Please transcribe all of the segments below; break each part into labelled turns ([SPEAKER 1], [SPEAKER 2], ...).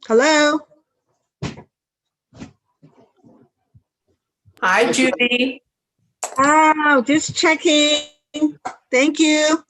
[SPEAKER 1] Hello?
[SPEAKER 2] Hi, Judy.
[SPEAKER 1] Oh, just checking. Thank you.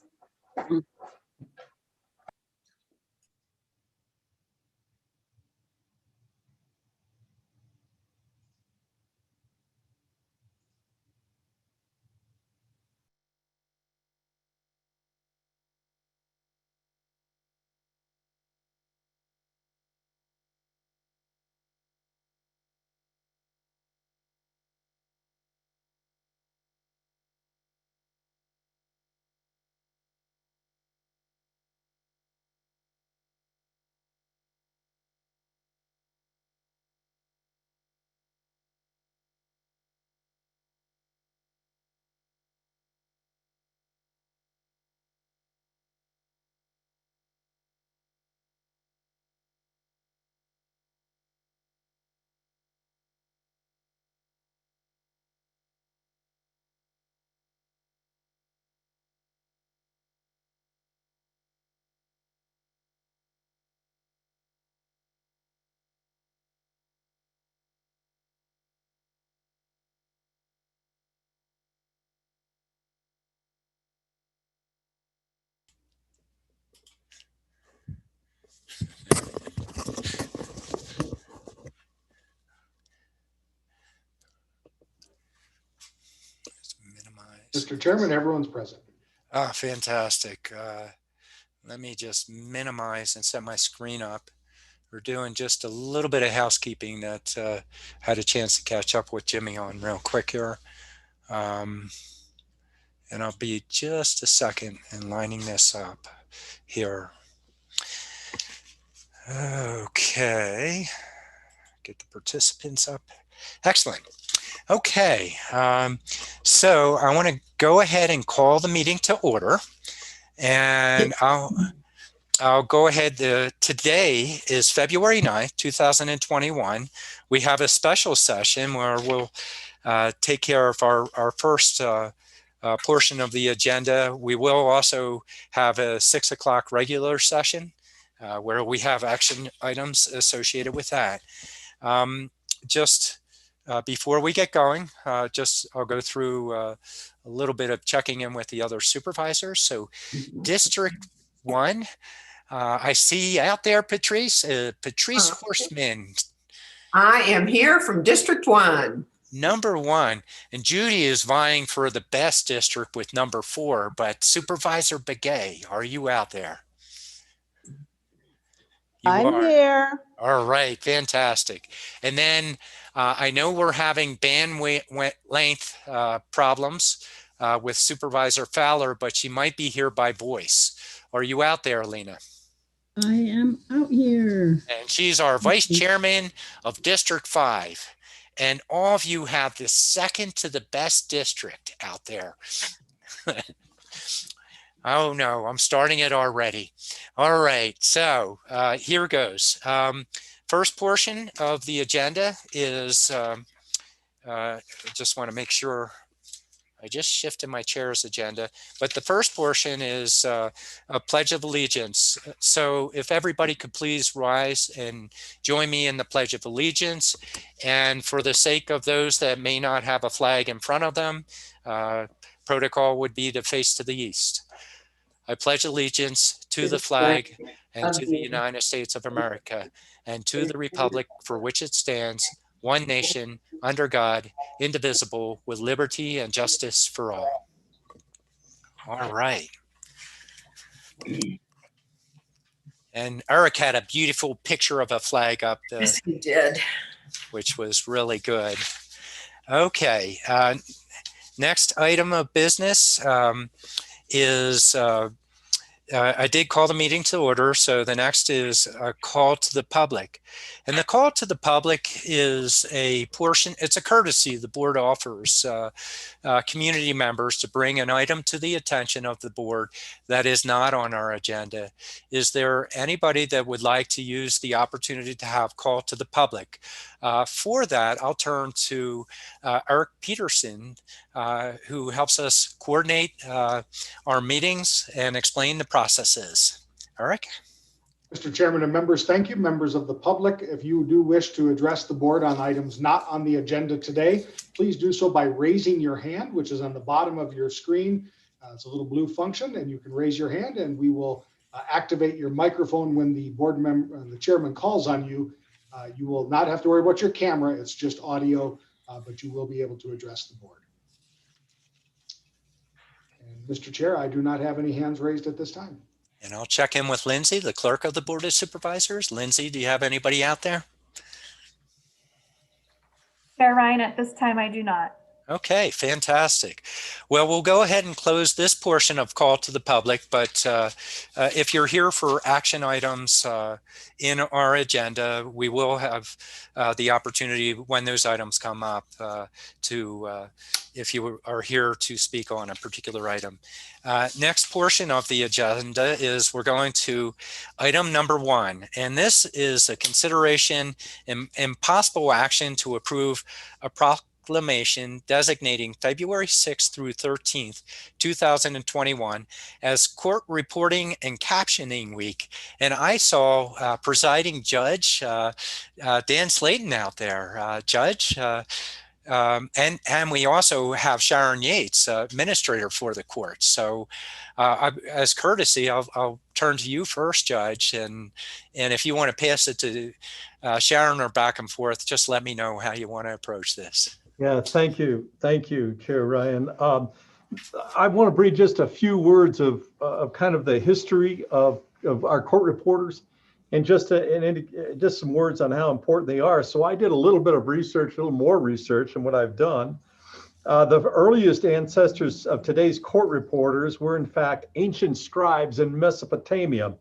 [SPEAKER 3] Mr. Chairman, everyone's present.
[SPEAKER 4] Ah, fantastic. Let me just minimize and set my screen up. We're doing just a little bit of housekeeping that had a chance to catch up with Jimmy on real quick here. And I'll be just a second in lining this up here. Okay. Get the participants up. Excellent. Okay, so I want to go ahead and call the meeting to order, and I'll go ahead. Today is February 9th, 2021. We have a special session where we'll take care of our first portion of the agenda. We will also have a 6 o'clock regular session where we have action items associated with that. Before we get going, I'll go through a little bit of checking in with the other supervisors. So District 1, I see out there, Patrice Horseman.
[SPEAKER 2] I am here from District 1.
[SPEAKER 4] Number 1, and Judy is vying for the best district with number 4, but Supervisor Begay, are you out there?
[SPEAKER 1] I'm here.
[SPEAKER 4] All right, fantastic. And then I know we're having bandwidth length problems with Supervisor Fowler, but she might be here by voice. Are you out there, Lena?
[SPEAKER 5] I am out here.
[SPEAKER 4] And she's our Vice Chairman of District 5. And all of you have the second to the best district out there. Oh no, I'm starting it already. All right, so here goes. First portion of the agenda is, I just want to make sure I just shifted my chair's agenda, but the first portion is a Pledge of Allegiance. So if everybody could please rise and join me in the Pledge of Allegiance. And for the sake of those that may not have a flag in front of them, protocol would be to face to the east. I pledge allegiance to the flag and to the United States of America and to the republic for which it stands, one nation, under God, indivisible, with liberty and justice for all. All right. And Eric had a beautiful picture of a flag up there.
[SPEAKER 2] Yes, he did.
[SPEAKER 4] Which was really good. Okay. Next item of business is I did call the meeting to order, so the next is a call to the public. And the call to the public is a portion, it's a courtesy the board offers community members to bring an item to the attention of the board that is not on our agenda. Is there anybody that would like to use the opportunity to have call to the public? For that, I'll turn to Eric Peterson, who helps us coordinate our meetings and explain the processes. Eric?
[SPEAKER 3] Mr. Chairman and members, thank you. Members of the public, if you do wish to address the board on items not on the agenda today, please do so by raising your hand, which is on the bottom of your screen. It's a little blue function, and you can raise your hand, and we will activate your microphone when the board member, the chairman calls on you. You will not have to worry about your camera. It's just audio, but you will be able to address the board. And Mr. Chair, I do not have any hands raised at this time.
[SPEAKER 4] And I'll check in with Lindsay, the clerk of the Board of Supervisors. Lindsay, do you have anybody out there?
[SPEAKER 6] Chair Ryan, at this time, I do not.
[SPEAKER 4] Okay, fantastic. Well, we'll go ahead and close this portion of call to the public, but if you're here for action items in our agenda, we will have the opportunity when those items come up if you are here to speak on a particular item. Next portion of the agenda is we're going to item number 1, and this is a consideration and possible action to approve a proclamation designating February 6th through 13th, 2021 as Court Reporting and Captioning Week. And I saw presiding judge Dan Slayton out there. Judge, and we also have Sharon Yates, administrator for the court. So as courtesy, I'll turn to you first, Judge. And if you want to pass it to Sharon or back and forth, just let me know how you want to approach this.
[SPEAKER 7] Yeah, thank you. Thank you, Chair Ryan. I want to breathe just a few words of kind of the history of our court reporters and just some words on how important they are. So I did a little bit of research, a little more research than what I've done. The earliest ancestors of today's court reporters were in fact ancient scribes in Mesopotamia,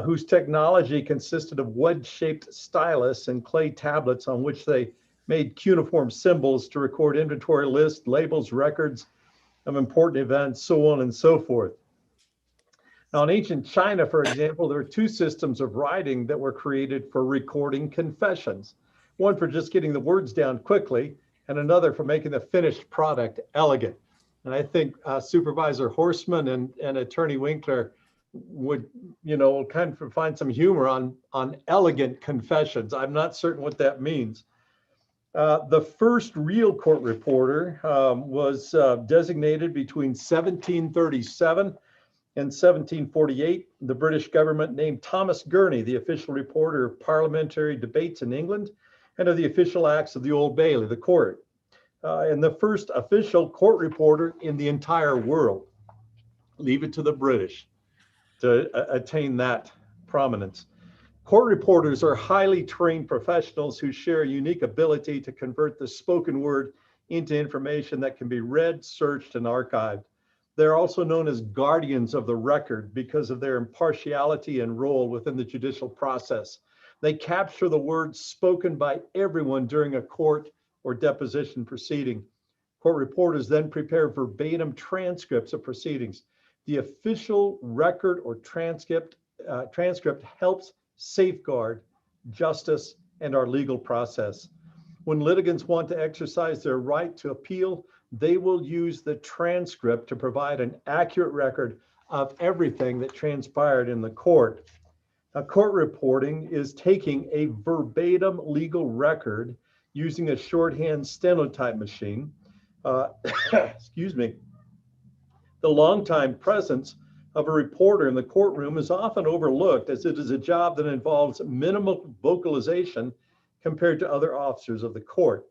[SPEAKER 7] whose technology consisted of wedge-shaped stylus and clay tablets on which they made cuneiform symbols to record inventory lists, labels, records of important events, so on and so forth. Now, in ancient China, for example, there are 2 systems of writing that were created for recording confessions. One for just getting the words down quickly, and another for making the finished product elegant. And I think Supervisor Horstman and Attorney Winkler would, kind of find some humor on elegant confessions. I'm not certain what that means. The first real court reporter was designated between 1737 and 1748. The British government named Thomas Gurney the official reporter of parliamentary debates in England and of the official acts of the Old Bailey, the court, and the first official court reporter in the entire world. Leave it to the British to attain that prominence. Court reporters are highly trained professionals who share a unique ability to convert the spoken word into information that can be read, searched, and archived. They're also known as guardians of the record because of their impartiality and role within the judicial process. They capture the words spoken by everyone during a court or deposition proceeding. Court reporters then prepare verbatim transcripts of proceedings. The official record or transcript helps safeguard justice and our legal process. When litigants want to exercise their right to appeal, they will use the transcript to provide an accurate record of everything that transpired in the court. Now, court reporting is taking a verbatim legal record using a shorthand stenotype machine. Excuse me. The longtime presence of a reporter in the courtroom is often overlooked as it is a job that involves minimal vocalization compared to other officers of the court.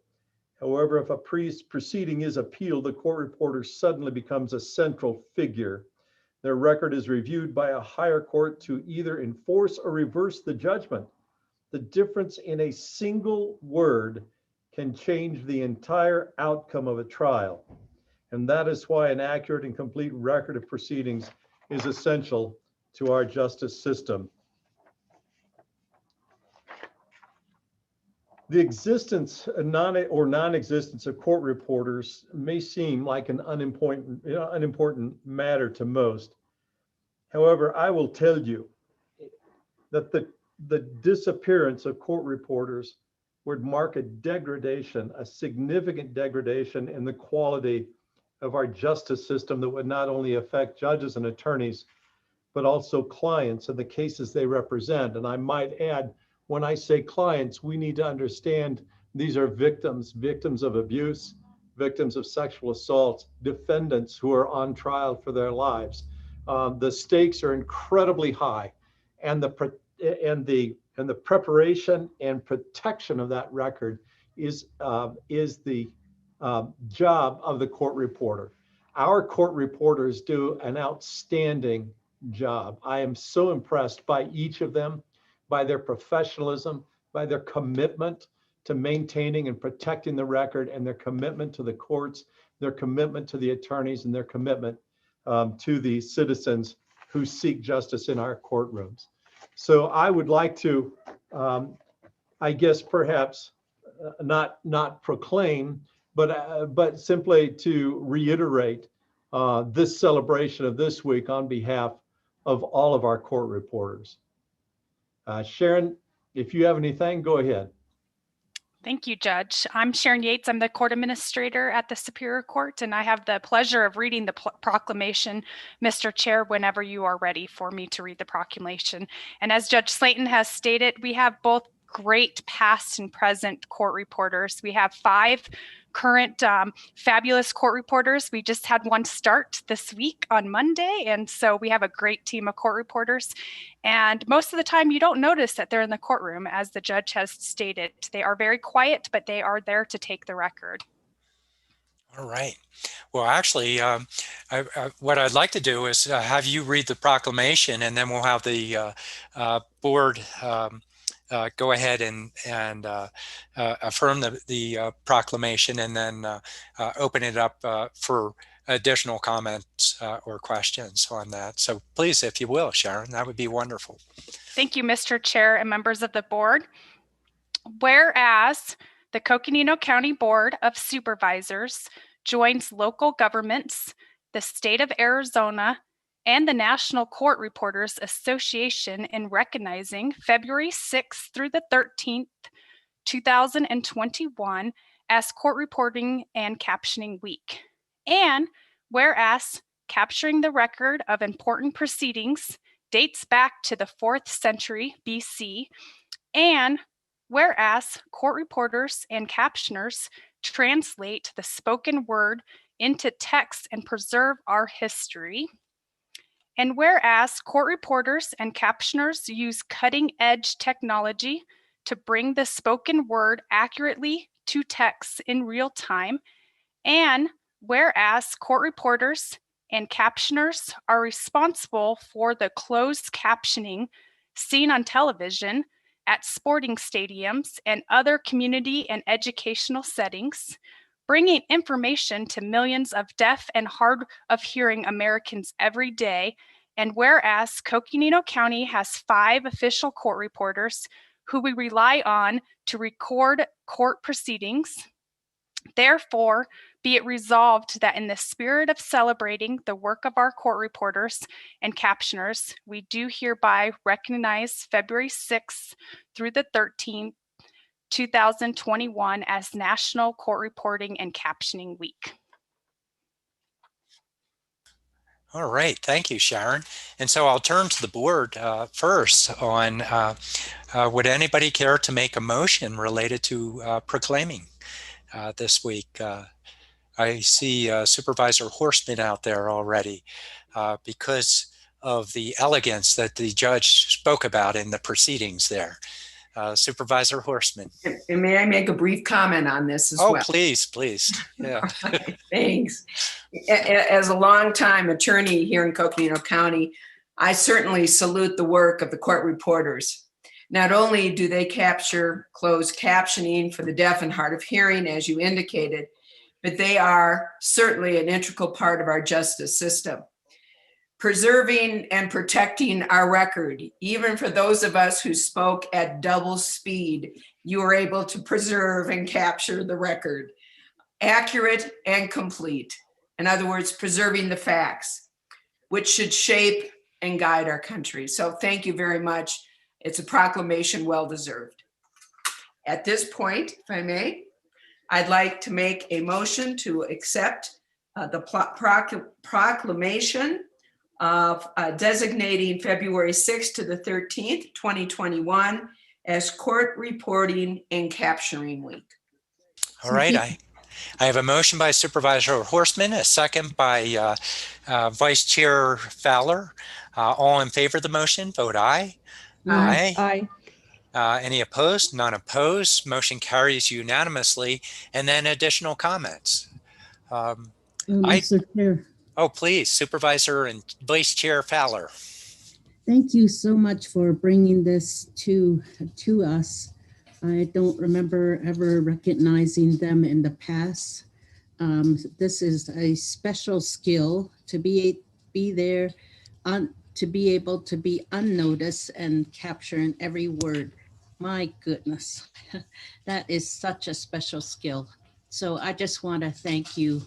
[SPEAKER 7] However, if a proceeding is appealed, the court reporter suddenly becomes a central figure. Their record is reviewed by a higher court to either enforce or reverse the judgment. The difference in a single word can change the entire outcome of a trial. And that is why an accurate and complete record of proceedings is essential to our justice system. The existence or non-existence of court reporters may seem like an unimportant matter to most. However, I will tell you that the disappearance of court reporters would mark a significant degradation in the quality of our justice system that would not only affect judges and attorneys, but also clients and the cases they represent. And I might add, when I say clients, we need to understand these are victims of abuse, victims of sexual assault, defendants who are on trial for their lives. The stakes are incredibly high, and the preparation and protection of that record is the job of the court reporter. Our court reporters do an outstanding job. I am so impressed by each of them, by their professionalism, by their commitment to maintaining and protecting the record, and their commitment to the courts, their commitment to the attorneys, and their commitment to the citizens who seek justice in our courtrooms. So I would like to, I guess perhaps not proclaim, but simply to reiterate this celebration of this week on behalf of all of our court reporters. Sharon, if you have anything, go ahead.
[SPEAKER 8] Thank you, Judge. I'm Sharon Yates. I'm the court administrator at the Superior Court, and I have the pleasure of reading the proclamation, Mr. Chair, whenever you are ready for me to read the proclamation. And as Judge Slayton has stated, we have both great past and present court reporters. We have 5 current fabulous court reporters. We just had one start this week on Monday, and so we have a great team of court reporters. And most of the time you don't notice that they're in the courtroom, as the judge has stated. They are very quiet, but they are there to take the record.
[SPEAKER 4] All right. Well, actually, what I'd like to do is have you read the proclamation, and then we'll have the board go ahead and affirm the proclamation, and then open it up for additional comments or questions on that. So please, if you will, Sharon, that would be wonderful.
[SPEAKER 8] Thank you, Mr. Chair and members of the board. Whereas the Coconino County Board of Supervisors joins local governments, the state of Arizona, and the National Court Reporters Association in recognizing February 6th through the 13th, 2021 as Court Reporting and Captioning Week. And whereas capturing the record of important proceedings dates back to the 4th century BC, and whereas court reporters and captioners translate the spoken word into text and preserve our history. And whereas court reporters and captioners use cutting-edge technology to bring the spoken word accurately to text in real time, and whereas court reporters and captioners are responsible for the closed captioning seen on television, at sporting stadiums, and other community and educational settings, bringing information to millions of deaf and hard of hearing Americans every day. And whereas Coconino County has 5 official court reporters who we rely on to record court proceedings, therefore, be it resolved that in the spirit of celebrating the work of our court reporters and captioners, we do hereby recognize February 6th through the 13th, 2021 as National Court Reporting and Captioning Week.
[SPEAKER 4] All right, thank you, Sharon. And so I'll turn to the board first on, would anybody care to make a motion related to proclaiming this week? I see Supervisor Horseman out there already because of the elegance that the judge spoke about in the proceedings there. Supervisor Horseman.
[SPEAKER 2] And may I make a brief comment on this as well?
[SPEAKER 4] Oh, please, please. Yeah.
[SPEAKER 2] Thanks. As a longtime attorney here in Coconino County, I certainly salute the work of the court reporters. Not only do they capture closed captioning for the deaf and hard of hearing, as you indicated, but they are certainly an integral part of our justice system. Preserving and protecting our record, even for those of us who spoke at double speed, you were able to preserve and capture the record. Accurate and complete. In other words, preserving the facts, which should shape and guide our country. So thank you very much. It's a proclamation well-deserved. At this point, if I may, I'd like to make a motion to accept the proclamation of designating February 6th to the 13th, 2021 as Court Reporting and Capturing Week.
[SPEAKER 4] All right, I have a motion by Supervisor Horstman, a second by Vice Chair Fowler. All in favor of the motion, vote aye.
[SPEAKER 5] Aye.
[SPEAKER 4] Any opposed? None opposed. Motion carries unanimously. And then additional comments.
[SPEAKER 5] Mr. Chair,
[SPEAKER 4] Oh, please, Supervisor and Vice Chair Fowler.
[SPEAKER 5] thank you so much for bringing this to us. I don't remember ever recognizing them in the past. This is a special skill to be there, to be able to be unnoticed and capturing every word. My goodness, that is such a special skill. So I just want to thank you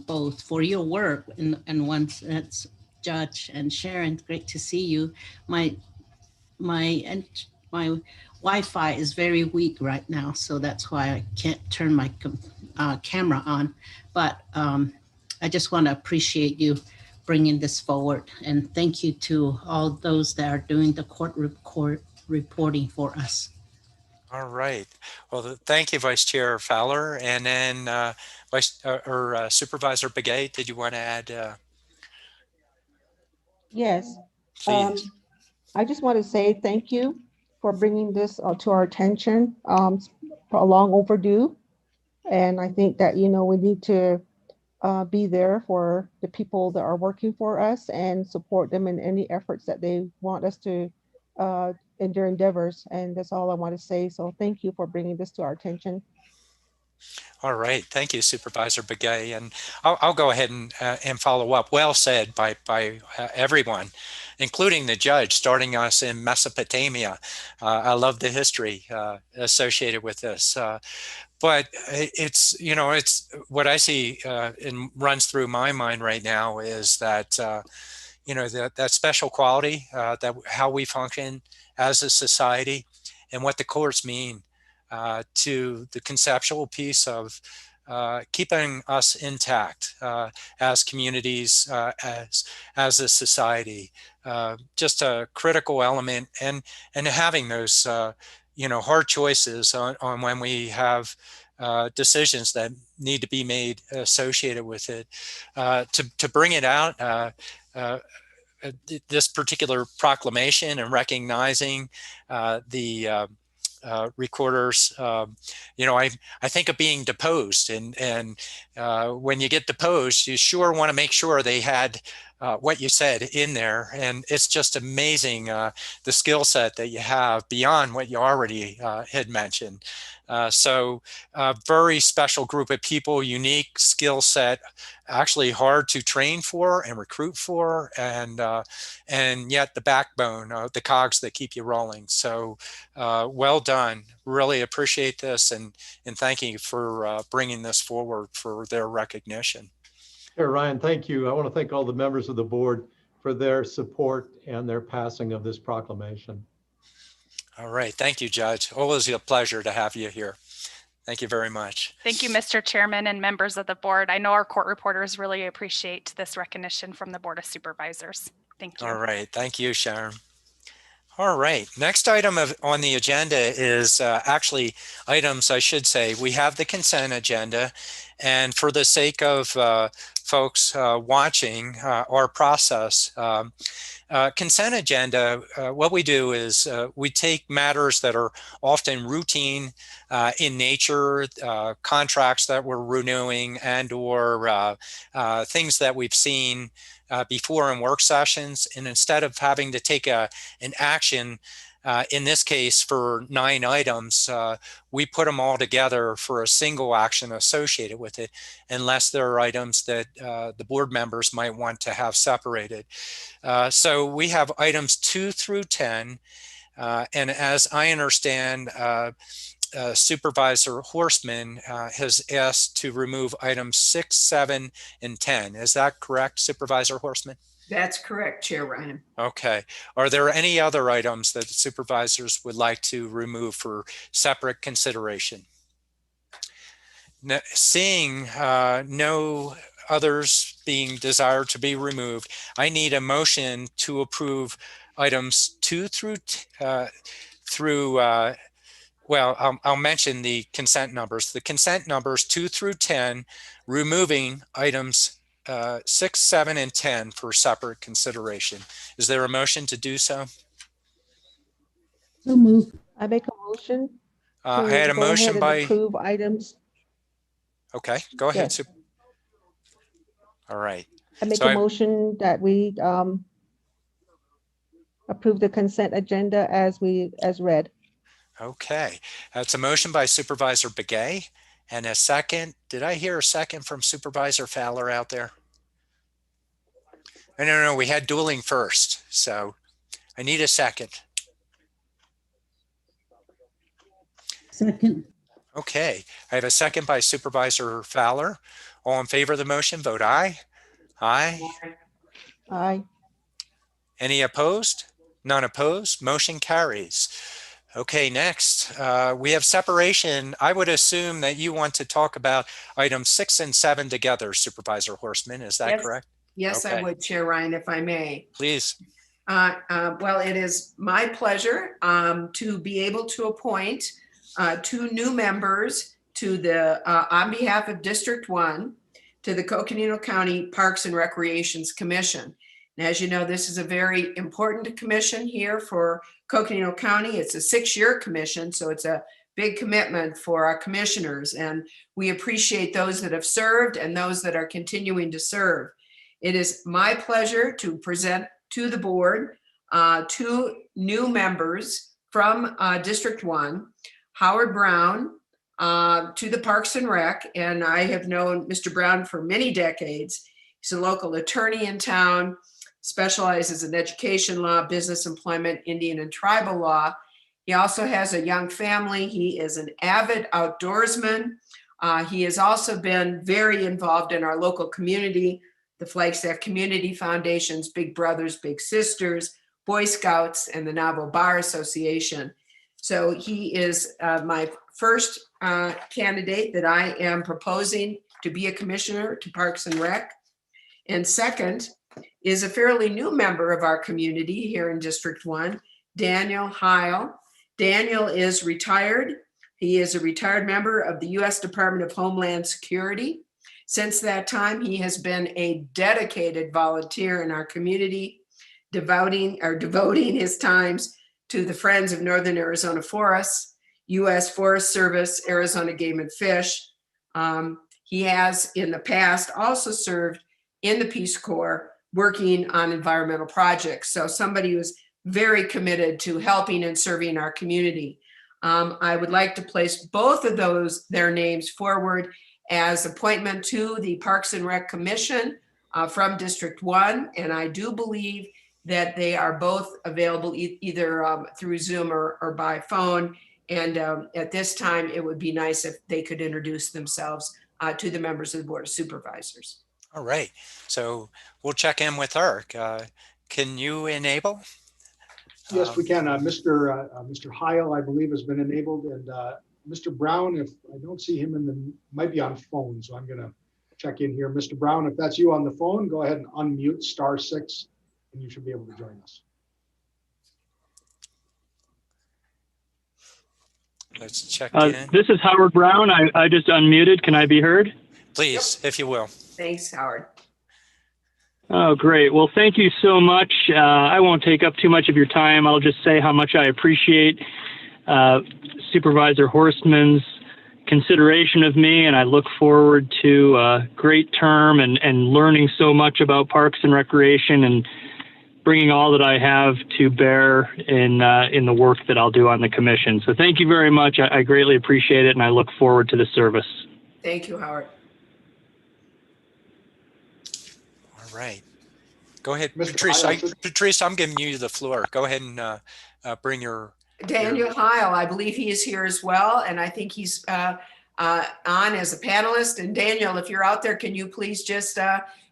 [SPEAKER 5] both for your work, and once that's Judge and Sharon, great to see you. My Wi-Fi is very weak right now, so that's why I can't turn my camera on. But I just want to appreciate you bringing this forward, and thank you to all those that are doing the court reporting for us.
[SPEAKER 4] All right. Well, thank you, Vice Chair Fowler. And then Supervisor Begay, did you want to add?
[SPEAKER 9] Yes.
[SPEAKER 4] Please.
[SPEAKER 9] I just want to say thank you for bringing this to our attention. Long overdue. And I think that, we need to be there for the people that are working for us and support them in any efforts that they want us to in their endeavors. And that's all I want to say. So thank you for bringing this to our attention.
[SPEAKER 4] All right. Thank you, Supervisor Begay. And I'll go ahead and follow up. Well said by everyone, including the judge, starting us in Mesopotamia. I love the history associated with this. But it's what I see and runs through my mind right now is that, that special quality, that how we function as a society and what the courts mean to the conceptual piece of keeping us intact as communities, as a society, just a critical element, and having those hard choices on when we have decisions that need to be made associated with it. To bring it out, this particular proclamation and recognizing the recorders, I think of being deposed, and when you get deposed, you sure want to make sure they had what you said in there, and it's just amazing the skill set that you have beyond what you already had mentioned. So very special group of people, unique skill set, actually hard to train for and recruit for, and yet the backbone, the cogs that keep you rolling. So well done. Really appreciate this, and thank you for bringing this forward for their recognition.
[SPEAKER 7] Hey, Ryan, thank you. I want to thank all the members of the board for their support and their passing of this proclamation.
[SPEAKER 4] All right. Thank you, Judge. Always a pleasure to have you here. Thank you very much.
[SPEAKER 8] Thank you, Mr. Chairman and members of the board. I know our court reporters really appreciate this recognition from the Board of Supervisors. Thank you.
[SPEAKER 4] All right. Thank you, Sharon. All right. Next item on the agenda is actually items, I should say. We have the consent agenda. And for the sake of folks watching our process, consent agenda, what we do is we take matters that are often routine in nature, contracts that we're renewing, and or things that we've seen before in work sessions. And instead of having to take an action, in this case for 9 items, we put them all together for a single action associated with it, unless there are items that the board members might want to have separated. So we have items 2 through 10. And as I understand, Supervisor Horstman has asked to remove items 6, 7, and 10. Is that correct, Supervisor Horstman?
[SPEAKER 2] That's correct, Chair Ryan.
[SPEAKER 4] Okay. Are there any other items that the supervisors would like to remove for separate consideration? Seeing no others being desired to be removed, I need a motion to approve items 2 through well, I'll mention the consent numbers. The consent numbers 2 through 10, removing items 6, 7, and 10 for separate consideration. Is there a motion to do so?
[SPEAKER 5] So move.
[SPEAKER 9] I make a motion
[SPEAKER 4] I had a
[SPEAKER 9] to go ahead
[SPEAKER 4] motion
[SPEAKER 9] and
[SPEAKER 4] by,
[SPEAKER 9] approve items.
[SPEAKER 4] okay, go ahead.
[SPEAKER 9] Yes.
[SPEAKER 4] All right.
[SPEAKER 9] I make
[SPEAKER 4] So
[SPEAKER 9] a motion that we approve the consent agenda as read.
[SPEAKER 4] Okay, that's a motion by Supervisor Begay and a second. Did I hear a second from Supervisor Fowler out there? No, we had dueling first, so I need a second.
[SPEAKER 5] Second.
[SPEAKER 4] Okay, I have a second by Supervisor Fowler. All in favor of the motion, vote aye. Aye.
[SPEAKER 9] Aye.
[SPEAKER 4] Any opposed? None opposed. Motion carries. Okay, next, we have separation. I would assume that you want to talk about items 6 and 7 together, Supervisor Horstman. Is that
[SPEAKER 2] Yes.
[SPEAKER 4] correct?
[SPEAKER 2] Yes, I
[SPEAKER 4] Okay.
[SPEAKER 2] would, Chair Ryan, if I may.
[SPEAKER 4] Please.
[SPEAKER 2] Well, it is my pleasure to be able to appoint 2 new members to the, on behalf of District 1, to the Coconino County Parks and Recreations Commission. And as you know, this is a very important commission here for Coconino County. It's a 6-year commission, so it's a big commitment for our commissioners. And we appreciate those that have served and those that are continuing to serve. It is my pleasure to present to the board 2 new members from District 1, Howard Brown to the Parks and Rec. And I have known Mr. Brown for many decades. He's a local attorney in town, specializes in education law, business employment, Indian and tribal law. He also has a young family. He is an avid outdoorsman. He has also been very involved in our local community, the Flagstaff Community Foundations, Big Brothers, Big Sisters, Boy Scouts, and the Navajo Bar Association. So he is my first candidate that I am proposing to be a commissioner to Parks and Rec. And second is a fairly new member of our community here in District 1, Daniel Heil. Daniel is retired. He is a retired member of the U.S. Department of Homeland Security. Since that time, he has been a dedicated volunteer in our community, devoting his times to the Friends of Northern Arizona Forests, U.S. Forest Service, Arizona Game and Fish. He has in the past also served in the Peace Corps working on environmental projects. So somebody who's very committed to helping and serving our community. I would like to place both of their names forward as appointment to the Parks and Rec Commission from District 1. And I do believe that they are both available either through Zoom or by phone. And at this time, it would be nice if they could introduce themselves to the members of the Board of Supervisors.
[SPEAKER 4] All right. So we'll check in with her. Can you enable?
[SPEAKER 3] Yes, we can. Mr. Heil, I believe, has been enabled, and Mr. Brown, if I don't see him might be on phone, so I'm going to check in here. Mr. Brown, if that's you on the phone, go ahead and unmute *6, and you should be able to join us.
[SPEAKER 4] Let's check in.
[SPEAKER 10] This is Howard Brown. I just unmuted. Can I be heard?
[SPEAKER 4] Please, if you will.
[SPEAKER 2] Thanks, Howard.
[SPEAKER 10] Oh, great. Well, thank you so much. I won't take up too much of your time. I'll just say how much I appreciate Supervisor Horstman's consideration of me, and I look forward to a great term and learning so much about Parks and Recreation and bringing all that I have to bear in the work that I'll do on the commission. So thank you very much. I greatly appreciate it, and I look forward to the service.
[SPEAKER 2] Thank you, Howard.
[SPEAKER 4] All right. Go ahead,
[SPEAKER 3] Mr.
[SPEAKER 4] Patrice.
[SPEAKER 3] Heil,
[SPEAKER 4] Patrice, I'm giving you the floor. Go ahead and bring your...
[SPEAKER 2] Daniel Heil, I believe he is here as well, and I think he's on as a panelist. And Daniel, if you're out there, can you please just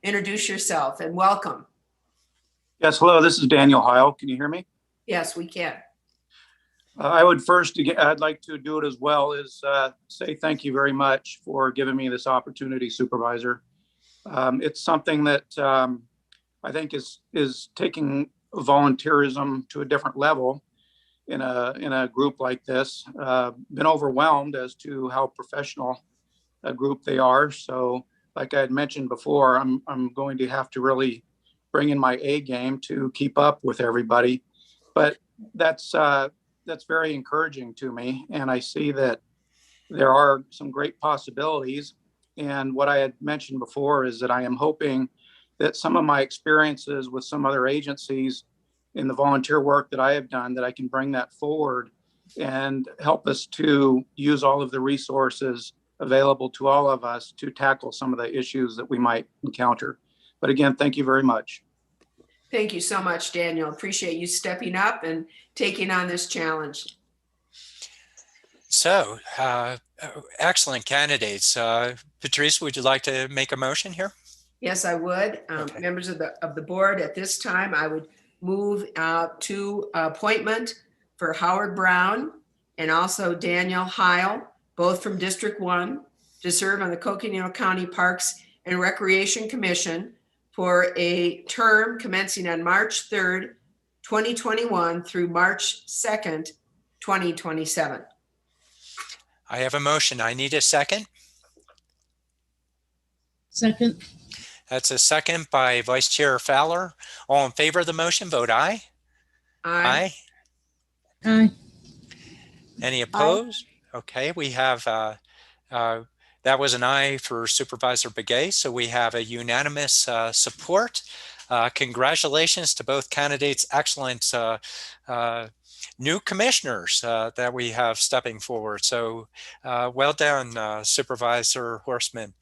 [SPEAKER 2] introduce yourself and welcome?
[SPEAKER 11] Yes, hello, this is Daniel Heil. Can you hear me?
[SPEAKER 2] Yes, we can.
[SPEAKER 11] I would first, I'd like to do it as well, is say thank you very much for giving me this opportunity, Supervisor. It's something that I think is taking volunteerism to a different level in a group like this. Been overwhelmed as to how professional a group they are. So like I had mentioned before, I'm going to have to really bring in my A game to keep up with everybody. But that's very encouraging to me. And I see that there are some great possibilities. And what I had mentioned before is that I am hoping that some of my experiences with some other agencies in the volunteer work that I have done, that I can bring that forward and help us to use all of the resources available to all of us to tackle some of the issues that we might encounter. But again, thank you very much.
[SPEAKER 2] Thank you so much, Daniel. Appreciate you stepping up and taking on this challenge.
[SPEAKER 4] So, excellent candidates. Patrice, would you like to make a motion here?
[SPEAKER 2] Yes, I would.
[SPEAKER 4] Okay.
[SPEAKER 2] Members of the board, at this time, I would move to appointment for Howard Brown and also Daniel Heil, both from District 1, to serve on the Coconino County Parks and Recreation Commission for a term commencing on March 3rd, 2021 through March 2nd, 2027.
[SPEAKER 4] I have a motion. I need a second.
[SPEAKER 5] Second.
[SPEAKER 4] That's a second by Vice Chair Fowler. All in favor of the motion, vote aye.
[SPEAKER 2] Aye.
[SPEAKER 5] Aye.
[SPEAKER 4] Any opposed? Okay, we have, that was an aye for Supervisor Begay, so we have a unanimous support. Congratulations to both candidates. Excellent new commissioners that we have stepping forward. So well done, Supervisor Horstman.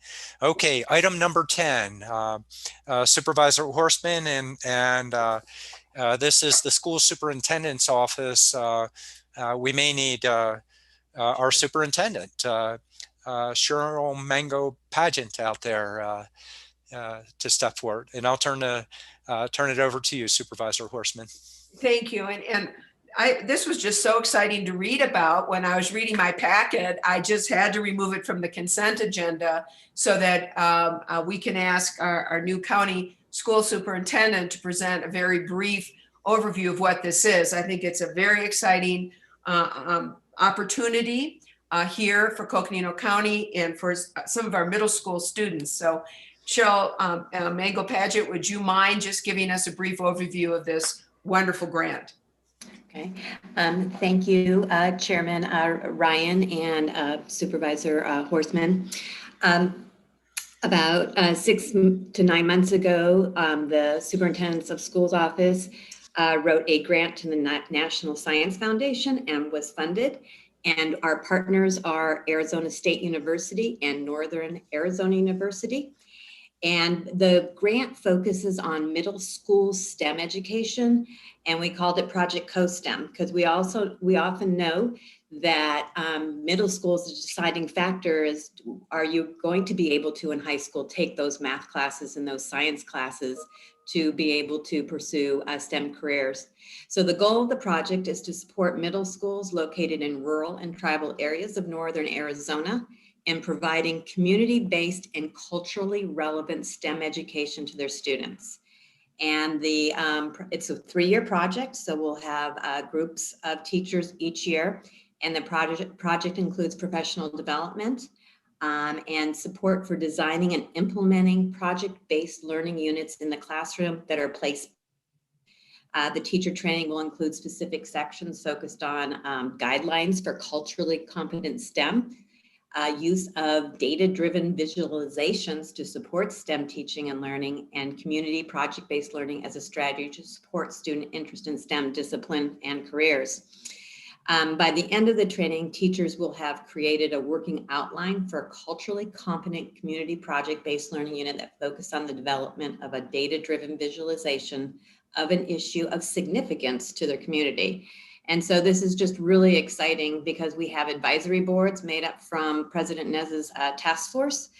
[SPEAKER 4] Okay, item number 10, Supervisor Horstman, and this is the school superintendent's office. We may need our superintendent, Cheryl Mango Pageant out there to step forward. And I'll turn it over to you, Supervisor Horstman.
[SPEAKER 2] Thank you. And this was just so exciting to read about. When I was reading my packet, I just had to remove it from the consent agenda so that we can ask our new county school superintendent to present a very brief overview of what this is. I think it's a very exciting opportunity here for Coconino County and for some of our middle school students. So Cheryl Mango Paget, would you mind just giving us a brief overview of this wonderful grant?
[SPEAKER 12] Okay, thank you, Chairman Ryan and Supervisor Horstman. About 6 to 9 months ago, the Superintendent's of Schools Office wrote a grant to the National Science Foundation and was funded. And our partners are Arizona State University and Northern Arizona University. And the grant focuses on middle school STEM education, and we called it Project Co-STEM because we often know that middle school is a deciding factor. Is are you going to be able to in high school take those math classes and those science classes to be able to pursue STEM careers? So the goal of the project is to support middle schools located in rural and tribal areas of Northern Arizona and providing community-based and culturally relevant STEM education to their students. And it's a 3-year project, so we'll have groups of teachers each year. And the project includes professional development and support for designing and implementing project-based learning units in the classroom that are placed. The teacher training will include specific sections focused on guidelines for culturally competent STEM, use of data-driven visualizations to support STEM teaching and learning, and community project-based learning as a strategy to support student interest in STEM discipline and careers. By the end of the training, teachers will have created a working outline for a culturally competent community project-based learning unit that focused on the development of a data-driven visualization of an issue of significance to their community. And so this is just really exciting because we have advisory boards made up from President Nez's task force,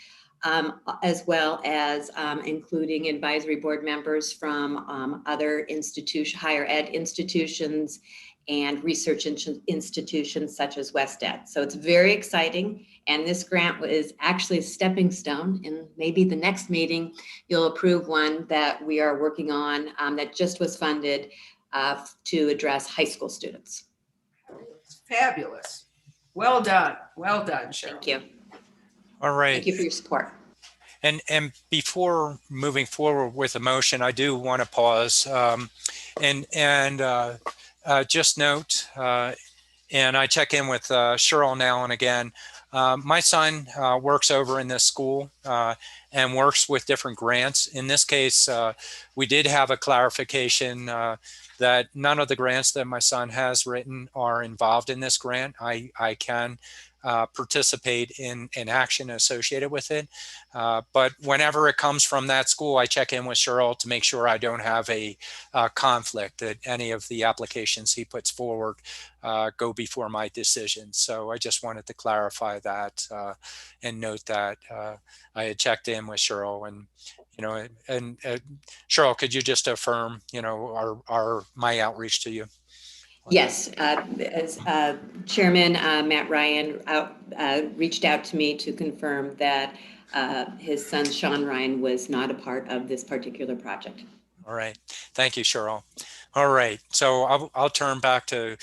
[SPEAKER 12] as well as including advisory board members from other higher ed institutions and research institutions such as WestEd. So it's very exciting. And this grant is actually a stepping stone. And maybe the next meeting, you'll approve one that we are working on that just was funded to address high school students.
[SPEAKER 2] Fabulous. Well done. Well done, Cheryl.
[SPEAKER 12] Thank you.
[SPEAKER 4] All right.
[SPEAKER 12] Thank you for your support.
[SPEAKER 4] And before moving forward with a motion, I do want to pause and just note, and I check in with Cheryl now and again. My son works over in this school and works with different grants. In this case, we did have a clarification that none of the grants that my son has written are involved in this grant. I can participate in action associated with it. But whenever it comes from that school, I check in with Cheryl to make sure I don't have a conflict, that any of the applications he puts forward go before my decision. So I just wanted to clarify that and note that I had checked in with Cheryl, and Cheryl, could you just affirm, my outreach to you?
[SPEAKER 12] Yes, as Chairman Matt Ryan reached out to me to confirm that his son Sean Ryan was not a part of this particular project.
[SPEAKER 4] All right, thank you, Cheryl. All right, so I'll turn back to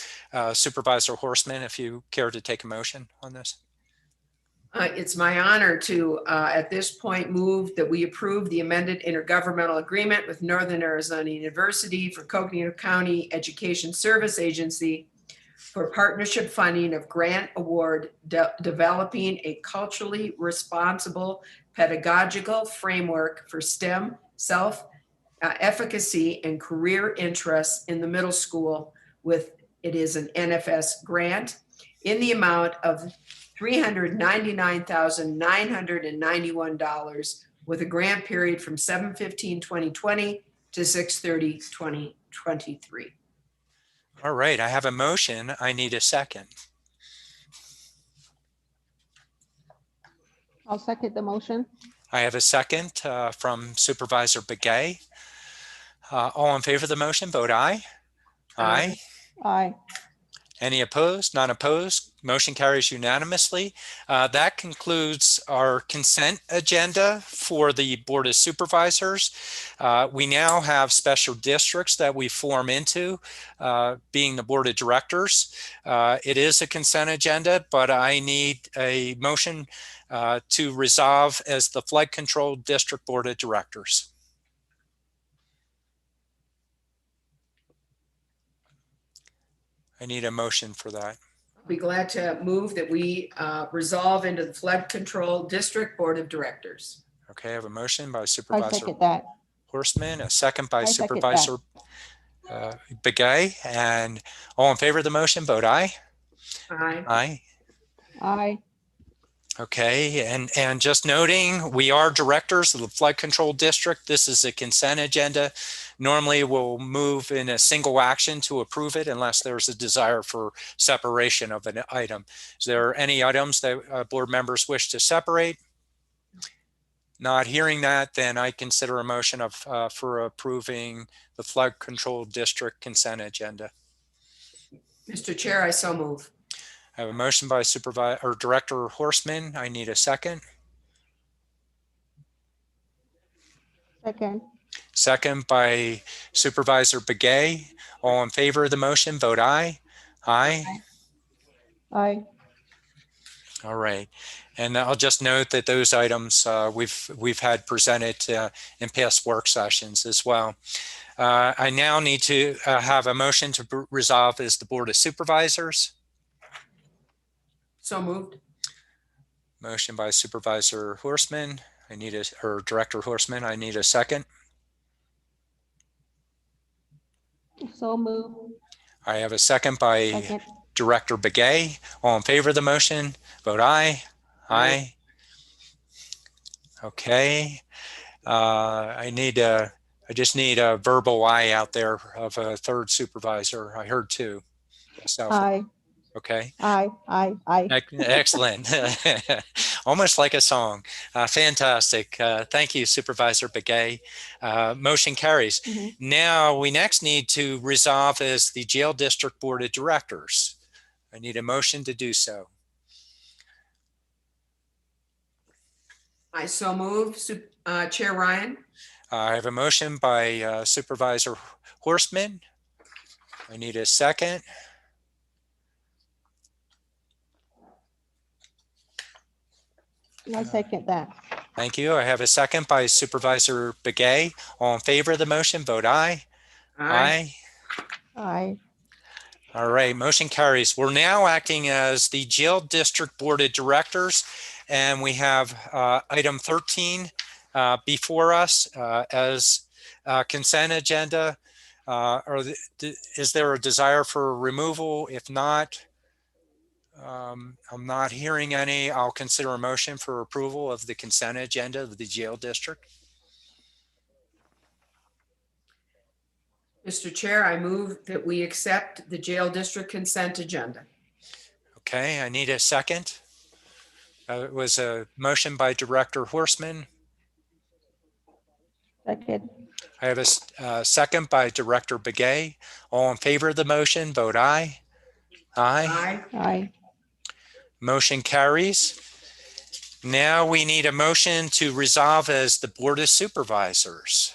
[SPEAKER 4] Supervisor Horstman if you care to take a motion on this.
[SPEAKER 2] It's my honor to, at this point, move that we approve the amended intergovernmental agreement with Northern Arizona University for Coconino County Education Service Agency for partnership funding of grant award developing a culturally responsible pedagogical framework for STEM, self-efficacy, and career interests in the middle school it is an NFS grant in the amount of $399,991 with a grant period from 7/15/2020 to 6/30/2023.
[SPEAKER 4] All right, I have a motion. I need a second.
[SPEAKER 9] I'll second the motion.
[SPEAKER 4] I have a second from Supervisor Begay. All in favor of the motion, vote aye. Aye.
[SPEAKER 9] Aye.
[SPEAKER 4] Any opposed? None opposed. Motion carries unanimously. That concludes our consent agenda for the Board of Supervisors. We now have special districts that we form into, being the Board of Directors. It is a consent agenda, but I need a motion to resolve as the Flood Control District Board of Directors. I need a motion for that.
[SPEAKER 2] I'll be glad to move that we resolve into the Flood Control District Board of Directors.
[SPEAKER 4] Okay, I have a motion by
[SPEAKER 9] I
[SPEAKER 4] Supervisor
[SPEAKER 9] second that.
[SPEAKER 4] Horstman, a second by
[SPEAKER 9] I second
[SPEAKER 4] Supervisor Begay, and all in favor of the motion, vote aye.
[SPEAKER 2] Aye.
[SPEAKER 4] Aye.
[SPEAKER 9] Aye.
[SPEAKER 4] Okay, and just noting, we are directors of the Flood Control District. This is a consent agenda. Normally, we'll move in a single action to approve it unless there's a desire for separation of an item. Is there any items that board members wish to separate? Not hearing that, then I consider a motion for approving the Flood Control District consent agenda.
[SPEAKER 2] Mr. Chair, I so move.
[SPEAKER 4] I have a motion by Director Horstman. I need a second.
[SPEAKER 9] Second.
[SPEAKER 4] Second by Supervisor Begay. All in favor of the motion, vote aye. Aye.
[SPEAKER 9] Aye.
[SPEAKER 4] All right. And I'll just note that those items we've had presented in past work sessions as well. I now need to have a motion to resolve as the Board of Supervisors.
[SPEAKER 2] So moved.
[SPEAKER 4] Motion by Supervisor Horstman. Or Director Horstman. I need a second.
[SPEAKER 9] So move.
[SPEAKER 4] I have a second by
[SPEAKER 9] Second.
[SPEAKER 4] Director Begay. All in favor of the motion, vote aye. Aye. Okay. I just need a verbal aye out there of a third supervisor. I heard two. So,
[SPEAKER 9] Aye.
[SPEAKER 4] okay.
[SPEAKER 9] Aye. Aye. Aye.
[SPEAKER 4] Excellent. Almost like a song. Fantastic. Thank you, Supervisor Begay. Motion carries. Now, we next need to resolve as the Jail District Board of Directors. I need a motion to do so.
[SPEAKER 2] I so move. Chair Ryan?
[SPEAKER 4] I have a motion by Supervisor Horstman. I need a second.
[SPEAKER 9] I second that.
[SPEAKER 4] Thank you. I have a second by Supervisor Begay. All in favor of the motion, vote aye. Aye.
[SPEAKER 9] Aye.
[SPEAKER 4] All right, motion carries. We're now acting as the Jail District Board of Directors, and we have item 13 before us as consent agenda. Is there a desire for removal? If not, I'm not hearing any. I'll consider a motion for approval of the consent agenda of the Jail District.
[SPEAKER 2] Mr. Chair, I move that we accept the Jail District consent agenda.
[SPEAKER 4] Okay, I need a second. It was a motion by Director Horstman.
[SPEAKER 9] Second.
[SPEAKER 4] I have a second by Director Begay. All in favor of the motion, vote aye. Aye.
[SPEAKER 9] Aye.
[SPEAKER 4] Motion carries. Now we need a motion to resolve as the Board of Supervisors.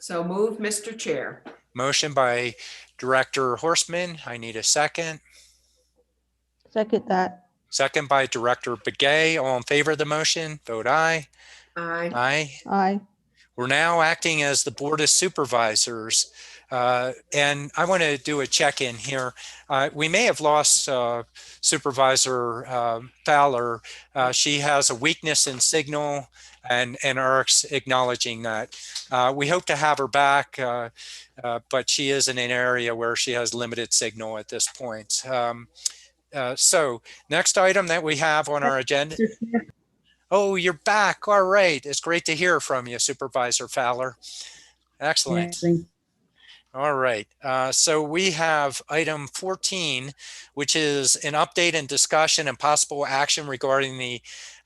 [SPEAKER 2] So move, Mr. Chair.
[SPEAKER 4] Motion by Director Horstman. I need a second.
[SPEAKER 9] Second that.
[SPEAKER 4] Second by Director Begay. All in favor of the motion, vote aye.
[SPEAKER 2] Aye.
[SPEAKER 4] Aye.
[SPEAKER 9] Aye.
[SPEAKER 4] We're now acting as the Board of Supervisors. And I want to do a check-in here. We may have lost Supervisor Fowler. She has a weakness in signal, and ERIC's acknowledging that. We hope to have her back, but she is in an area where she has limited signal at this point. So next item that we have on our agenda. Oh, you're back. All right. It's great to hear from you, Supervisor Fowler. Excellent. All right. So we have item 14, which is an update and discussion and possible action regarding the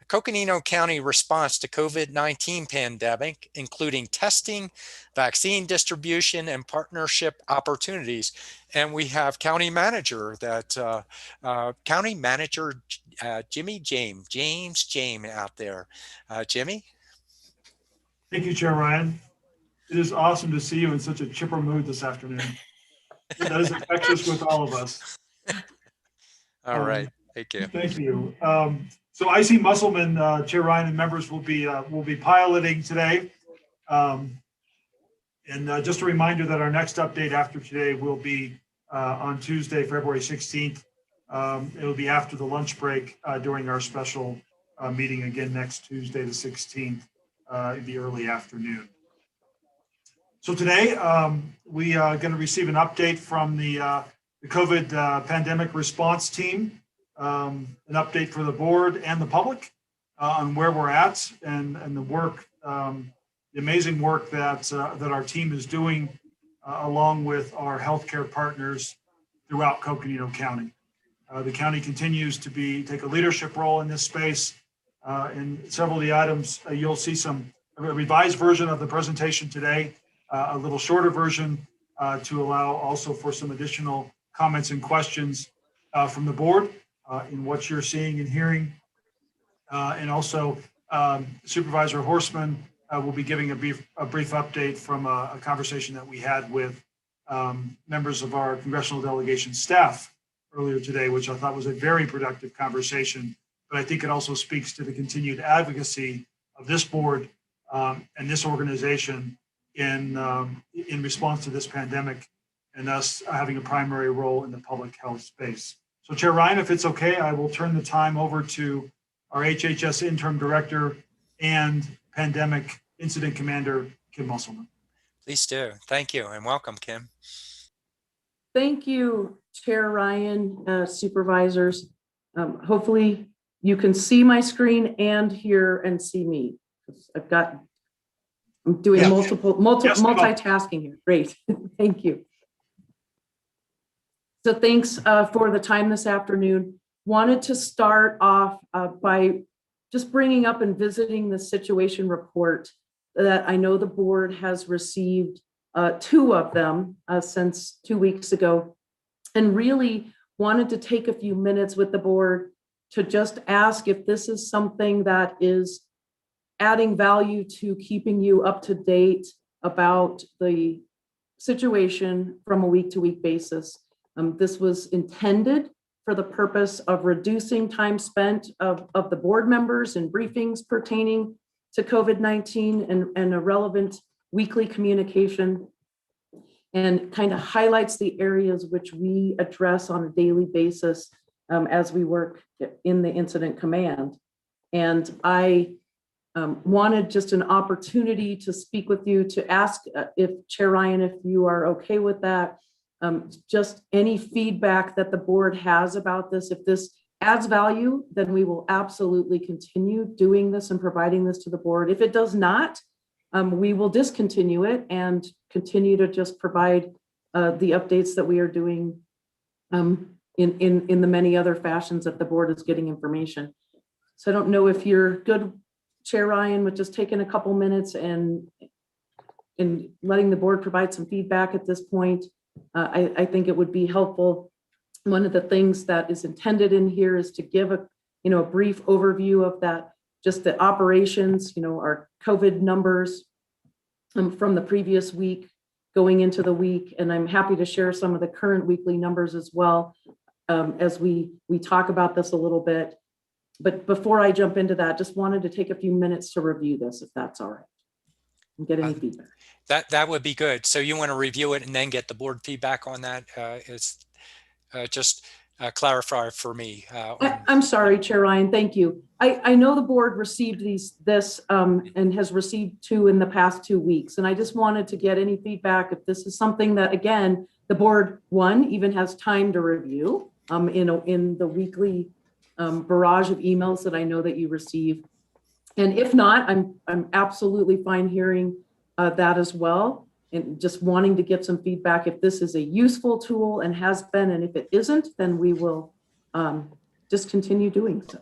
[SPEAKER 4] Coconino County response to COVID-19 pandemic, including testing, vaccine distribution, and partnership opportunities. And we have County Manager Jimmy James out there. Jimmy?
[SPEAKER 13] Thank you, Chair Ryan. It is awesome to see you in such a chipper mood this afternoon. That is infectious with all of us.
[SPEAKER 4] All right. Thank you.
[SPEAKER 13] Thank you. So IC Musselman, Chair Ryan, and members will be piloting today. And just a reminder that our next update after today will be on Tuesday, February 16th. It'll be after the lunch break during our special meeting again next Tuesday, the 16th, in the early afternoon. So today we are going to receive an update from the COVID pandemic response team, an update for the board and the public on where we're at and the work, the amazing work that our team is doing along with our healthcare partners throughout Coconino County. The county continues to take a leadership role in this space. In several of the items, you'll see a revised version of the presentation today, a little shorter version to allow also for some additional comments and questions from the board in what you're seeing and hearing. And also Supervisor Horstman will be giving a brief update from a conversation that we had with members of our congressional delegation staff earlier today, which I thought was a very productive conversation. But I think it also speaks to the continued advocacy of this board and this organization in response to this pandemic and us having a primary role in the public health space. So Chair Ryan, if it's okay, I will turn the time over to our HHS Interim Director and Pandemic Incident Commander, Kim Musselman.
[SPEAKER 4] Please do. Thank you and welcome, Kim.
[SPEAKER 14] Thank you, Chair Ryan, supervisors. Hopefully you can see my screen and hear and see me. I'm doing multitasking here. Great, thank you. So thanks for the time this afternoon. Wanted to start off by just bringing up and visiting the situation report that I know the board has received 2 of them since 2 weeks ago, and really wanted to take a few minutes with the board to just ask if this is something that is adding value to keeping you up to date about the situation from a week-to-week basis. This was intended for the purpose of reducing time spent of the board members in briefings pertaining to COVID-19 and a relevant weekly communication, and kind of highlights the areas which we address on a daily basis as we work in the incident command. And I wanted just an opportunity to speak with you, to ask if Chair Ryan, if you are okay with that, just any feedback that the board has about this. If this adds value, then we will absolutely continue doing this and providing this to the board. If it does not, we will discontinue it and continue to just provide the updates that we are doing in the many other fashions that the board is getting information. So I don't know if you're good, Chair Ryan, with just taking a couple minutes and letting the board provide some feedback at this point. I think it would be helpful. One of the things that is intended in here is to give a brief overview of that, just the operations, our COVID numbers from the previous week going into the week. And I'm happy to share some of the current weekly numbers as well as we talk about this a little bit. But before I jump into that, just wanted to take a few minutes to review this, if that's all right, and get any feedback.
[SPEAKER 4] That would be good. So you want to review it and then get the board feedback on that? It's just clarify for me.
[SPEAKER 14] I'm sorry, Chair Ryan. Thank you. I know the board received this and has received 2 in the past 2 weeks. And I just wanted to get any feedback if this is something that, again, the board, one, even has time to review in the weekly barrage of emails that I know that you receive. And if not, I'm absolutely fine hearing that as well. And just wanting to get some feedback if this is a useful tool and has been, and if it isn't, then we will just continue doing so.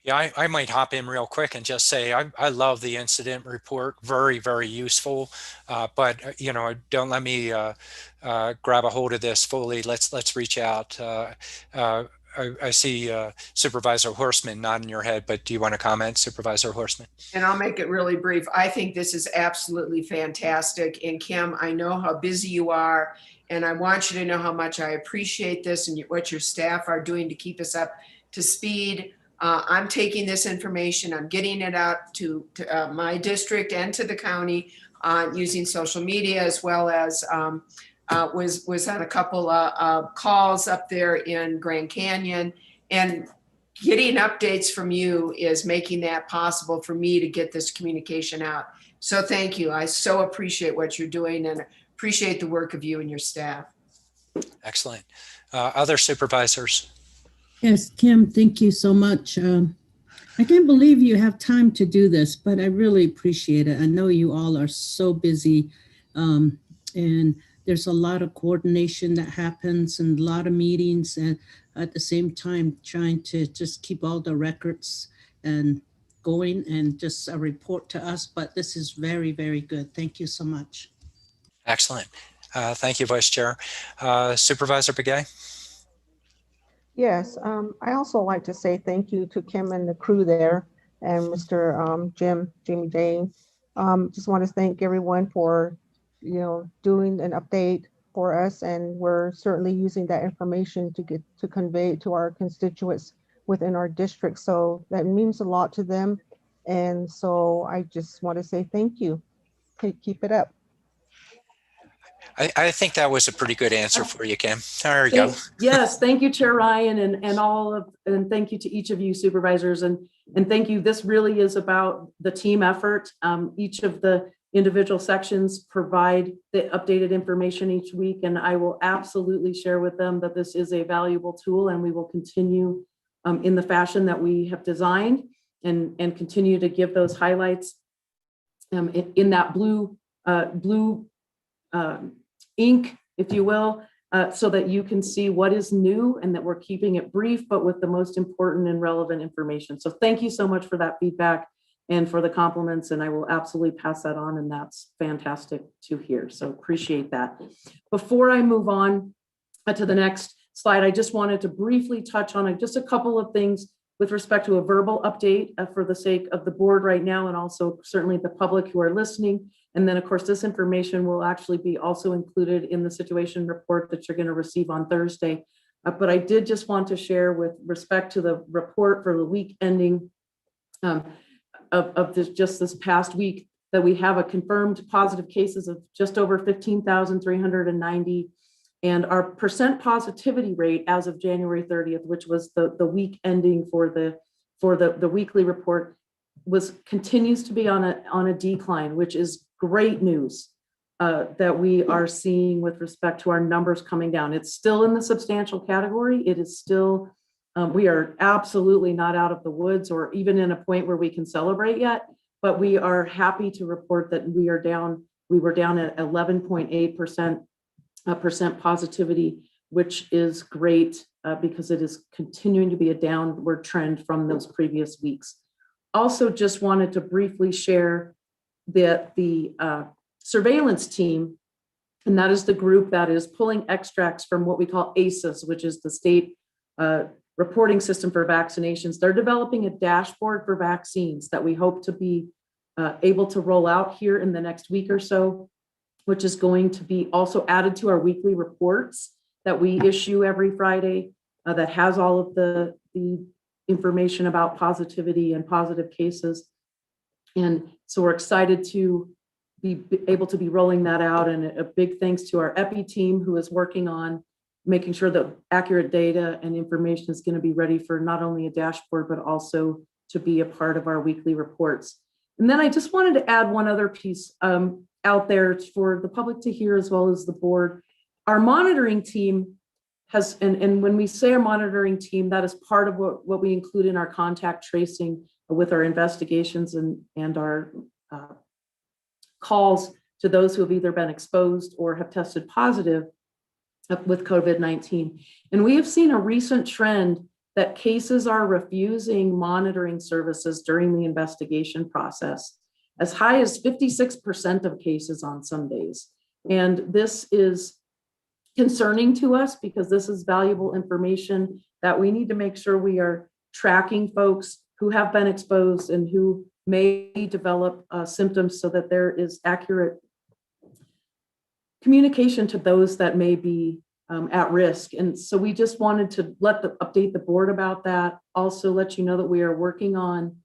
[SPEAKER 4] Yeah, I might hop in real quick and just say I love the incident report. Very, very useful. But don't let me grab a hold of this fully. Let's reach out. I see Supervisor Horstman nodding your head, but do you want to comment, Supervisor Horstman?
[SPEAKER 2] And I'll make it really brief. I think this is absolutely fantastic. And Kim, I know how busy you are, and I want you to know how much I appreciate this and what your staff are doing to keep us up to speed. I'm taking this information, I'm getting it out to my district and to the county using social media, as well as was on a couple of calls up there in Grand Canyon, and getting updates from you is making that possible for me to get this communication out. So thank you. I so appreciate what you're doing and appreciate the work of you and your staff.
[SPEAKER 4] Excellent. Other supervisors?
[SPEAKER 5] Yes, Kim, thank you so much. I can't believe you have time to do this, but I really appreciate it. I know you all are so busy, and there's a lot of coordination that happens and a lot of meetings, and at the same time trying to just keep all the records and going and just a report to us. But this is very, very good. Thank you so much.
[SPEAKER 4] Excellent. Thank you, Vice Chair. Supervisor Begay?
[SPEAKER 9] Yes, I also like to say thank you to Kim and the crew there, and Mr. Jimmy Jane. Just want to thank everyone for doing an update for us, and we're certainly using that information to convey to our constituents within our district. So that means a lot to them, and so I just want to say thank you. Keep it up.
[SPEAKER 4] I think that was a pretty good answer for you, Kim. There you go.
[SPEAKER 14] Yes, thank you, Chair Ryan, and thank you to each of you supervisors, and thank you. This really is about the team effort. Each of the individual sections provide the updated information each week, and I will absolutely share with them that this is a valuable tool, and we will continue in the fashion that we have designed, and continue to give those highlights in that blue ink, if you will, so that you can see what is new and that we're keeping it brief, but with the most important and relevant information. So thank you so much for that feedback and for the compliments, and I will absolutely pass that on, and that's fantastic to hear. So appreciate that. Before I move on to the next slide, I just wanted to briefly touch on just a couple of things with respect to a verbal update for the sake of the board right now, and also certainly the public who are listening. And then of course, this information will actually be also included in the situation report that you're going to receive on Thursday. But I did just want to share with respect to the report for the week ending of this past week, that we have a confirmed positive cases of just over 15,390. And our percent positivity rate as of January 30th, which was the week ending for the weekly report, continues to be on a decline, which is great news that we are seeing with respect to our numbers coming down. It's still in the substantial category. It is still, we are absolutely not out of the woods or even in a point where we can celebrate yet, but we are happy to report that we were down at 11.8% positivity, which is great because it is continuing to be a downward trend from those previous weeks. Also, just wanted to briefly share that the surveillance team, and that is the group that is pulling extracts from what we call ACEs, which is the state reporting system for vaccinations. They're developing a dashboard for vaccines that we hope to be able to roll out here in the next week or so, which is going to be also added to our weekly reports that we issue every Friday, that has all of the information about positivity and positive cases. And so we're excited to be able to be rolling that out. And a big thanks to our EPI team, who is working on making sure that accurate data and information is going to be ready for not only a dashboard, but also to be a part of our weekly reports. And then I just wanted to add one other piece out there for the public to hear, as well as the board. Our monitoring team has, and when we say our monitoring team, that is part of what we include in our contact tracing with our investigations and our calls to those who have either been exposed or have tested positive with COVID-19. And we have seen a recent trend that cases are refusing monitoring services during the investigation process, as high as 56% of cases on some days. And this is concerning to us because this is valuable information that we need to make sure we are tracking folks who have been exposed and who may develop symptoms, so that there is accurate communication to those that may be at risk. And so we just wanted to update the board about that. Also let you know that we are working on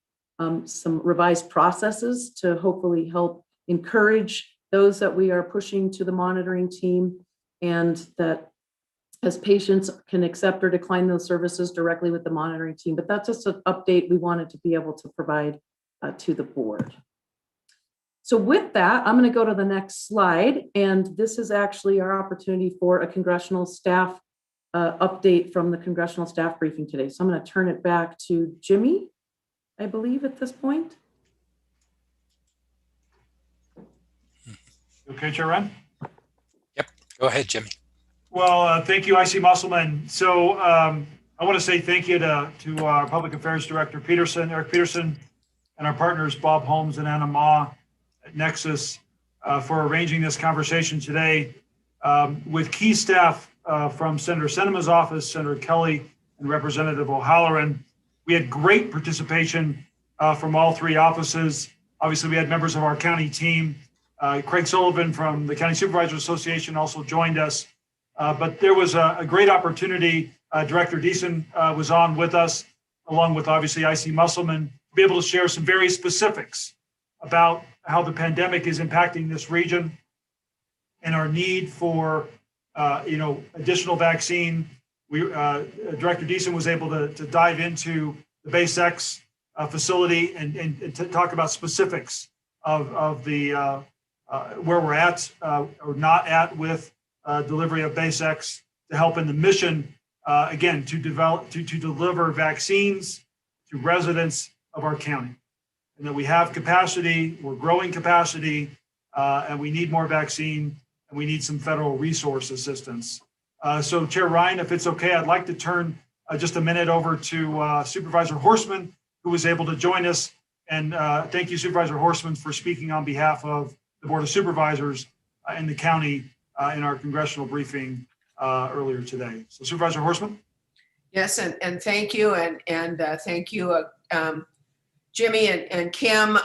[SPEAKER 14] some revised processes to hopefully help encourage those that we are pushing to the monitoring team, and that as patients can accept or decline those services directly with the monitoring team. But that's just an update we wanted to be able to provide to the board. So with that, I'm going to go to the next slide. And this is actually our opportunity for a congressional staff update from the congressional staff briefing today. So I'm going to turn it back to Jimmy, I believe, at this point.
[SPEAKER 13] Okay, Chair Wren?
[SPEAKER 4] Yep, go ahead, Jimmy.
[SPEAKER 13] Well, thank you, IC Musselman. So I want to say thank you to our Public Affairs Director, Eric Peterson, and our partners, Bob Holmes and Anna Ma at Nexus, for arranging this conversation today with key staff from Senator Sinema's office, Senator Kelly, and Representative O'Halloran. We had great participation from all three offices. Obviously, we had members of our county team. Craig Sullivan from the County Supervisors Association also joined us. But there was a great opportunity. Director Deason was on with us, along with obviously IC Musselman, to be able to share some very specifics about how the pandemic is impacting this region and our need for additional vaccine. Director Deason was able to dive into the BaseX facility and to talk about specifics of the where we're at or not at with delivery of BaseX to help in the mission, again, to deliver vaccines to residents of our county. And that we have capacity, we're growing capacity, and we need more vaccine, and we need some federal resource assistance So Chair Ryan, if it's okay, I'd like to turn just a minute over to Supervisor Horstman, who was able to join us. And thank you, Supervisor Horstman, for speaking on behalf of the Board of Supervisors in the county in our congressional briefing earlier today. So Supervisor Horstman.
[SPEAKER 2] Yes, and thank you, and thank you, Jimmy and Kim.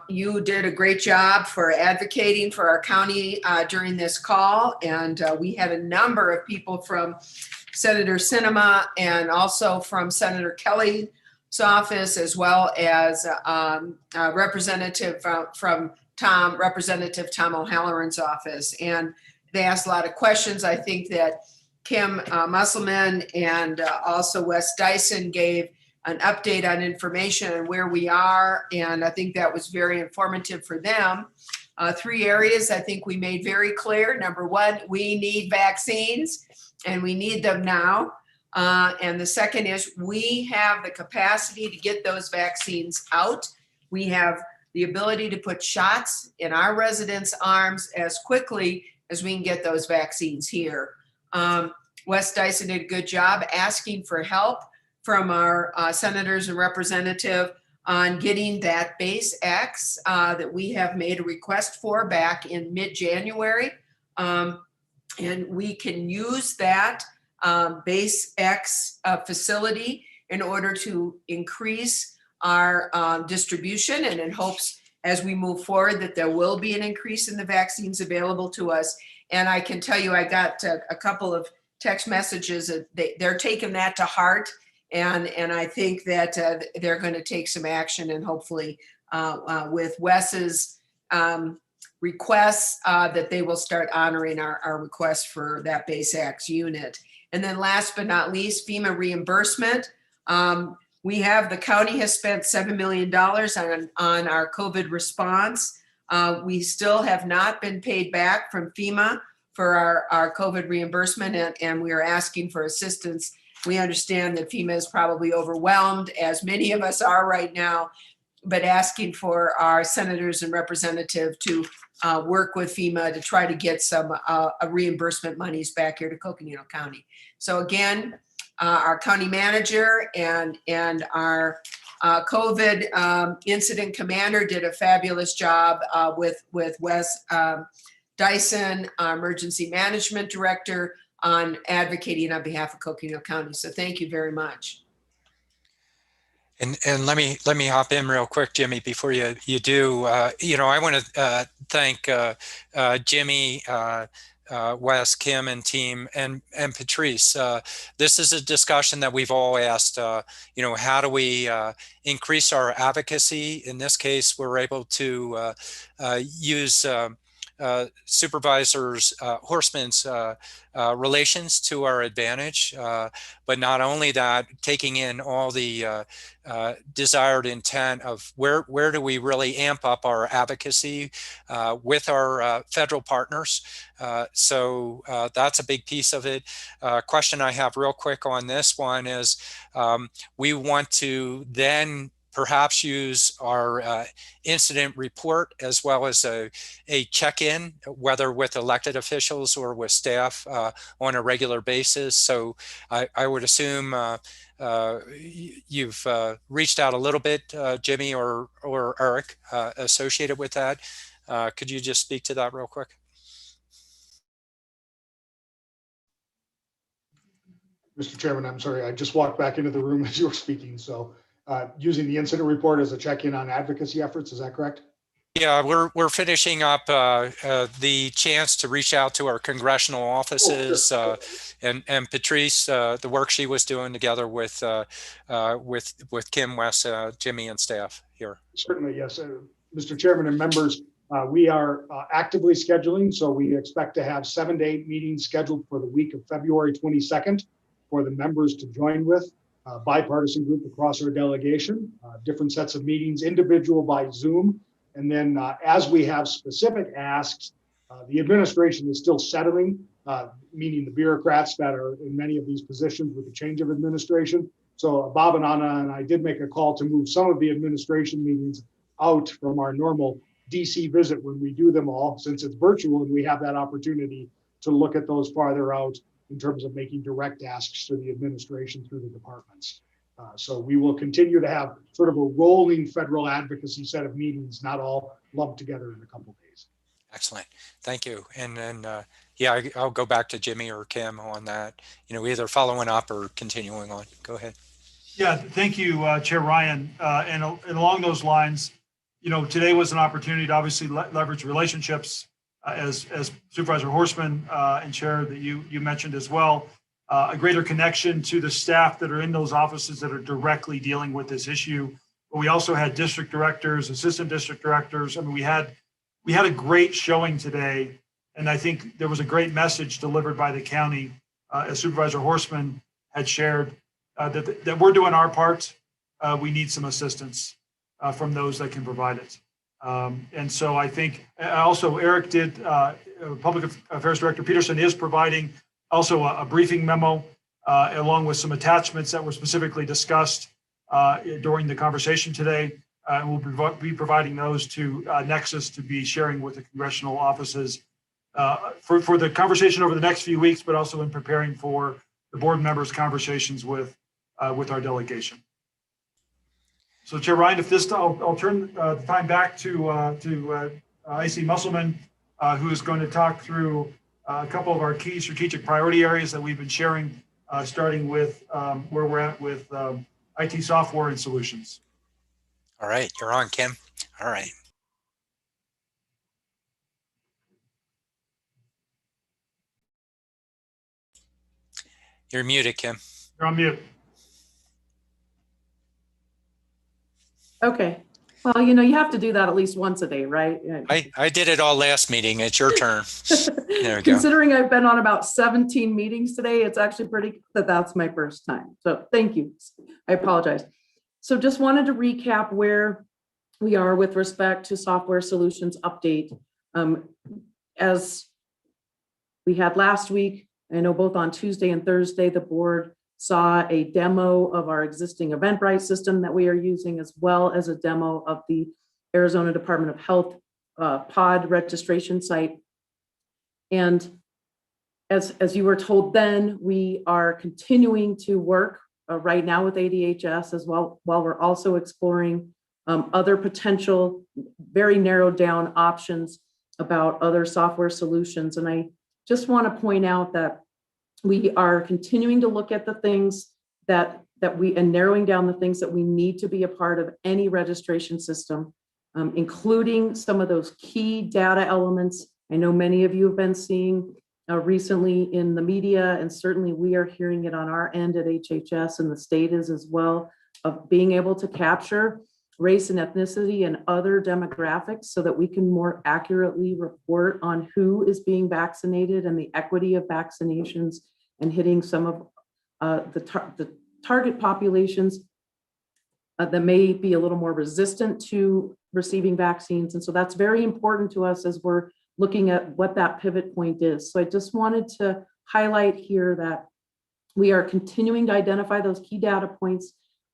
[SPEAKER 2] You did a great job for advocating for our county during this call, and we had a number of people from Senator Sinema and also from Senator Kelly's office, as well as representative from Representative Tom O'Halloran's office, and they asked a lot of questions. I think that Kim Musselman and also Wes Dyson gave an update on information and where we are, and I think that was very informative for them. 3 areas I think we made very clear. Number one, we need vaccines, and we need them now. And the second is we have the capacity to get those vaccines out. We have the ability to put shots in our residents' arms as quickly as we can get those vaccines here. Wes Dyson did a good job asking for help from our senators and representative on getting that base X that we have made a request for back in mid-January. And we can use that base X facility in order to increase our distribution, and in hopes as we move forward that there will be an increase in the vaccines available to us. And I can tell you, I got a couple of text messages. They're taking that to heart. And I think that they're going to take some action, and hopefully with Wes's requests that they will start honoring our request for that base X unit. And then last but not least, FEMA reimbursement. The county has spent $7 million on our COVID response. We still have not been paid back from FEMA for our COVID reimbursement, and we are asking for assistance. We understand that FEMA is probably overwhelmed, as many of us are right now, but asking for our senators and representatives to work with FEMA to try to get some reimbursement monies back here to Coconino County. So again, our county manager and our COVID incident commander did a fabulous job with Wes Dyson, our emergency management director, on advocating on behalf of Coconino County. So thank you very much.
[SPEAKER 4] And let me hop in real quick, Jimmy, before you do. I want to thank Jimmy, Wes, Kim, and team, and Patrice. This is a discussion that we've all asked. How do we increase our advocacy? In this case, we're able to use Supervisors Horstman's relations to our advantage, but not only that, taking in all the desired intent of where do we really amp up our advocacy with our federal partners. So that's a big piece of it. Question I have real quick on this one is we want to then perhaps use our incident report as well as a check-in, whether with elected officials or with staff on a regular basis. So I would assume you've reached out a little bit, Jimmy or Eric, associated with that. Could you just speak to that real quick?
[SPEAKER 3] Mr. Chairman, I'm sorry, I just walked back into the room as you were speaking. So using the incident report as a check-in on advocacy efforts, is that correct?
[SPEAKER 4] Yeah, we're finishing up the chance to reach out to our congressional offices, and Patrice, the work she was doing together with Kim, Wes, Jimmy, and staff here.
[SPEAKER 3] Certainly, yes. Mr. Chairman and members, we are actively scheduling, so we expect to have 7 to 8 meetings scheduled for the week of February 22nd for the members to join with. Bipartisan group across our delegation, different sets of meetings, individual by Zoom. And then as we have specific asks, the administration is still settling, meaning the bureaucrats that are in many of these positions with the change of administration. So Bob and Anna and I did make a call to move some of the administration meetings out from our normal DC visit when we do them all, since it's virtual and we have that opportunity to look at those farther out in terms of making direct asks to the administration through the departments. So we will continue to have sort of a rolling federal advocacy set of meetings, not all lumped together in a couple of days.
[SPEAKER 4] Excellent. Thank you. And then, yeah, I'll go back to Jimmy or Kim on that, either following up or continuing on. Go ahead.
[SPEAKER 13] Yeah, thank you, Chair Ryan. And along those lines, today was an opportunity to obviously leverage relationships as Supervisor Horstman and Chair that you mentioned as well, a greater connection to the staff that are in those offices that are directly dealing with this issue. But we also had district directors, assistant district directors. I mean, we had a great showing today, and I think there was a great message delivered by the county, as Supervisor Horstman had shared, that we're doing our part. We need some assistance from those that can provide it. And so I think also Eric did, Public Affairs Director Peterson is providing also a briefing memo along with some attachments that were specifically discussed during the conversation today. And we'll be providing those to Nexus to be sharing with the congressional offices for the conversation over the next few weeks, but also in preparing for the board members' conversations with our delegation. So Chair Ryan, if this, I'll turn the time back to IC Musselman, who is going to talk through a couple of our key strategic priority areas that we've been sharing, starting with where we're at with IT software and solutions.
[SPEAKER 4] All right, you're on, Kim. All right. You're muted, Kim.
[SPEAKER 13] You're on mute.
[SPEAKER 14] Okay. Well, you have to do that at least once a day, right?
[SPEAKER 4] I did it all last meeting. It's your turn. There we go.
[SPEAKER 14] Considering I've been on about 17 meetings today, it's actually pretty that's my first time. So thank you. I apologize. So just wanted to recap where we are with respect to software solutions update. As we had last week, I know both on Tuesday and Thursday, the board saw a demo of our existing Eventbrite system that we are using, as well as a demo of the Arizona Department of Health pod registration site. And as you were told then, we are continuing to work right now with ADHS as well, while we're also exploring other potential very narrowed down options about other software solutions. And I just want to point out that we are continuing to look at the things that we and narrowing down the things that we need to be a part of any registration system, including some of those key data elements. I know many of you have been seeing recently in the media, and certainly we are hearing it on our end at HHS, and the state is as well, of being able to capture race and ethnicity and other demographics so that we can more accurately report on who is being vaccinated and the equity of vaccinations, and hitting some of the target populations that may be a little more resistant to receiving vaccines. And so that's very important to us as we're looking at what that pivot point is. So I just wanted to highlight here that we are continuing to identify those key data points.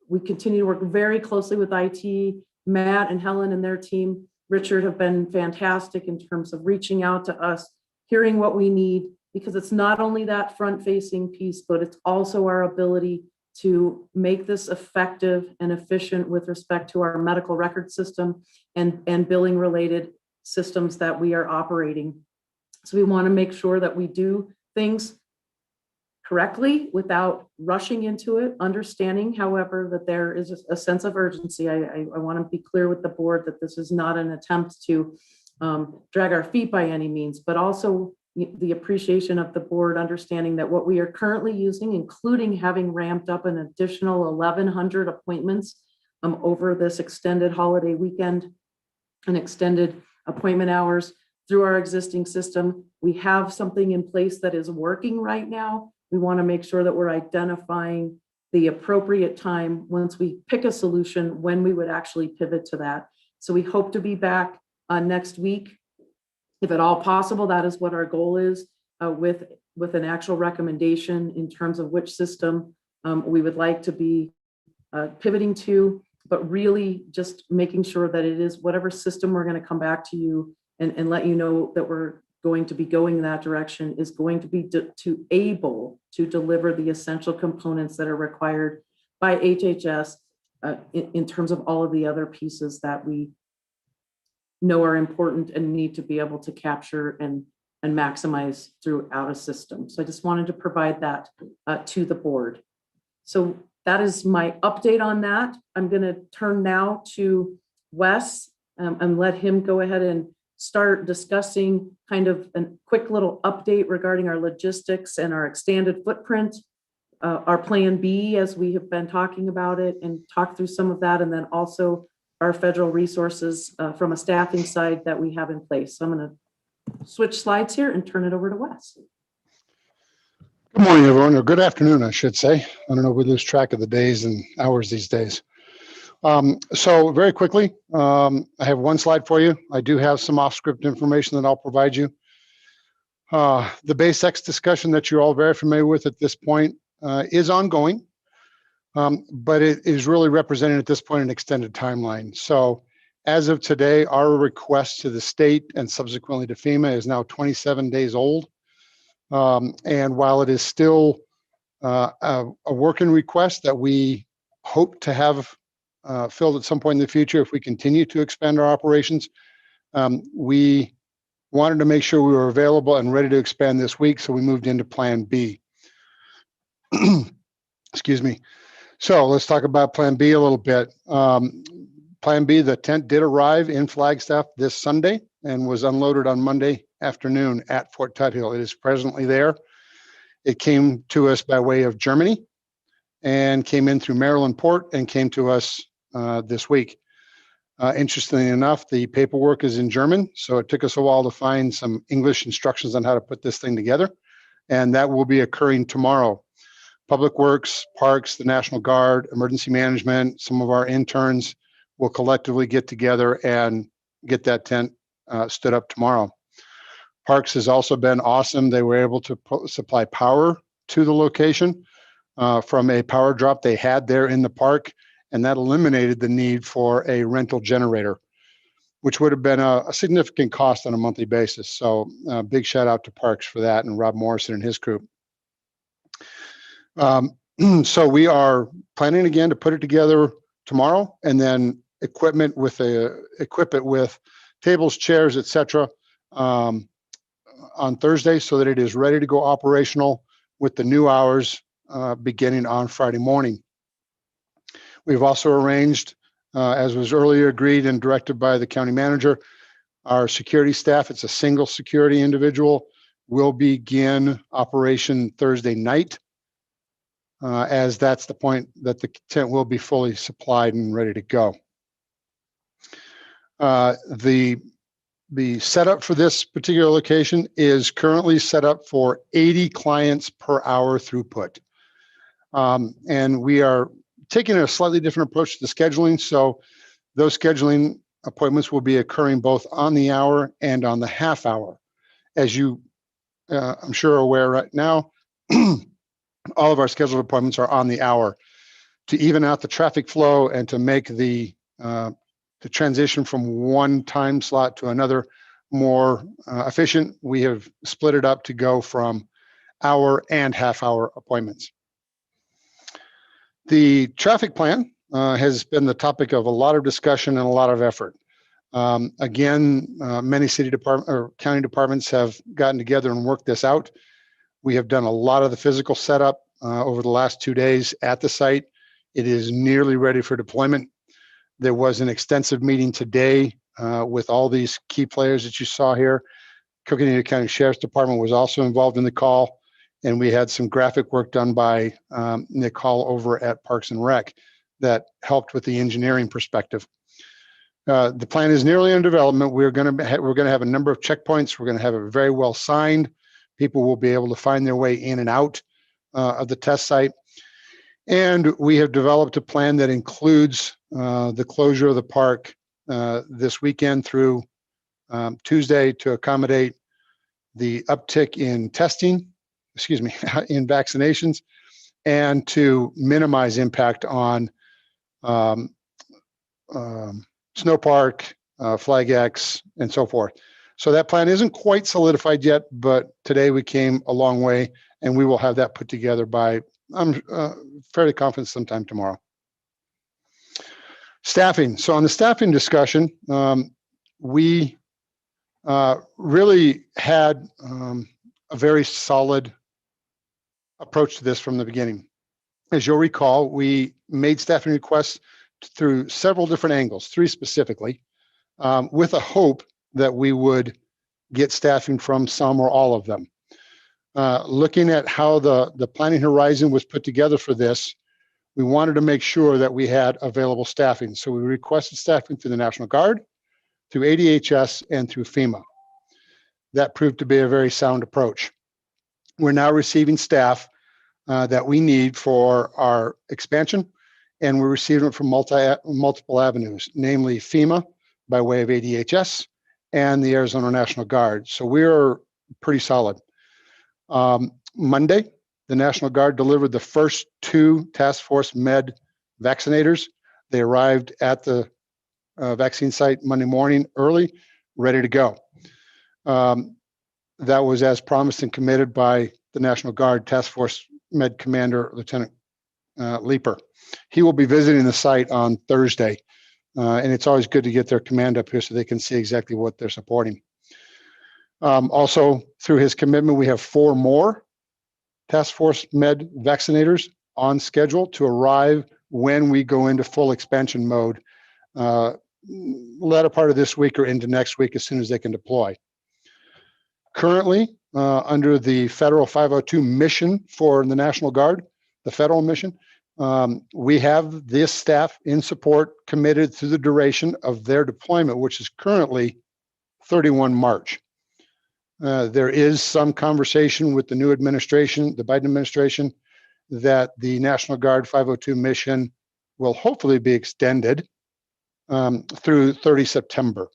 [SPEAKER 14] We continue to work very closely with IT. Matt and Helen and their team, Richard, have been fantastic in terms of reaching out to us, hearing what we need, because it's not only that front-facing piece, but it's also our ability to make this effective and efficient with respect to our medical record system and billing related systems that we are operating. So we want to make sure that we do things correctly without rushing into it, understanding, however, that there is a sense of urgency. I want to be clear with the board that this is not an attempt to drag our feet by any means, but also the appreciation of the board understanding that what we are currently using, including having ramped up an additional 1,100 appointments over this extended holiday weekend and extended appointment hours through our existing system. We have something in place that is working right now. We want to make sure that we're identifying the appropriate time once we pick a solution when we would actually pivot to that. So we hope to be back next week. If at all possible, that is what our goal is, with an actual recommendation in terms of which system we would like to be pivoting to, but really just making sure that it is whatever system we're going to come back to you and let you know that we're going to be going in that direction is going to be able to deliver the essential components that are required by HHS in terms of all of the other pieces that we know are important and need to be able to capture and maximize throughout a system. So I just wanted to provide that to the board. So that is my update on that. I'm going to turn now to Wes and let him go ahead and start discussing kind of a quick little update regarding our logistics and our expanded footprint, our plan B as we have been talking about it, and talk through some of that, and then also our federal resources from a staffing side that we have in place. So I'm going to switch slides here and turn it over to Wes.
[SPEAKER 15] Good morning, everyone, or good afternoon, I should say. I don't know, we lose track of the days and hours these days. So very quickly, I have one slide for you. I do have some off-script information that I'll provide you. The base X discussion that you're all very familiar with at this point is ongoing, but it is really representing at this point an extended timeline. So as of today, our request to the state and subsequently to FEMA is now 27 days old. And while it is still a working request that we hope to have filled at some point in the future if we continue to expand our operations, we wanted to make sure we were available and ready to expand this week, so we moved into Plan B. Excuse me. So let's talk about Plan B a little bit. Plan B, the tent did arrive in Flagstaff this Sunday and was unloaded on Monday afternoon at Fort Tuthill. It is presently there. It came to us by way of Germany and came in through Maryland Port and came to us this week. Interestingly enough, the paperwork is in German, so it took us a while to find some English instructions on how to put this thing together, and that will be occurring tomorrow. Public Works, Parks, the National Guard, Emergency Management, some of our interns will collectively get together and get that tent stood up tomorrow. Parks has also been awesome. They were able to supply power to the location from a power drop they had there in the park, and that eliminated the need for a rental generator, which would have been a significant cost on a monthly basis. So big shout out to Parks for that, and Rob Morrison and his group. So we are planning again to put it together tomorrow, and then equip it with tables, chairs, etc. On Thursday, so that it is ready to go operational with the new hours beginning on Friday morning. We've also arranged, as was earlier agreed and directed by the county manager, our security staff, it's a single security individual, will begin operation Thursday night, as that's the point that the tent will be fully supplied and ready to go. The setup for this particular location is currently set up for 80 clients per hour throughput. And we are taking a slightly different approach to the scheduling. So those scheduling appointments will be occurring both on the hour and on the half hour. As you, I'm sure, are aware right now, all of our scheduled appointments are on the hour to even out the traffic flow and to make the transition from one time slot to another more efficient. We have split it up to go from hour and half hour appointments. The traffic plan has been the topic of a lot of discussion and a lot of effort. Again, many city department or county departments have gotten together and worked this out. We have done a lot of the physical setup over the last 2 days at the site. It is nearly ready for deployment. There was an extensive meeting today with all these key players that you saw here. Coconino County Sheriff's Department was also involved in the call, and we had some graphic work done by Nick Hall over at Parks and Rec that helped with the engineering perspective. The plan is nearly in development. We're going to have a number of checkpoints. We're going to have it very well signed. People will be able to find their way in and out of the test site. And we have developed a plan that includes the closure of the park this weekend through Tuesday to accommodate the uptick in testing, in vaccinations, and to minimize impact on Snow Park, Flag X, and so forth. So that plan isn't quite solidified yet, but today we came a long way, and we will have that put together by, I'm fairly confident, sometime tomorrow. Staffing. So on the staffing discussion, we really had a very solid approach to this from the beginning. As you'll recall, we made staffing requests through several different angles, 3 specifically, with a hope that we would get staffing from some or all of them. Looking at how the planning horizon was put together for this, we wanted to make sure that we had available staffing. So we requested staffing through the National Guard, through ADHS, and through FEMA. That proved to be a very sound approach. We're now receiving staff that we need for our expansion, and we're receiving it from multiple avenues, namely FEMA by way of ADHS and the Arizona National Guard. So we're pretty solid. Monday, the National Guard delivered the first 2 Task Force Med vaccinators. They arrived at the vaccine site Monday morning early, ready to go. That was as promised and committed by the National Guard Task Force Med Commander, Lieutenant Leeper. He will be visiting the site on Thursday, and it's always good to get their command up here so they can see exactly what they're supporting. Also, through his commitment, we have 4 more Task Force Med vaccinators on schedule to arrive when we go into full expansion mode, latter part of this week or into next week as soon as they can deploy. Currently, under the federal 502 mission for the National Guard, the federal mission, we have this staff in support committed through the duration of their deployment, which is currently 31 March. There is some conversation with the new administration, the Biden administration, that the National Guard 502 mission will hopefully be extended through 30 September.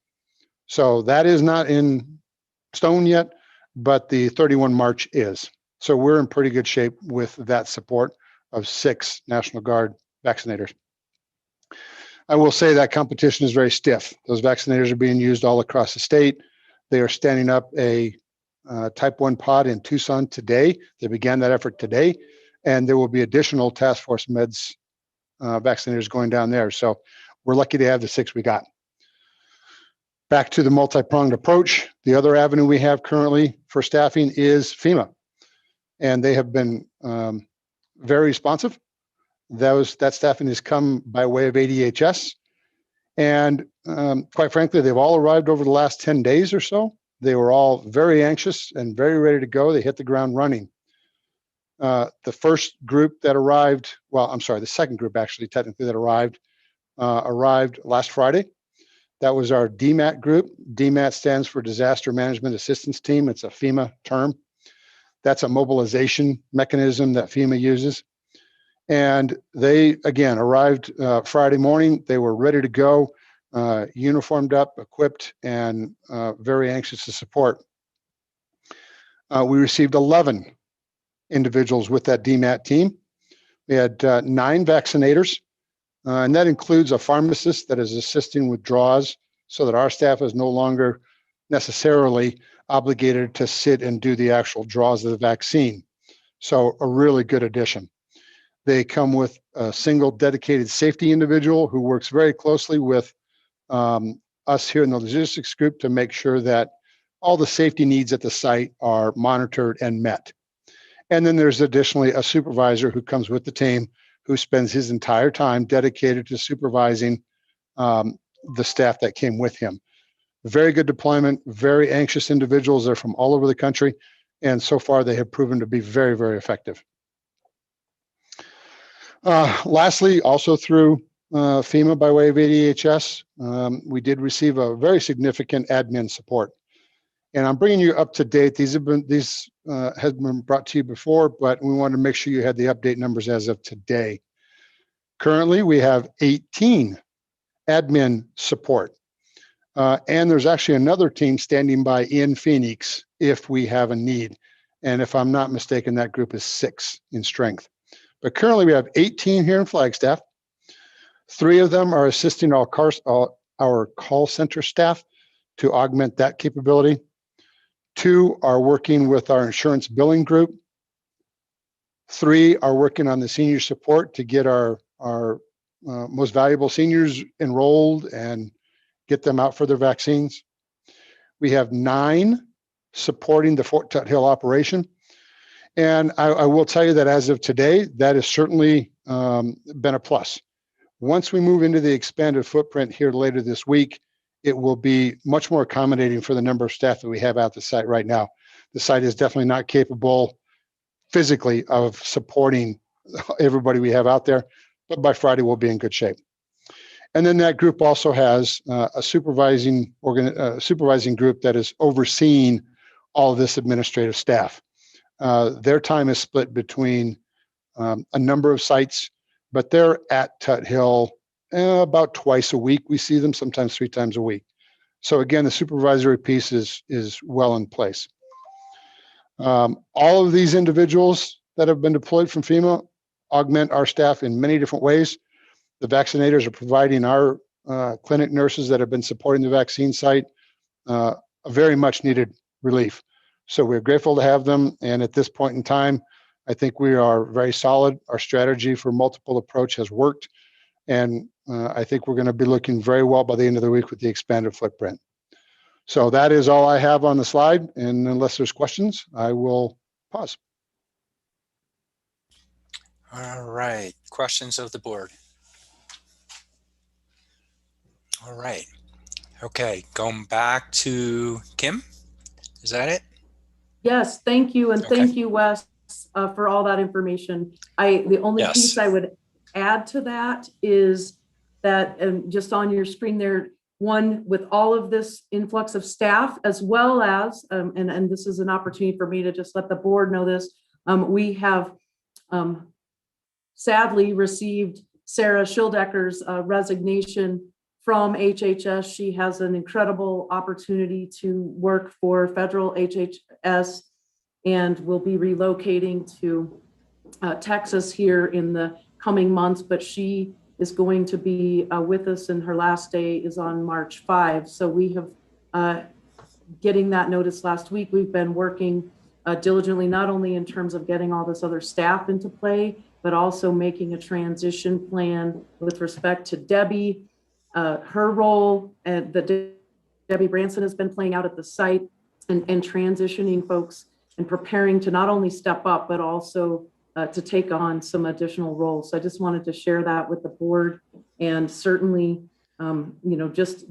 [SPEAKER 15] So that is not in stone yet, but the 31 March is. So we're in pretty good shape with that support of 6 National Guard vaccinators. I will say that competition is very stiff. Those vaccinators are being used all across the state. They are standing up a type 1 pod in Tucson today. They began that effort today, and there will be additional Task Force Meds vaccinators going down there. So we're lucky to have the 6 we got. Back to the multi-pronged approach. The other avenue we have currently for staffing is FEMA, and they have been very responsive. That staffing has come by way of ADHS, and quite frankly, they've all arrived over the last 10 days or so. They were all very anxious and very ready to go. They hit the ground running. The first group that arrived, well, I'm sorry, the second group actually technically that arrived last Friday. That was our DMAT group. DMAT stands for Disaster Management Assistance Team. It's a FEMA term. That's a mobilization mechanism that FEMA uses. And they, again, arrived Friday morning. They were ready to go, uniformed up, equipped, and very anxious to support. We received 11 individuals with that DMAT team. We had 9 vaccinators, and that includes a pharmacist that is assisting with draws so that our staff is no longer necessarily obligated to sit and do the actual draws of the vaccine. So a really good addition. They come with a single dedicated safety individual who works very closely with us here in the logistics group to make sure that all the safety needs at the site are monitored and met. And then there's additionally a supervisor who comes with the team who spends his entire time dedicated to supervising the staff that came with him. Very good deployment, very anxious individuals. They're from all over the country. And so far they have proven to be very, very effective. Lastly, also through FEMA by way of ADHS, we did receive a very significant admin support. And I'm bringing you up to date. These have been brought to you before, but we wanted to make sure you had the update numbers as of today. Currently, we have 18 admin support. And there's actually another team standing by in Phoenix if we have a need. And if I'm not mistaken, that group is 6 in strength. But currently we have 18 here in Flagstaff. 3 of them are assisting our call center staff to augment that capability. 2 are working with our insurance billing group. 3 are working on the senior support to get our most valuable seniors enrolled and get them out for their vaccines. We have 9 supporting the Fort Tut Hill operation. And I will tell you that as of today, that has certainly been a plus. Once we move into the expanded footprint here later this week, it will be much more accommodating for the number of staff that we have at the site right now. The site is definitely not capable physically of supporting everybody we have out there, but by Friday we'll be in good shape. And then that group also has a supervising group that is overseeing all of this administrative staff. Their time is split between a number of sites, but they're at Tut Hill about twice a week. We see them sometimes 3 times a week. So again, the supervisory piece is well in place. All of these individuals that have been deployed from FEMA augment our staff in many different ways. The vaccinators are providing our clinic nurses that have been supporting the vaccine site a very much needed relief. So we're grateful to have them. And at this point in time, I think we are very solid. Our strategy for multiple approach has worked. And I think we're going to be looking very well by the end of the week with the expanded footprint. So that is all I have on the slide. And unless there's questions, I will pause.
[SPEAKER 4] All right, questions of the board. All right, okay, going back to Kim, is that it?
[SPEAKER 14] Yes, thank you. And
[SPEAKER 4] Okay.
[SPEAKER 14] thank you, Wes, for all that information. The only
[SPEAKER 4] Yes.
[SPEAKER 14] piece I would add to that is that, and just on your screen there, one, with all of this influx of staff, as well as, and this is an opportunity for me to just let the board know this, we have sadly received Sarah Schildecker's resignation from HHS. She has an incredible opportunity to work for federal HHS and will be relocating to Texas here in the coming months, but she is going to be with us, and her last day is on March 5. So we have, getting that notice last week, we've been working diligently, not only in terms of getting all this other staff into play, but also making a transition plan with respect to Debbie, her role that Debbie Branson has been playing out at the site, and transitioning folks and preparing to not only step up, but also to take on some additional roles. So I just wanted to share that with the board, and certainly, just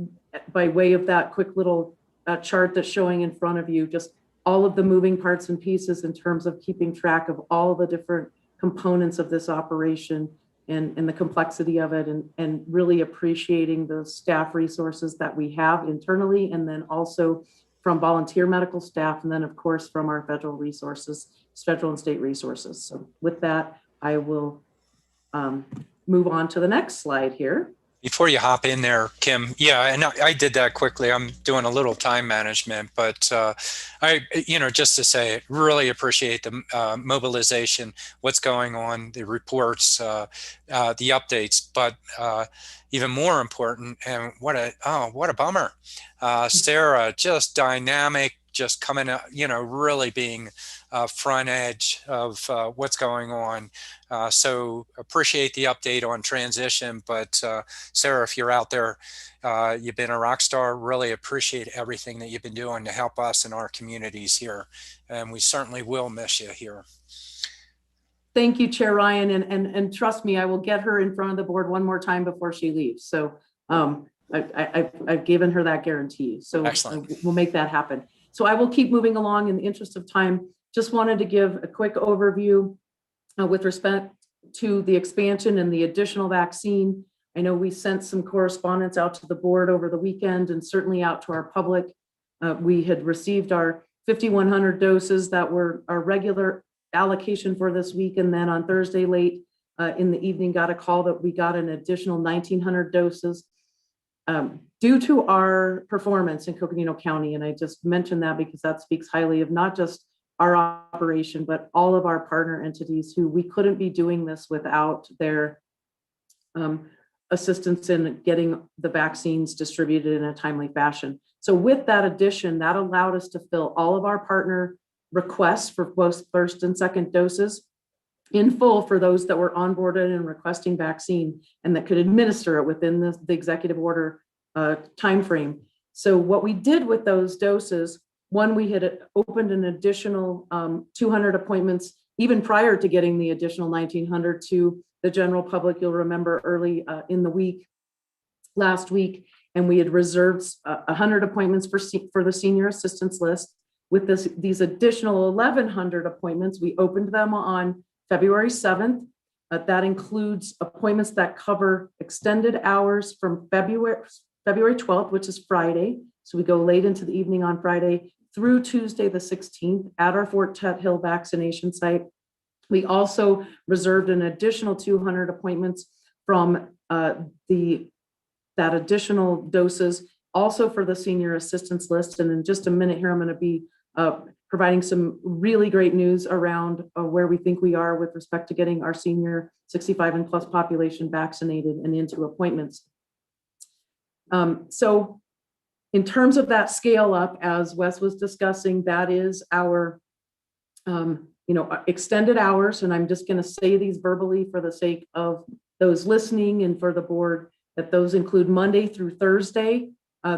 [SPEAKER 14] by way of that quick little chart that's showing in front of you, just all of the moving parts and pieces in terms of keeping track of all the different components of this operation and the complexity of it, and really appreciating the staff resources that we have internally, and then also from volunteer medical staff, and then of course from our federal resources, federal and state resources. So with that, I will move on to the next slide here.
[SPEAKER 4] Before you hop in there, Kim, yeah, and I did that quickly. I'm doing a little time management, but just to say, really appreciate the mobilization, what's going on, the reports, the updates, but even more important, and what a bummer. Sarah, just dynamic, just coming up, really being front edge of what's going on. So appreciate the update on transition, but Sarah, if you're out there, you've been a rock star. Really appreciate everything that you've been doing to help us and our communities here. And we certainly will miss you here.
[SPEAKER 14] Thank you, Chair Ryan. And trust me, I will get her in front of the board one more time before she leaves. So I've given her that guarantee. So excellent. We'll make that happen. So I will keep moving along in the interest of time. Just wanted to give a quick overview with respect to the expansion and the additional vaccine. I know we sent some correspondence out to the board over the weekend, and certainly out to our public. We had received our 5,100 doses that were our regular allocation for this week. And then on Thursday late in the evening, got a call that we got an additional 1,900 doses due to our performance in Coconino County. And I just mentioned that because that speaks highly of not just our operation, but all of our partner entities, who we couldn't be doing this without their assistance in getting the vaccines distributed in a timely fashion. So with that addition, that allowed us to fill all of our partner requests for both first and second doses in full for those that were onboarded and requesting vaccine and that could administer it within the executive order timeframe. So what we did with those doses, one, we had opened an additional 200 appointments even prior to getting the additional 1,900 to the general public. You'll remember early in the week, last week, and we had reserved 100 appointments for the senior assistance list. With these additional 1,100 appointments, we opened them on February 7th. That includes appointments that cover extended hours from February 12th, which is Friday. So we go late into the evening on Friday through Tuesday the 16th at our Fort Tet Hill vaccination site. We also reserved an additional 200 appointments from that additional doses also for the senior assistance list. And in just a minute here, I'm going to be providing some really great news around where we think we are with respect to getting our senior 65 and plus population vaccinated and into appointments. So in terms of that scale up, as Wes was discussing, that is our extended hours. And I'm just going to say these verbally for the sake of those listening and for the board, that those include Monday through Thursday.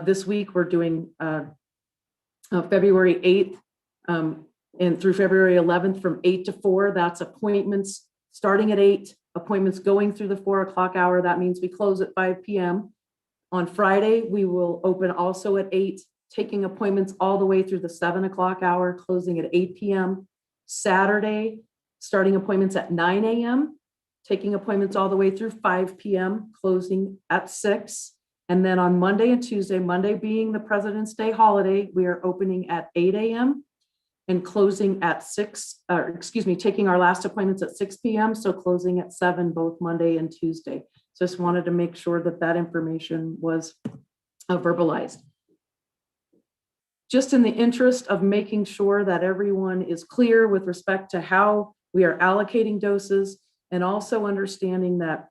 [SPEAKER 14] This week we're doing February 8th and through February 11th from 8 to 4. That's appointments starting at 8, appointments going through the 4 o'clock hour. That means we close at 5 p.m. On Friday, we will open also at 8, taking appointments all the way through the 7 o'clock hour, closing at 8 p.m. Saturday, starting appointments at 9 a.m., taking appointments all the way through 5 p.m., closing at 6. And then on Monday and Tuesday, Monday being the President's Day holiday, we are opening at 8 a.m. and closing at 6, taking our last appointments at 6 p.m. So closing at 7, both Monday and Tuesday. Just wanted to make sure that that information was verbalized. Just in the interest of making sure that everyone is clear with respect to how we are allocating doses, and also understanding that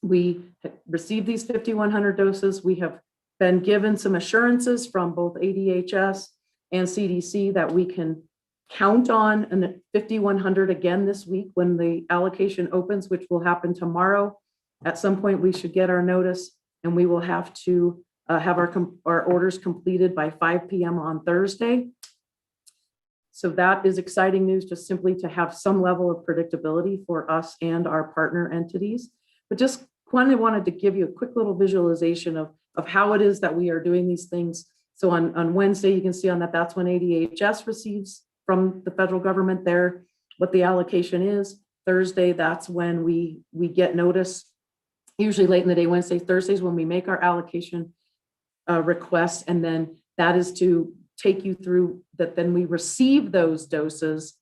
[SPEAKER 14] we received these 5,100 doses. We have been given some assurances from both ADHS and CDC that we can count on an 5,100 again this week when the allocation opens, which will happen tomorrow. At some point, we should get our notice, and we will have to have our orders completed by 5 p.m. on Thursday. So that is exciting news, just simply to have some level of predictability for us and our partner entities. But just wanted to give you a quick little visualization of how it is that we are doing these things. So on Wednesday, you can see on that's when ADHS receives from the federal government what the allocation is. Thursday, that's when we get notice. Usually late in the day, Wednesday, Thursdays when we make our allocation request, and then that is to take you through that. Then we receive those doses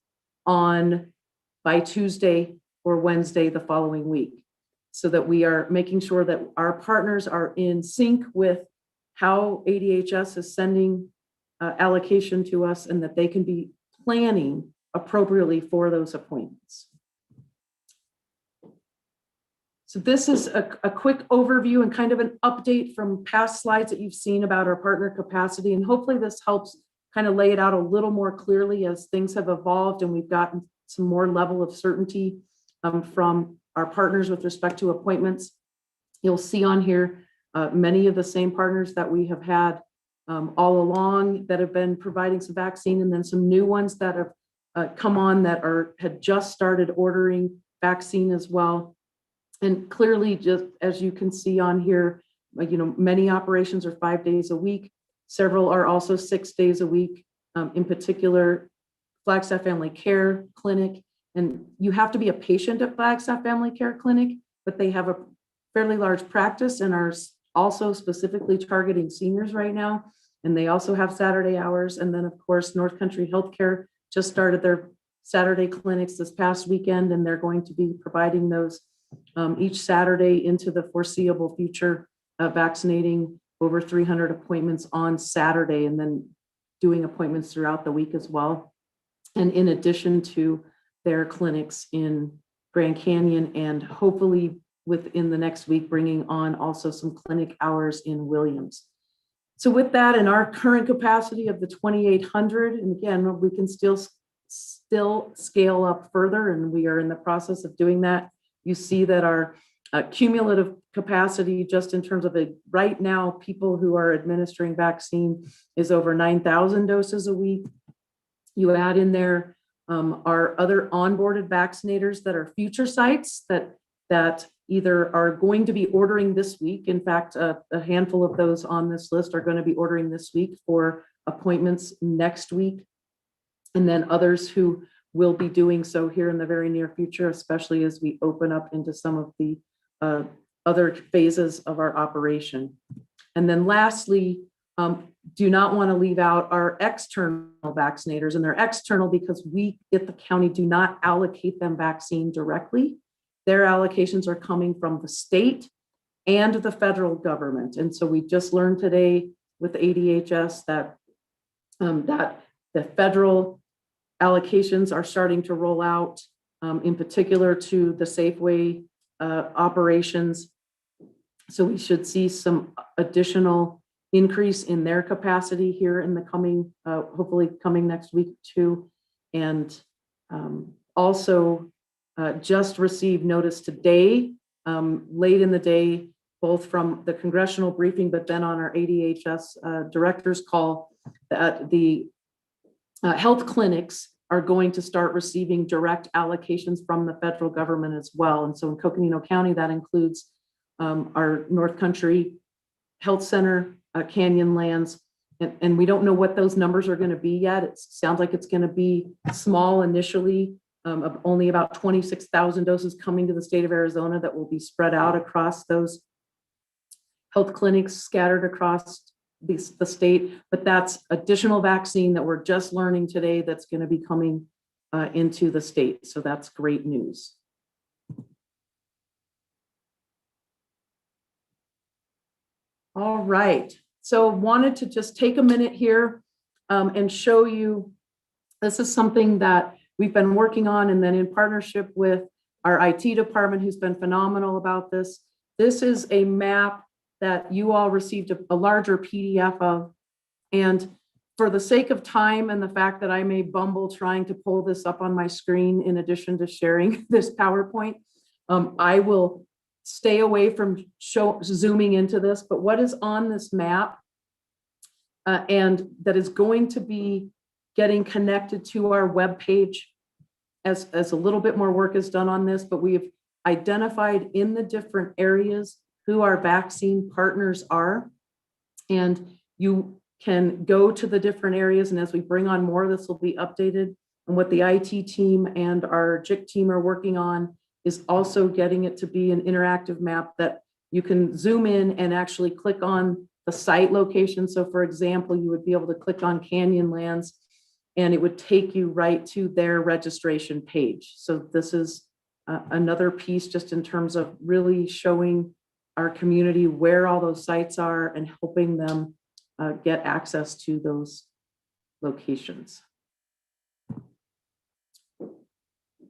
[SPEAKER 14] by Tuesday or Wednesday the following week, so that we are making sure that our partners are in sync with how ADHS is sending allocation to us, and that they can be planning appropriately for those appointments. So this is a quick overview and kind of an update from past slides that you've seen about our partner capacity. And hopefully this helps kind of lay it out a little more clearly as things have evolved and we've gotten some more level of certainty from our partners with respect to appointments. You'll see on here many of the same partners that we have had all along that have been providing some vaccine, and then some new ones that have come on that had just started ordering vaccine as well. And clearly, just as you can see on here, many operations are 5 days a week. Several are also 6 days a week. In particular, Flagstaff Family Care Clinic. And you have to be a patient at Flagstaff Family Care Clinic, but they have a fairly large practice and are also specifically targeting seniors right now. And they also have Saturday hours. And then, of course, North Country Healthcare just started their Saturday clinics this past weekend, and they're going to be providing those each Saturday into the foreseeable future, vaccinating over 300 appointments on Saturday, and then doing appointments throughout the week as well. And in addition to their clinics in Grand Canyon and hopefully within the next week, bringing on also some clinic hours in Williams. So with that, in our current capacity of the 2,800, and again, we can still scale up further, and we are in the process of doing that. You see that our cumulative capacity, just in terms of right now, people who are administering vaccine is over 9,000 doses a week. You add in there our other onboarded vaccinators that are future sites that either are going to be ordering this week. In fact, a handful of those on this list are going to be ordering this week for appointments next week. And then others who will be doing so here in the very near future, especially as we open up into some of the other phases of our operation. And then lastly, do not want to leave out our external vaccinators, and they're external because we at the county do not allocate them vaccine directly. Their allocations are coming from the state and the federal government. And so we just learned today with ADHS that the federal allocations are starting to roll out, in particular to the Safeway operations. So we should see some additional increase in their capacity here in the coming, hopefully coming next week too. And also just received notice today, late in the day, both from the congressional briefing, but then on our ADHS director's call, that the health clinics are going to start receiving direct allocations from the federal government as well. And so in Coconino County, that includes our North Country Health Center, Canyonlands, and we don't know what those numbers are going to be yet. It sounds like it's going to be small initially, of only about 26,000 doses coming to the state of Arizona that will be spread out across those health clinics scattered across the state. But that's additional vaccine that we're just learning today that's going to be coming into the state. So that's great news. All right, so wanted to just take a minute here and show you, this is something that we've been working on, and then in partnership with our IT department, who's been phenomenal about this. This is a map that you all received a larger PDF of. And for the sake of time and the fact that I may bumble trying to pull this up on my screen, in addition to sharing this PowerPoint, I will stay away from zooming into this. But what is on this map and that is going to be getting connected to our webpage as a little bit more work is done on this, but we have identified in the different areas who our vaccine partners are. And you can go to the different areas, and as we bring on more, this will be updated. And what the IT team and our JIC team are working on is also getting it to be an interactive map that you can zoom in and actually click on the site location. So for example, you would be able to click on Canyonlands and it would take you right to their registration page. So this is another piece just in terms of really showing our community where all those sites are and helping them get access to those locations.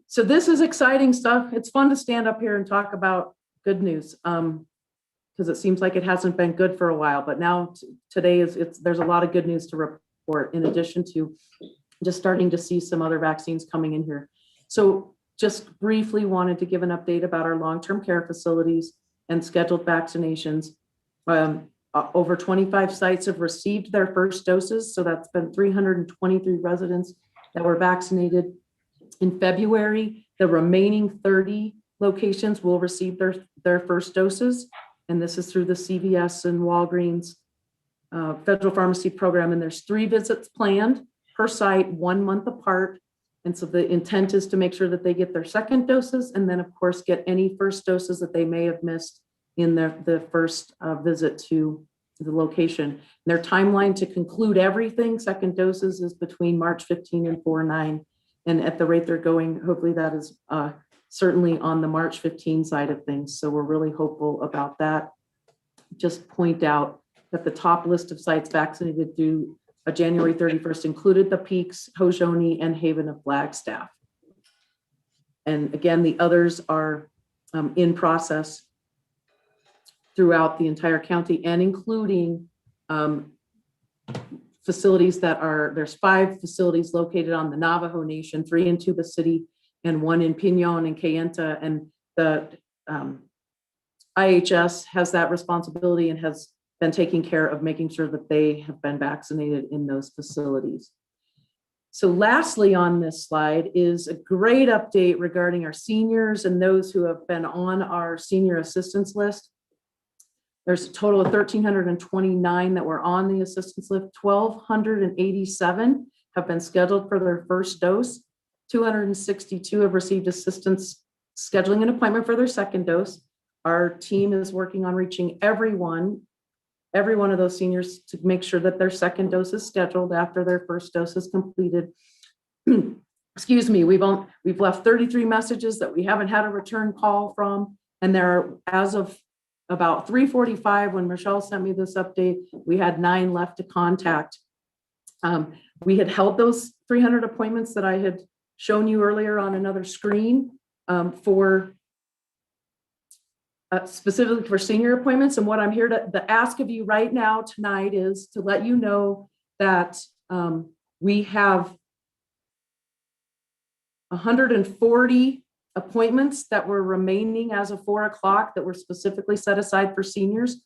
[SPEAKER 14] So this is exciting stuff. It's fun to stand up here and talk about good news because it seems like it hasn't been good for a while, but now today there's a lot of good news to report in addition to just starting to see some other vaccines coming in here. So just briefly wanted to give an update about our long-term care facilities and scheduled vaccinations. Over 25 sites have received their first doses. So that's been 323 residents that were vaccinated. In February, the remaining 30 locations will receive their first doses. And this is through the CVS and Walgreens federal pharmacy program. And there's 3 visits planned per site, 1 month apart. And so the intent is to make sure that they get their second doses and then of course get any first doses that they may have missed in the first visit to the location. Their timeline to conclude everything, second doses, is between March 15 and 4/9. And at the rate they're going, hopefully that is certainly on the March 15 side of things. So we're really hopeful about that. Just point out that the top list of sites vaccinated through January 31st included the Peaks, Hojoni, and Haven of Flagstaff. And again, the others are in process throughout the entire county and including facilities there's 5 facilities located on the Navajo Nation, 3 in Tuba City and 1 in Pinon and Kayenta. And the IHS has that responsibility and has been taking care of making sure that they have been vaccinated in those facilities. So lastly on this slide is a great update regarding our seniors and those who have been on our senior assistance list. There's a total of 1,329 that were on the assistance list. 1,287 have been scheduled for their first dose. 262 have received assistance scheduling an appointment for their second dose. Our team is working on reaching every one of those seniors to make sure that their second dose is scheduled after their first dose is completed. Excuse me, we've left 33 messages that we haven't had a return call from, and there are, as of about 3:45 when Michelle sent me this update, we had 9 left to contact. We had held those 300 appointments that I had shown you earlier on another screen for specifically for senior appointments. And what I'm here to ask of you right now tonight is to let you know that we have 140 appointments that were remaining as of 4 o'clock that were specifically set aside for seniors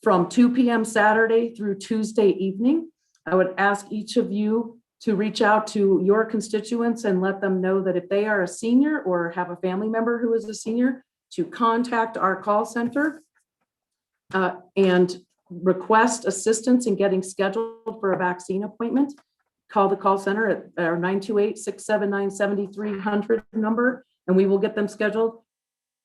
[SPEAKER 14] from 2 p.m. Saturday through Tuesday evening. I would ask each of you to reach out to your constituents and let them know that if they are a senior or have a family member who is a senior, to contact our call center and request assistance in getting scheduled for a vaccine appointment. Call the call center at our 928-679-7300 number, and we will get them scheduled.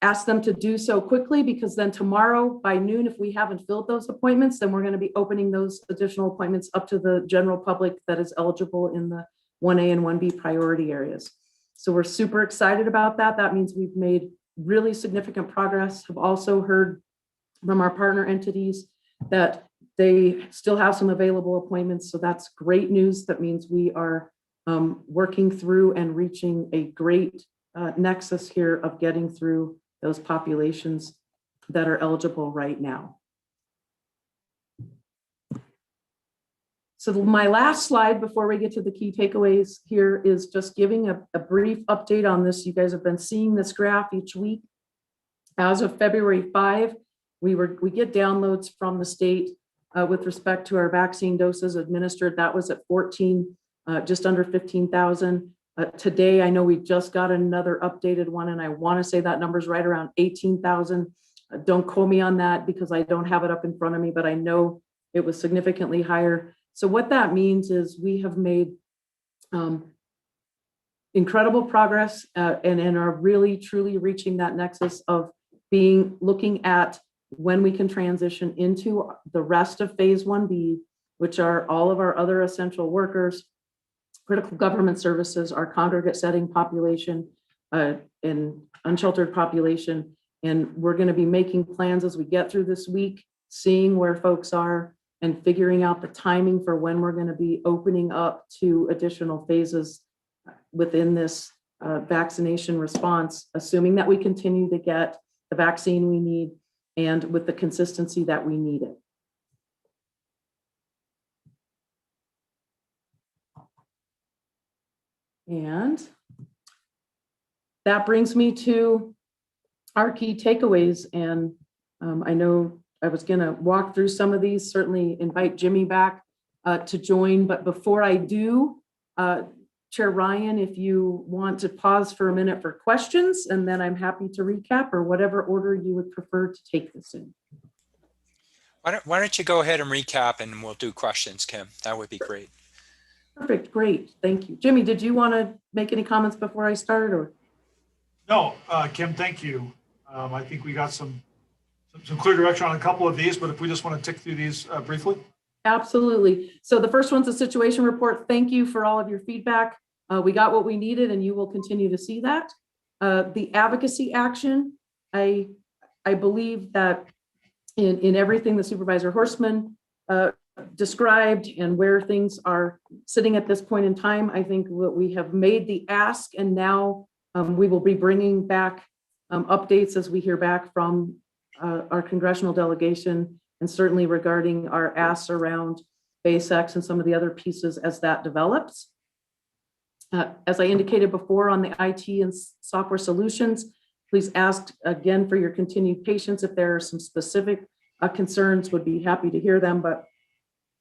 [SPEAKER 14] Ask them to do so quickly, because then tomorrow by noon, if we haven't filled those appointments, then we're going to be opening those additional appointments up to the general public that is eligible in the 1A and 1B priority areas. So we're super excited about that. That means we've made really significant progress. Have also heard from our partner entities that they still have some available appointments. So that's great news. That means we are working through and reaching a great nexus here of getting through those populations that are eligible right now. So my last slide before we get to the key takeaways here is just giving a brief update on this. You guys have been seeing this graph each week. As of February 5, we get downloads from the state with respect to our vaccine doses administered. That was at 14, just under 15,000. Today, I know we just got another updated one, and I want to say that number's right around 18,000. Don't quote me on that because I don't have it up in front of me, but I know it was significantly higher. So what that means is we have made incredible progress and are really truly reaching that nexus of looking at when we can transition into the rest of phase 1B, which are all of our other essential workers, critical government services, our congregate setting population, and unsheltered population. And we're going to be making plans as we get through this week, seeing where folks are and figuring out the timing for when we're going to be opening up to additional phases within this vaccination response, assuming that we continue to get the vaccine we need and with the consistency that we need it. And that brings me to our key takeaways. And I know I was going to walk through some of these, certainly invite Jimmy back to join. But before I do, Chair Ryan, if you want to pause for a minute for questions, and then I'm happy to recap, or whatever order you would prefer to take this in.
[SPEAKER 4] Why don't you go ahead and recap and we'll do questions, Kim? That would be great.
[SPEAKER 14] Perfect, great, thank you. Jimmy, did you want to make any comments before I start, or?
[SPEAKER 13] No, Kim, thank you. I think we got some clear direction on a couple of these, but if we just want to tick through these briefly.
[SPEAKER 14] Absolutely. So the first one's a situation report. Thank you for all of your feedback. We got what we needed, and you will continue to see that. The advocacy action, I believe that in everything the Supervisor Horstman described and where things are sitting at this point in time, I think what we have made the ask, and now we will be bringing back updates as we hear back from our congressional delegation, and certainly regarding our asks around BASX and some of the other pieces as that develops. As I indicated before on the IT and software solutions, please ask again for your continued patience. If there are some specific concerns, would be happy to hear them, but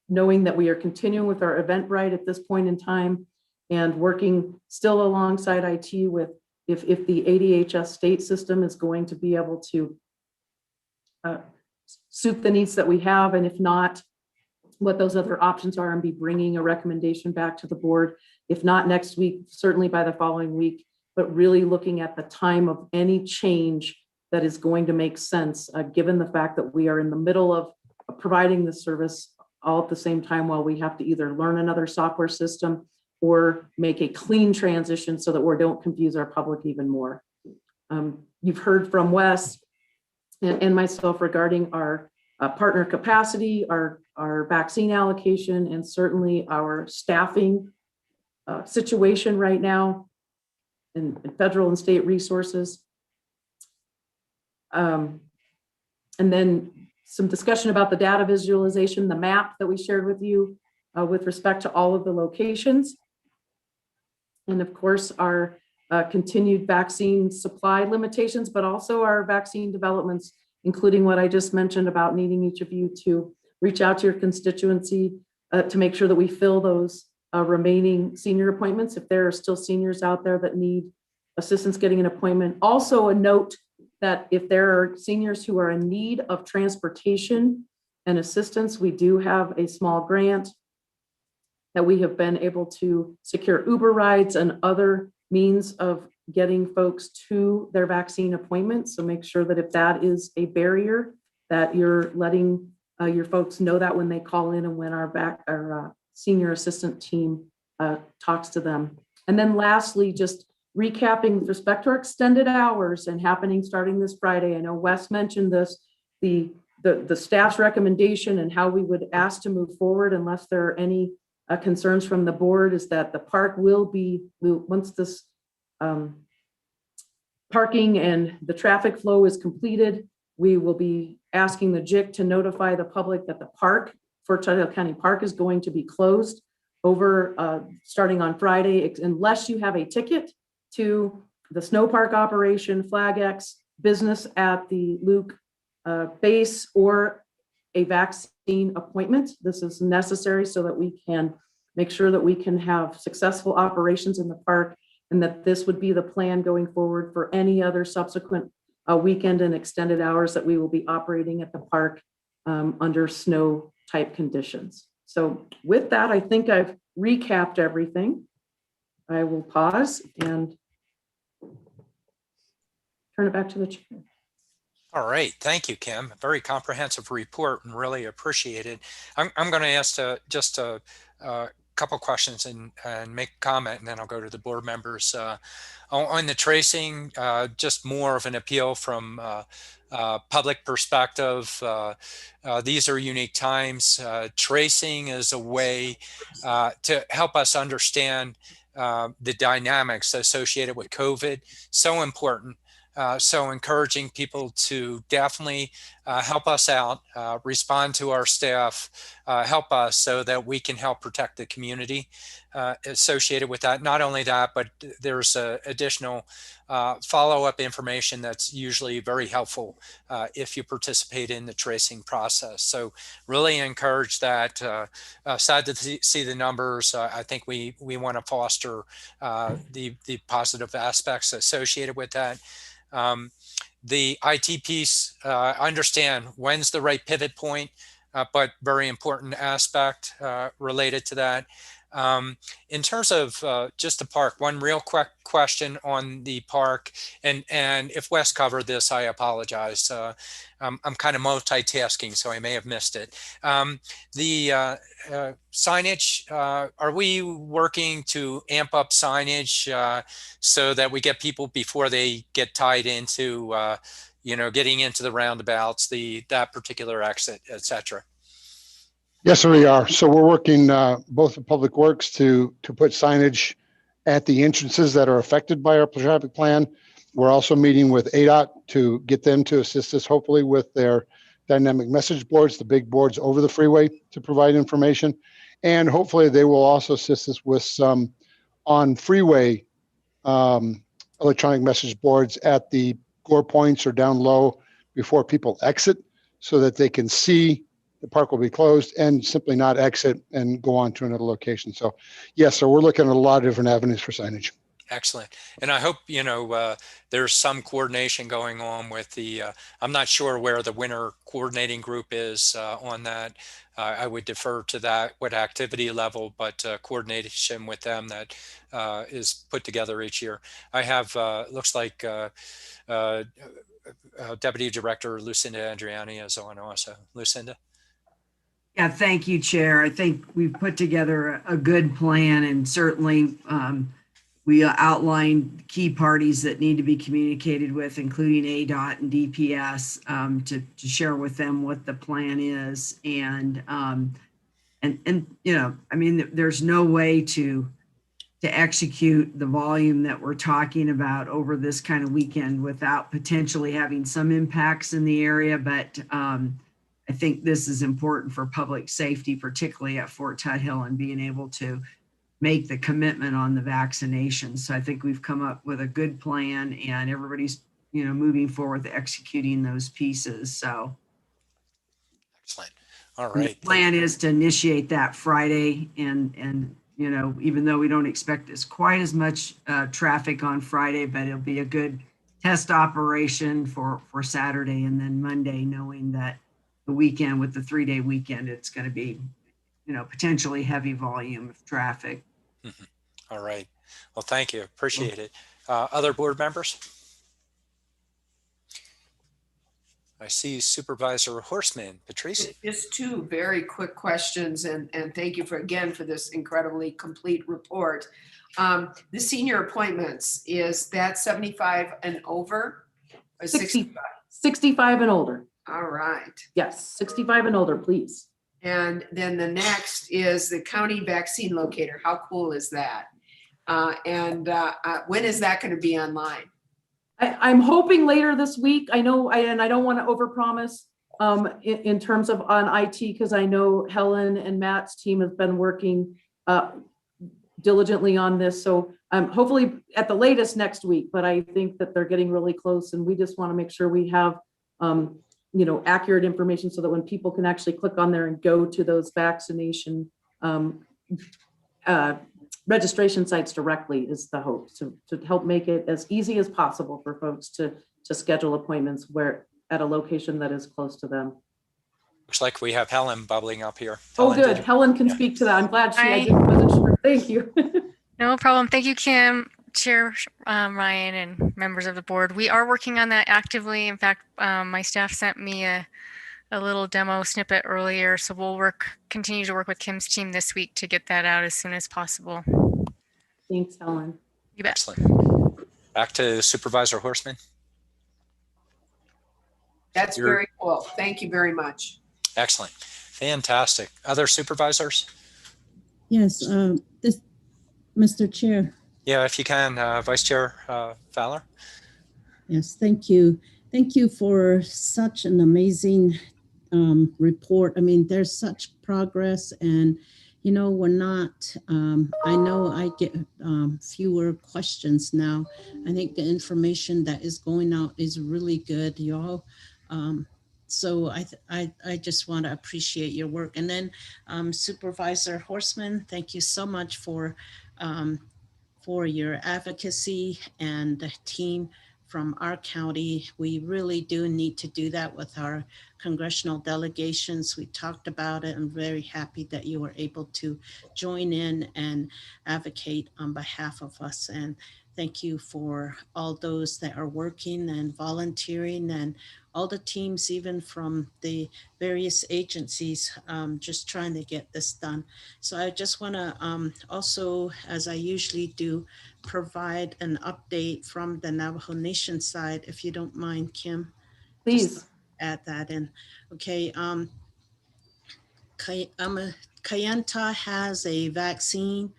[SPEAKER 14] knowing that we are continuing with our Eventbrite at this point in time and working still alongside IT with if the ADHS state system is going to be able to suit the needs that we have, and if not, what those other options are, and be bringing a recommendation back to the board. If not next week, certainly by the following week, but really looking at the time of any change that is going to make sense, given the fact that we are in the middle of providing the service all at the same time while we have to either learn another software system or make a clean transition so that we don't confuse our public even more. You've heard from Wes and myself regarding our partner capacity, our vaccine allocation, and certainly our staffing situation right now in federal and state resources. And then some discussion about the data visualization, the map that we shared with you with respect to all of the locations. And of course, our continued vaccine supply limitations, but also our vaccine developments, including what I just mentioned about needing each of you to reach out to your constituency to make sure that we fill those remaining senior appointments if there are still seniors out there that need assistance getting an appointment. Also a note that if there are seniors who are in need of transportation and assistance, we do have a small grant that we have been able to secure Uber rides and other means of getting folks to their vaccine appointments. So make sure that if that is a barrier, that you're letting your folks know that when they call in and when our senior assistant team talks to them. And then lastly, just recapping with respect to our extended hours and happening starting this Friday. I know Wes mentioned this, the staff's recommendation and how we would ask to move forward unless there are any concerns from the board is that the park will be, once this parking and the traffic flow is completed, we will be asking the JIC to notify the public that the park, Fort Lauderdale County Park, is going to be closed over starting on Friday, unless you have a ticket to the snow park operation, Flag X, business at the Luke base, or a vaccine appointment. This is necessary so that we can make sure that we can have successful operations in the park, and that this would be the plan going forward for any other subsequent weekend and extended hours that we will be operating at the park under snow type conditions. So with that, I think I've recapped everything. I will pause and turn it back to the chair.
[SPEAKER 4] All right, thank you, Kim. A very comprehensive report and really appreciate it. I'm going to ask just a couple questions and make a comment, and then I'll go to the board members. On the tracing, just more of an appeal from public perspective. These are unique times. Tracing is a way to help us understand the dynamics associated with COVID. So important. So encouraging people to definitely help us out, respond to our staff, help us so that we can help protect the community associated with that. Not only that, but there's additional follow-up information that's usually very helpful if you participate in the tracing process. So really encourage that. Sad to see the numbers. I think we want to foster the positive aspects associated with that. The IT piece, understand when's the right pivot point, but very important aspect related to that. In terms of just the park, one real quick question on the park, and if Wes covered this, I apologize. I'm kind of multitasking, so I may have missed it. The signage, are we working to amp up signage so that we get people before they get tied into, getting into the roundabouts, that particular exit, et cetera?
[SPEAKER 15] Yes, we are. So we're working both with Public Works to put signage at the entrances that are affected by our traffic plan, We're also meeting with ADOT to get them to assist us, hopefully, with their dynamic message boards, the big boards over the freeway, to provide information. And hopefully they will also assist us with some on freeway electronic message boards at the gore points or down low before people exit, so that they can see the park will be closed and simply not exit and go on to another location. So yes, so we're looking at a lot of different avenues for signage.
[SPEAKER 4] Excellent. And I hope, there's some coordination going on with the, I'm not sure where the winter coordinating group is on that. I would defer to that, what activity level, but coordination with them that is put together each year. I have, looks like Deputy Director Lucinda Andriani is on also. Lucinda?
[SPEAKER 2] Yeah, thank you, Chair. I think we've put together a good plan, and certainly we outlined key parties that need to be communicated with, including ADOT and DPS, to share with them what the plan is. And there's no way to execute the volume that we're talking about over this kind of weekend without potentially having some impacts in the area. But I think this is important for public safety, particularly at Fort Tuthill, and being able to make the commitment on the vaccination. So I think we've come up with a good plan, and everybody's, moving forward with executing those pieces. So
[SPEAKER 4] excellent. All right.
[SPEAKER 2] the plan is to initiate that Friday, and even though we don't expect it's quite as much traffic on Friday, but it'll be a good test operation for Saturday, and then Monday, knowing that the weekend, with the 3-day weekend, it's going to be, potentially heavy volume of traffic.
[SPEAKER 4] Mm-hmm. All right. Well, thank you. Appreciate it. Other board members? I see Supervisor Horstman. Patrice?
[SPEAKER 2] Just two very quick questions, and thank you for this incredibly complete report. The senior appointments, is that 75 and over? Or 65?
[SPEAKER 14] 65 and older.
[SPEAKER 2] All right.
[SPEAKER 14] Yes, 65 and older, please.
[SPEAKER 2] And then the next is the county vaccine locator. How cool is that? When is that going to be online?
[SPEAKER 14] I'm hoping later this week. I know, and I don't want to overpromise in terms of on IT, because I know Helen and Matt's team have been working diligently on this. So hopefully at the latest next week, but I think that they're getting really close, and we just want to make sure we have accurate information so that when people can actually click on there and go to those vaccination registration sites directly is the hope, to help make it as easy as possible for folks to schedule appointments at a location that is close to them.
[SPEAKER 4] Looks like we have Helen bubbling up here.
[SPEAKER 14] Oh, good. Helen can speak to that. I'm glad I wasn't sure. Thank you.
[SPEAKER 16] No problem. Thank you, Kim, Chair Ryan, and members of the board. We are working on that actively. In fact, my staff sent me a little demo snippet earlier, so we'll continue to work with Kim's team this week to get that out as soon as possible.
[SPEAKER 14] Thanks, Helen.
[SPEAKER 16] You bet.
[SPEAKER 4] Excellent. Back to Supervisor Horstman.
[SPEAKER 2] That's very cool. Thank you very much.
[SPEAKER 4] Excellent. Fantastic. Other supervisors?
[SPEAKER 5] Yes, Mr. Chair.
[SPEAKER 4] Yeah, if you can, Vice Chair Fowler.
[SPEAKER 5] Yes, thank you. Thank you for such an amazing report. I mean, there's such progress, and we're not, I know I get fewer questions now. I think the information that is going out is really good, y'all. So I just want to appreciate your work. And then Supervisor Horstman, thank you so much for your advocacy and the team from our county. We really do need to do that with our congressional delegations. We talked about it. I'm very happy that you were able to join in and advocate on behalf of us. And thank you for all those that are working and volunteering, and all the teams, even from the various agencies, just trying to get this done. So I just want to also, as I usually do, provide an update from the Navajo Nation side, if you don't mind, Kim.
[SPEAKER 14] Please
[SPEAKER 5] add that in. Okay. Kayenta has a vaccine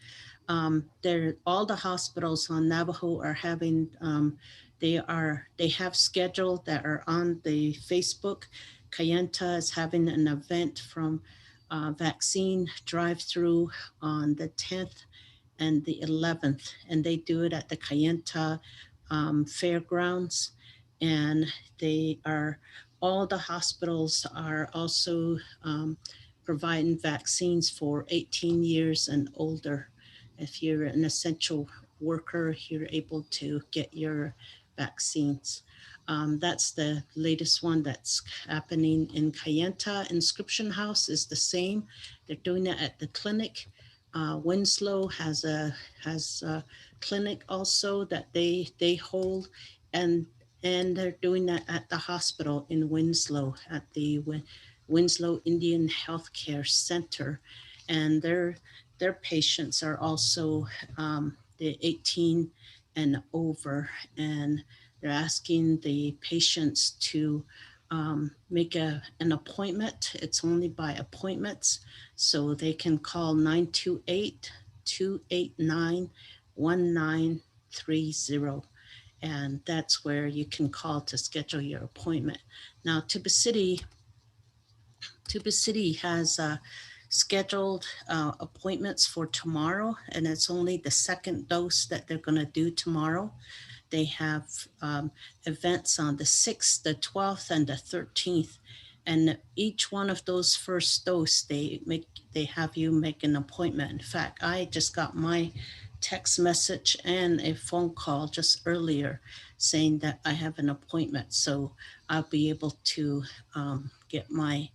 [SPEAKER 5] all the hospitals on Navajo are having, they have scheduled that are on the Facebook. Kayenta is having an event from vaccine drive-through on the 10th and the 11th, and they do it at the Kayenta fairgrounds. And all the hospitals are also providing vaccines for 18 years and older. If you're an essential worker, you're able to get your vaccines. That's the latest one that's happening in Kayenta. Inscription House is the same. They're doing it at the clinic. Winslow has a clinic also that they hold, and they're doing that at the hospital in Winslow at the Winslow Indian Healthcare Center, and their patients are also the 18 and over, and they're asking the patients to make an appointment. It's only by appointments, so they can call 928-289-1930. And that's where you can call to schedule your appointment. Now, Tuba City has scheduled appointments for tomorrow, and it's only the second dose that they're going to do tomorrow. They have events on the 6th, the 12th, and the 13th. And each one of those first dose, they have you make an appointment. In fact, I just got my text message and a phone call just earlier saying that I have an appointment. So I'll be able to get my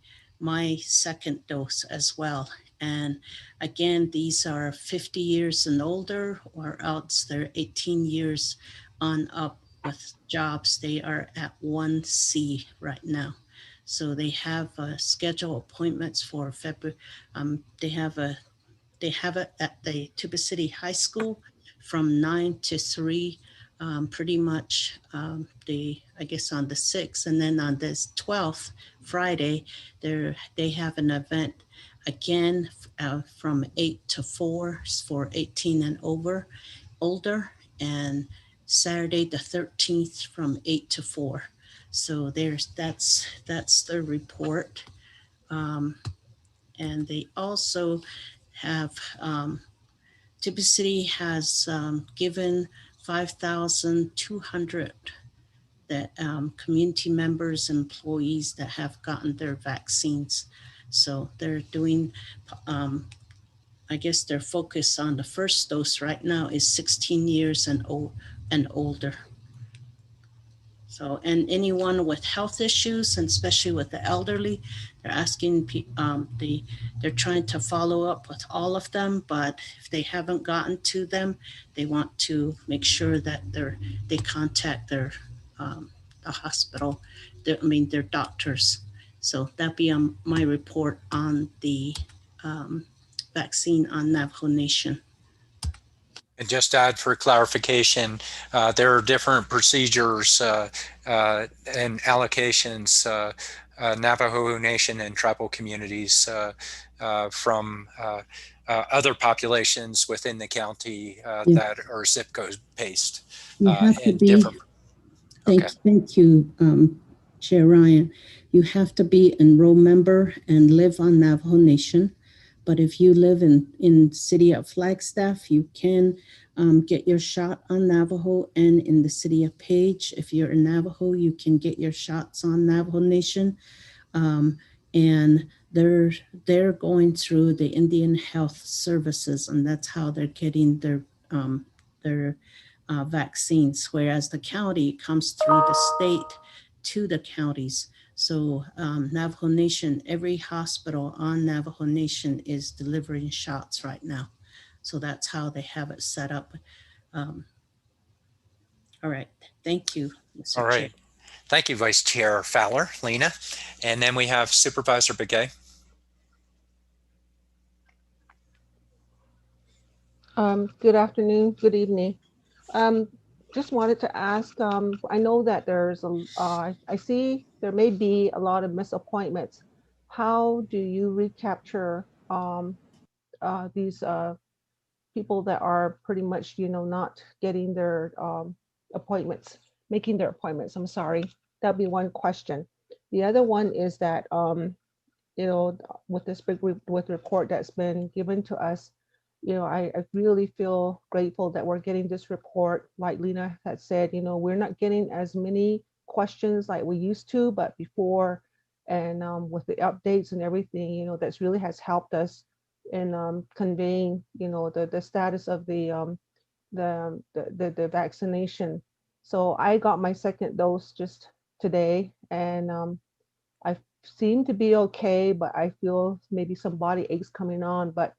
[SPEAKER 5] second dose as well. And again, these are 50 years and older, or else they're 18 years on up with jobs. They are at 1C right now. So they have scheduled appointments for February. They have it at the Tuba City High School from 9 to 3, pretty much I guess on the 6th, and then on this 12th, Friday, they have an event again from 8 to 4 for 18 and older, and Saturday the 13th from 8 to 4. So that's the report. And they also have, Tuba City has given 5,200 that community members, employees that have gotten their vaccines. So they're doing, I guess their focus on the first dose right now is 16 years and older. So, and anyone with health issues, and especially with the elderly, they're asking, they're trying to follow up with all of them, but if they haven't gotten to them, they want to make sure that they contact the hospital, their doctors. So that'd be my report on the vaccine on Navajo Nation.
[SPEAKER 4] And just to add for clarification, there are different procedures and allocations, Navajo Nation and tribal communities from other populations within the county that are zip code based.
[SPEAKER 5] You have to be, thank you, Chair Ryan. You have to be an enrolled member and live on Navajo Nation. But if you live in city of Flagstaff, you can get your shot on Navajo, and in the city of Page, if you're in Navajo, you can get your shots on Navajo Nation. And they're going through the Indian Health Services, and that's how they're getting their vaccines, whereas the county comes through the state to the counties. So Navajo Nation, every hospital on Navajo Nation is delivering shots right now. So that's how they have it set up. All right, thank you, Mr.
[SPEAKER 4] All right,
[SPEAKER 5] Chair.
[SPEAKER 4] thank you, Vice Chair Fowler, Lena. And then we have Supervisor Begay.
[SPEAKER 9] Good afternoon, good evening. Just wanted to ask, I know that there's I see there may be a lot of misappointments. How do you recapture these people that are pretty much, not getting their appointments, making their appointments. I'm sorry. That'd be one question. The other one is that, with this big report that's been given to us, I really feel grateful that we're getting this report. Like Lena had said, we're not getting as many questions like we used to, but before, and with the updates and everything, that's really has helped us in conveying, the status of the vaccination. So I got my second dose just today, and I seem to be okay, but I feel maybe some body aches coming on, but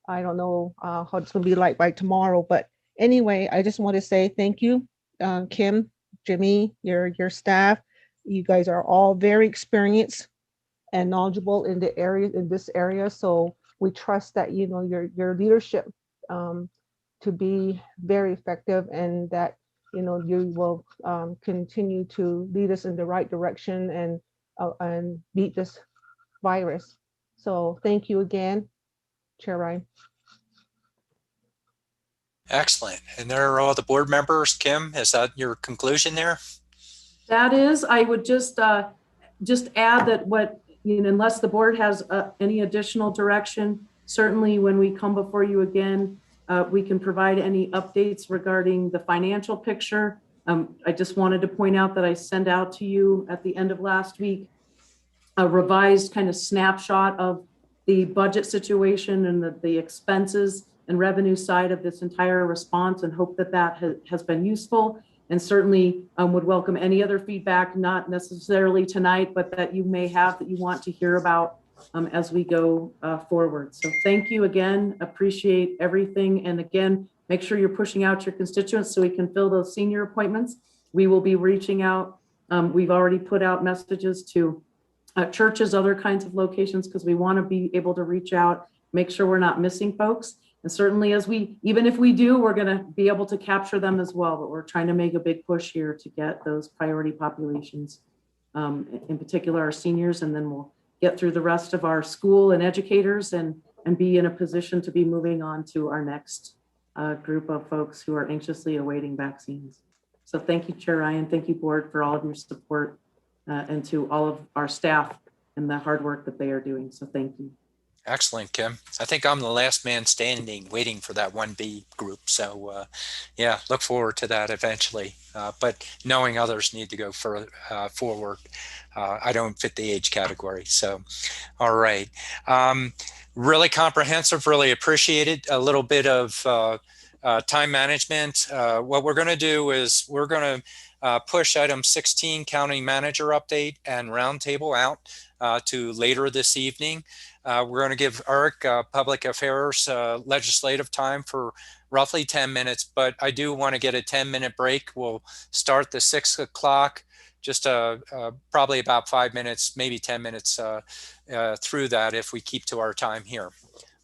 [SPEAKER 9] I don't know how it's going to be like by tomorrow. But anyway, I just want to say thank you, Kim, Jimmy, your staff. You guys are all very experienced and knowledgeable in this area. So we trust that, your leadership to be very effective, and that, you will continue to lead us in the right direction and beat this virus. So thank you again, Chair Ryan.
[SPEAKER 4] Excellent. And there are all the board members. Kim, is that your conclusion there?
[SPEAKER 14] That is, I would just add that unless the board has any additional direction, certainly when we come before you again, we can provide any updates regarding the financial picture. I just wanted to point out that I sent out to you at the end of last week a revised kind of snapshot of the budget situation and the expenses and revenue side of this entire response, and hope that has been useful. And certainly would welcome any other feedback, not necessarily tonight, but that you may have that you want to hear about as we go forward. So thank you again, appreciate everything. And again, make sure you're pushing out your constituents so we can fill those senior appointments. We will be reaching out. We've already put out messages to churches, other kinds of locations, because we want to be able to reach out, make sure we're not missing folks. And certainly even if we do, we're going to be able to capture them as well, but we're trying to make a big push here to get those priority populations, in particular our seniors, and then we'll get through the rest of our school and educators and be in a position to be moving on to our next group of folks who are anxiously awaiting vaccines. So thank you, Chair Ryan. Thank you, board, for all of your support, and to all of our staff and the hard work that they are doing. So thank you.
[SPEAKER 4] Excellent, Kim. I think I'm the last man standing waiting for that 1B group. So yeah, look forward to that eventually. But knowing others need to go further forward, I don't fit the age category. So, all right. Really comprehensive, really appreciated. A little bit of time management. What we're going to do is we're going to push item 16, county manager update and roundtable out to later this evening. We're going to give Eric public affairs legislative time for roughly 10 minutes, but I do want to get a 10-minute break. We'll start the 6 o'clock, just probably about 5 minutes, maybe 10 minutes through that if we keep to our time here.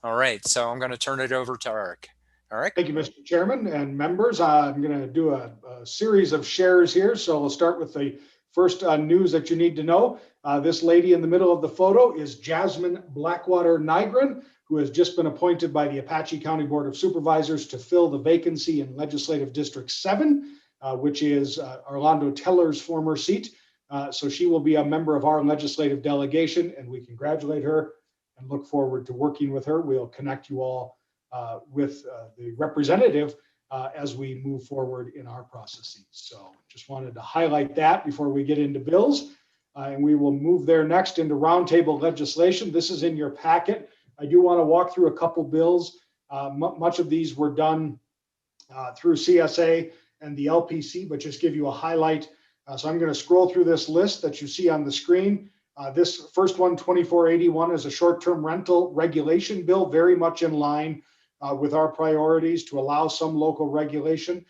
[SPEAKER 4] All right, so I'm going to turn it over to Eric. Eric?
[SPEAKER 3] Thank you, Mr. Chairman and members. I'm going to do a series of shares here. So we'll start with the first news that you need to know. This lady in the middle of the photo is Jasmine Blackwater Nygren, who has just been appointed by the Apache County Board of Supervisors to fill the vacancy in Legislative District 7, which is Orlando Teller's former seat. So she will be a member of our legislative delegation, and we congratulate her and look forward to working with her. We'll connect you all with the representative as we move forward in our processes. So just wanted to highlight that before we get into bills. And we will move there next into roundtable legislation. This is in your packet. I do want to walk through a couple bills. Much of these were done through CSA and the LPC, but just give you a highlight. So I'm going to scroll through this list that you see on the screen. This first one, 2481, is a short-term rental regulation bill, very much in line with our priorities to allow some local regulation.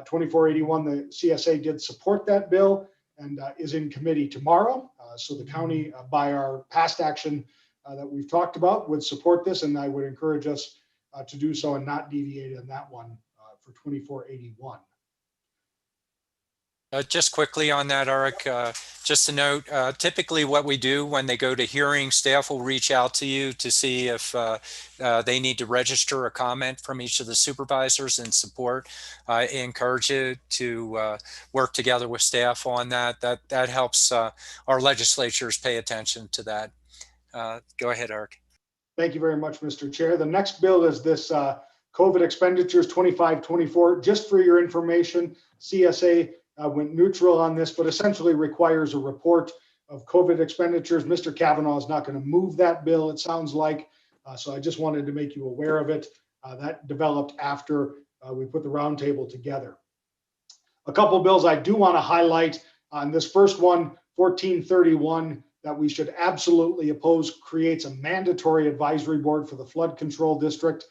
[SPEAKER 3] 2481, the CSA did support that bill and is in committee tomorrow. So the county, by our past action that we've talked about, would support this, and I would encourage us to do so and not deviate on that one for 2481.
[SPEAKER 4] Just quickly on that, Eric, just to note, typically what we do when they go to hearing, staff will reach out to you to see if they need to register a comment from each of the supervisors in support. I encourage you to work together with staff on that. That helps our legislatures pay attention to that. Go ahead, Eric.
[SPEAKER 3] Thank you very much, Mr. Chair. The next bill is this COVID expenditures 25-24. Just for your information, CSA went neutral on this, but essentially requires a report of COVID expenditures. Mr. Kavanaugh is not going to move that bill, it sounds like. So I just wanted to make you aware of it. That developed after we put the roundtable together. A couple bills I do want to highlight on this first one, 1431, that we should absolutely oppose, creates a mandatory advisory board for the flood control district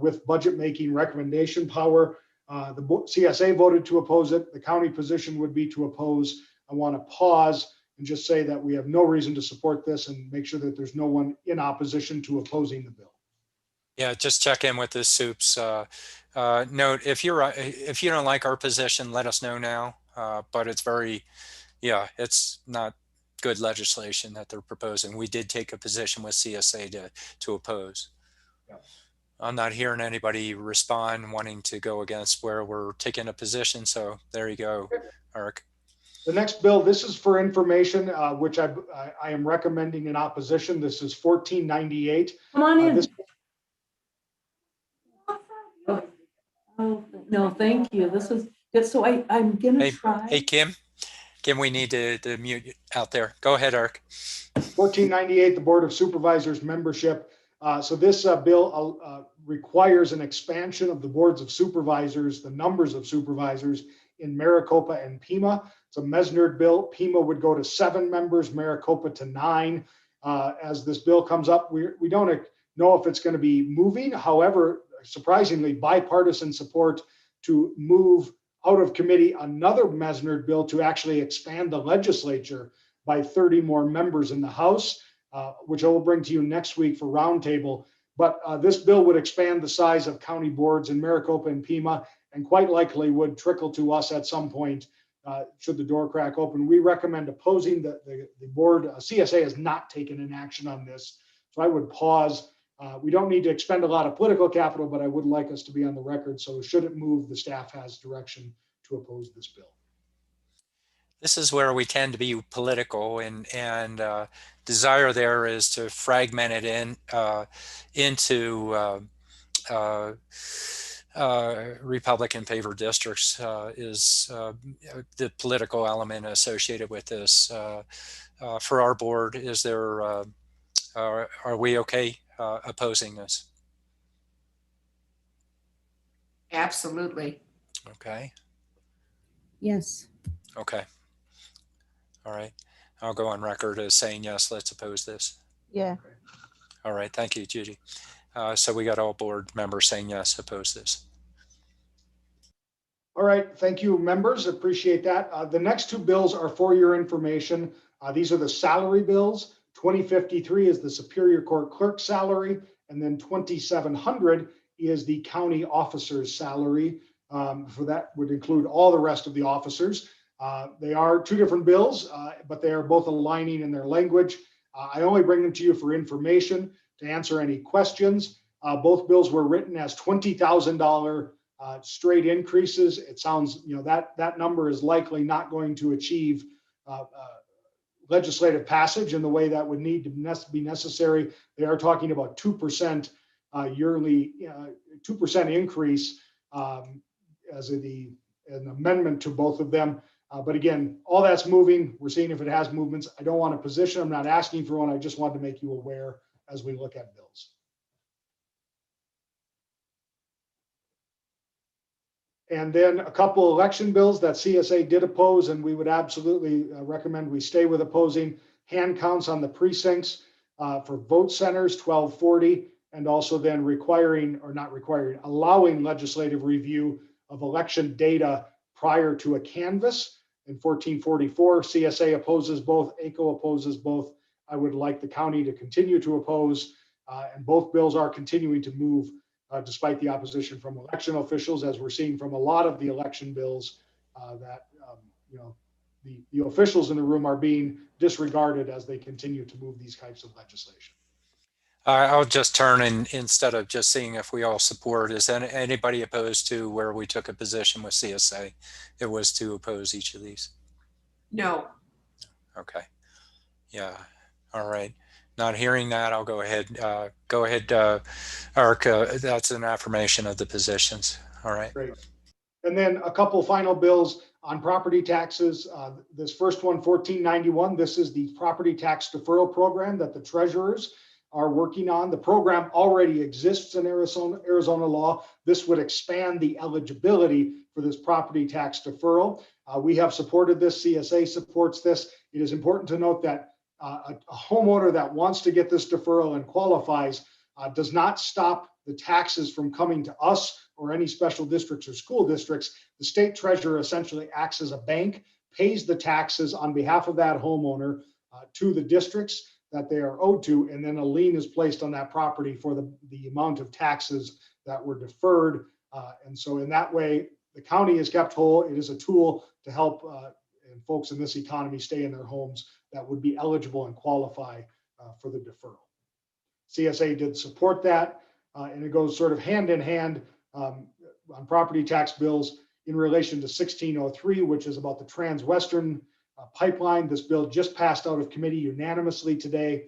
[SPEAKER 3] with budget making recommendation power. The CSA voted to oppose it. The county position would be to oppose. I want to pause and just say that we have no reason to support this and make sure that there's no one in opposition to opposing the bill.
[SPEAKER 4] Yeah, just check in with the soups. Note, if you don't like our position, let us know now. But it's it's not good legislation that they're proposing. We did take a position with CSA to oppose.
[SPEAKER 3] Yeah.
[SPEAKER 4] I'm not hearing anybody respond wanting to go against where we're taking a position. So there you go, Eric.
[SPEAKER 3] The next bill, this is for information, which I am recommending in opposition. This is 1498.
[SPEAKER 14] Come on in. Oh, no, thank you. This is good. So I'm gonna try.
[SPEAKER 4] Hey, Kim, we need to mute you out there. Go ahead, Eric.
[SPEAKER 3] 1498, the Board of Supervisors membership. So this bill requires an expansion of the boards of supervisors, the numbers of supervisors in Maricopa and Pima. It's a Mesnard bill. Pima would go to 7 members, Maricopa to 9. As this bill comes up, we don't know if it's going to be moving. However, surprisingly, bipartisan support to move out of committee another Mesnard bill to actually expand the legislature by 30 more members in the House, which I will bring to you next week for roundtable. But this bill would expand the size of county boards in Maricopa and Pima, and quite likely would trickle to us at some point should the door crack open. We recommend opposing the board. CSA has not taken an action on this, so I would pause. We don't need to expend a lot of political capital, but I would like us to be on the record. So should it move, the staff has direction to oppose this bill.
[SPEAKER 4] This is where we tend to be political, and desire there is to fragment it into Republican favored districts is the political element associated with this. For our board, is there? Are we okay opposing this?
[SPEAKER 2] Absolutely.
[SPEAKER 4] Okay.
[SPEAKER 5] Yes.
[SPEAKER 4] Okay. All right. I'll go on record as saying yes, let's oppose this.
[SPEAKER 9] Yeah.
[SPEAKER 4] All right. Thank you, Judy. So we got all board members saying yes, oppose this.
[SPEAKER 3] All right. Thank you, members. Appreciate that. The next 2 bills are for your information. These are the salary bills. 2053 is the Superior Court clerk salary, and then 2700 is the county officer's salary. For that would include all the rest of the officers. They are 2 different bills, but they are both aligning in their language. I only bring them to you for information to answer any questions. Both bills were written as $20,000 straight increases. It sounds, that number is likely not going to achieve legislative passage in the way that would need to be necessary. They are talking about 2% yearly, 2% increase as an amendment to both of them. But again, all that's moving. We're seeing if it has movements. I don't want a position. I'm not asking for one. I just wanted to make you aware as we look at bills. And then a couple election bills that CSA did oppose, and we would absolutely recommend we stay with opposing. Hand counts on the precincts for vote centers, 1240, and also then allowing legislative review of election data prior to a canvass. In 1444, CSA opposes both, ACO opposes both. I would like the county to continue to oppose, and both bills are continuing to move despite the opposition from election officials, as we're seeing from a lot of the election bills that the officials in the room are being disregarded as they continue to move these types of legislation.
[SPEAKER 4] I'll just turn and instead of just seeing if we all support, is anybody opposed to where we took a position with CSA? It was to oppose each of these.
[SPEAKER 2] No.
[SPEAKER 4] Okay. Yeah. All right. Not hearing that, I'll go ahead. Ark. That's an affirmation of the positions. All right.
[SPEAKER 3] Great. And then a couple final bills on property taxes. This first one, 1491, this is the property tax deferral program that the treasurers are working on. The program already exists in Arizona law. This would expand the eligibility for this property tax deferral. We have supported this. CSA supports this. It is important to note that a homeowner that wants to get this deferral and qualifies does not stop the taxes from coming to us or any special districts or school districts. The state treasurer essentially acts as a bank, pays the taxes on behalf of that homeowner to the districts that they are owed to, and then a lien is placed on that property for the amount of taxes that were deferred. And so in that way, the county is kept whole. It is a tool to help folks in this economy stay in their homes that would be eligible and qualify for the deferral. CSA did support that, and it goes sort of hand in hand on property tax bills in relation to 1603, which is about the Trans-Western pipeline. This bill just passed out of committee unanimously today.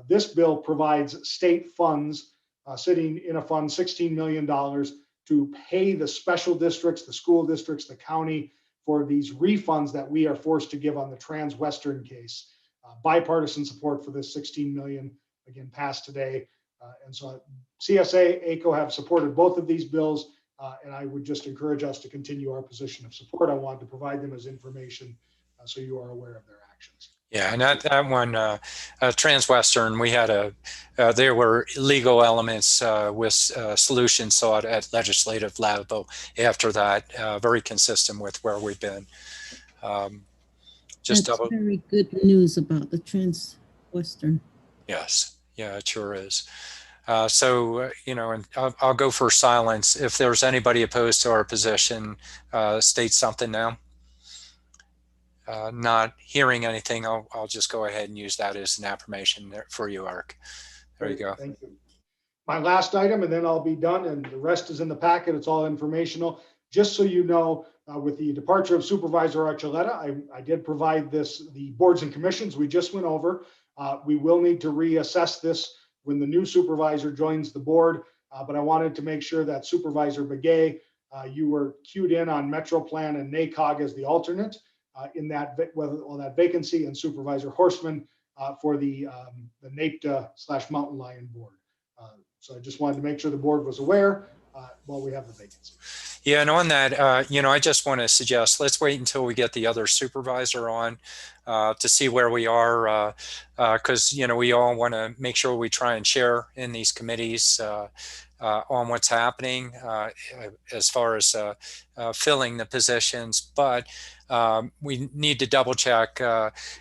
[SPEAKER 3] This bill provides state funds sitting in a fund, $16 million to pay the special districts, the school districts, the county for these refunds that we are forced to give on the Trans-Western case. Bipartisan support for this $16 million, again, passed today. And so CSA, ACO have supported both of these bills, and I would just encourage us to continue our position of support. I wanted to provide them as information so you are aware of their actions.
[SPEAKER 4] Yeah, and that one, Trans-Western, we had there were legal elements with solutions sought at legislative level after that, very consistent with where we've been.
[SPEAKER 5] That's very good news about the Trans-Western.
[SPEAKER 4] Yes, yeah, it sure is. So, and I'll go for silence. If there's anybody opposed to our position, state something now. Not hearing anything, I'll just go ahead and use that as an affirmation for you, Ark. There you go.
[SPEAKER 3] Thank you. My last item, and then I'll be done, and the rest is in the packet. It's all informational. Just so you know, with the departure of Supervisor Archuleta, I did provide the boards and commissions we just went over. We will need to reassess this when the new supervisor joins the board, but I wanted to make sure that Supervisor Begay, you were queued in on MetroPlan and NACOG as the alternate in that vacancy, and Supervisor Horstman for the NAPTA/Mountain Lion board. So I just wanted to make sure the board was aware while we have the vacancy.
[SPEAKER 4] Yeah, and on that, I just want to suggest let's wait until we get the other supervisor on to see where we are, because we all want to make sure we try and share in these committees on what's happening as far as filling the positions. But we need to double check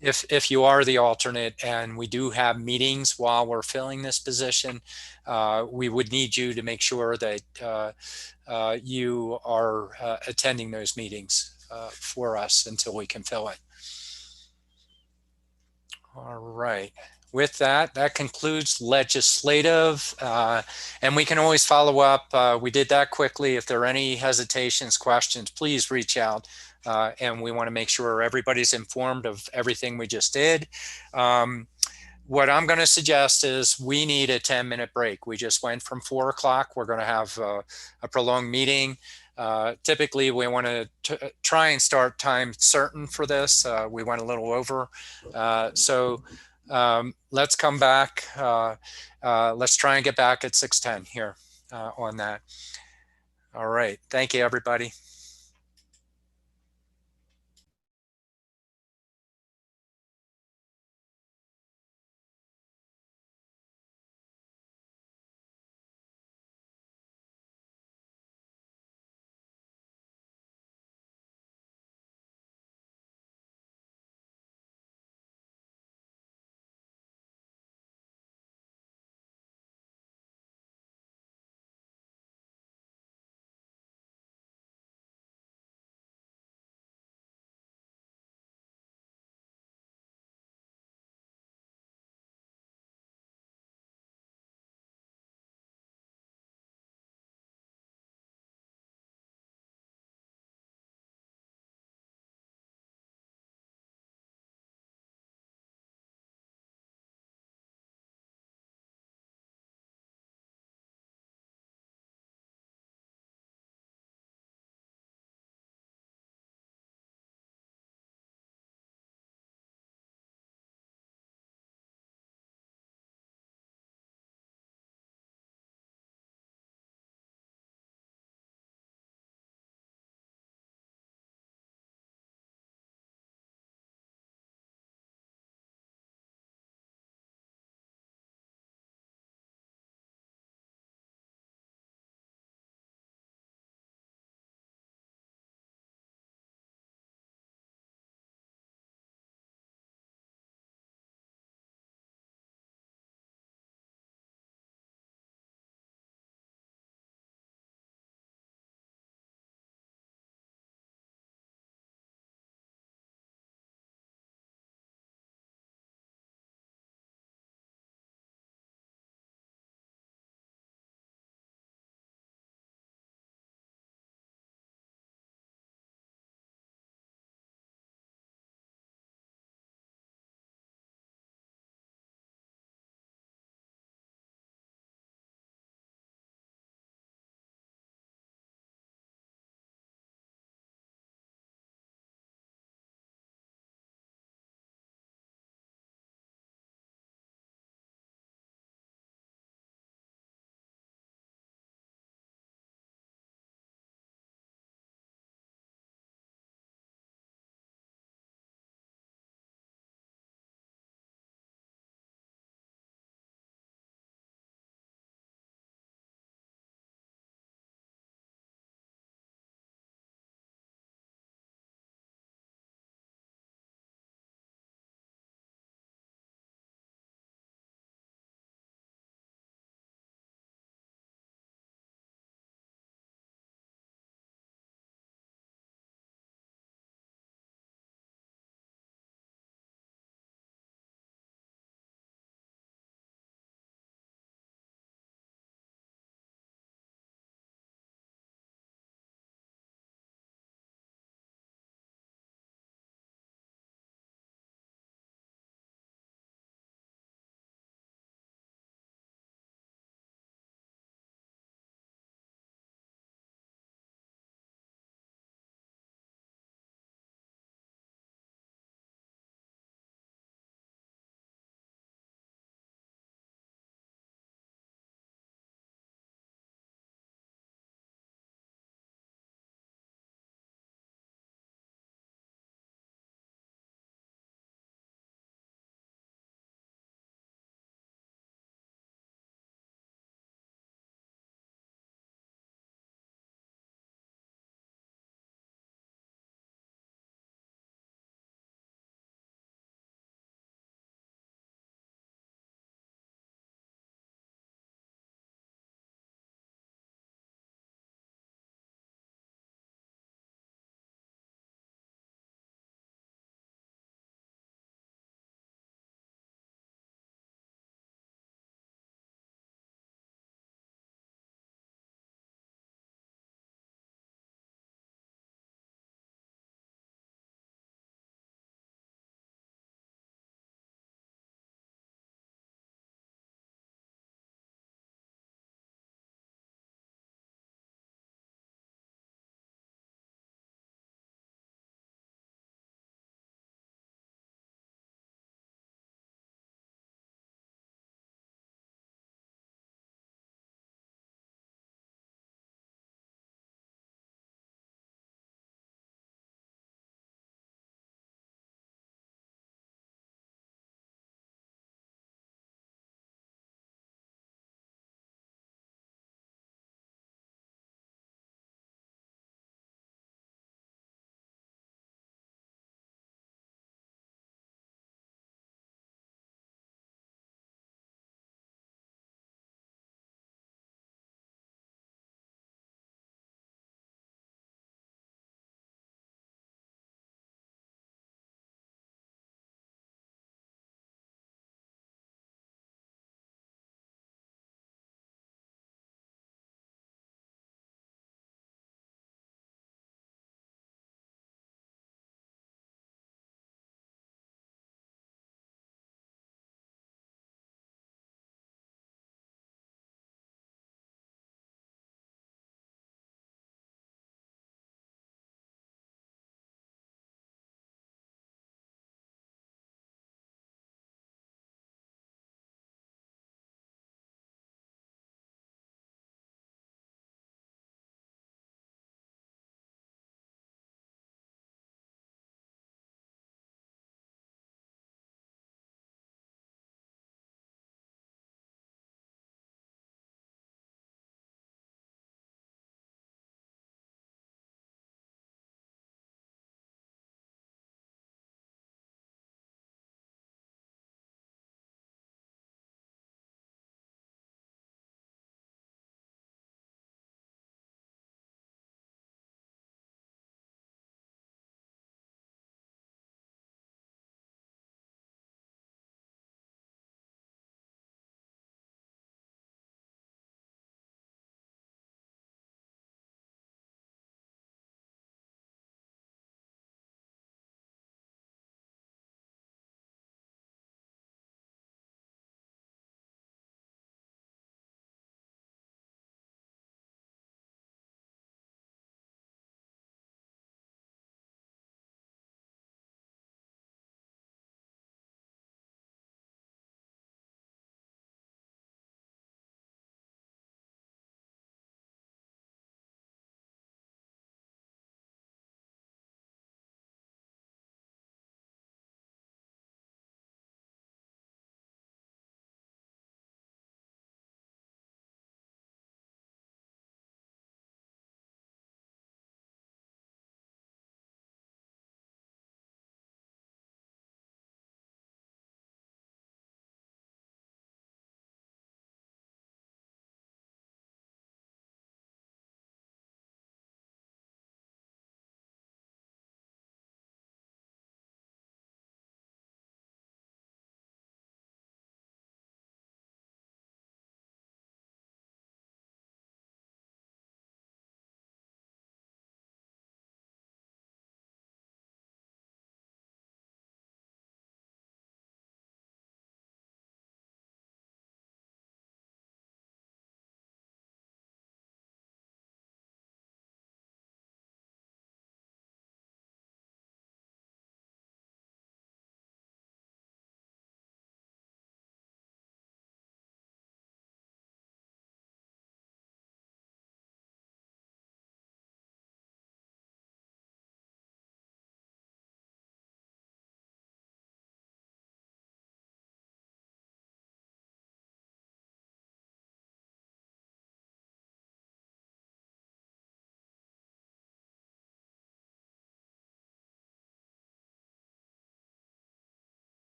[SPEAKER 4] if you are the alternate and we do have meetings while we're filling this position, we would need you to make sure that you are attending those meetings for us until we can fill it. All right. With that, that concludes legislative, and we can always follow up. We did that quickly. If there are any hesitations, questions, please reach out, and we want to make sure everybody's informed of everything we just did. What I'm going to suggest is we need a 10-minute break. We just went from 4 o'clock. We're going to have a prolonged meeting. Typically, we want to try and start time certain for this. We went a little over. So let's come back. Let's try and get back at 6:10 here on that. All right. Thank you, everybody.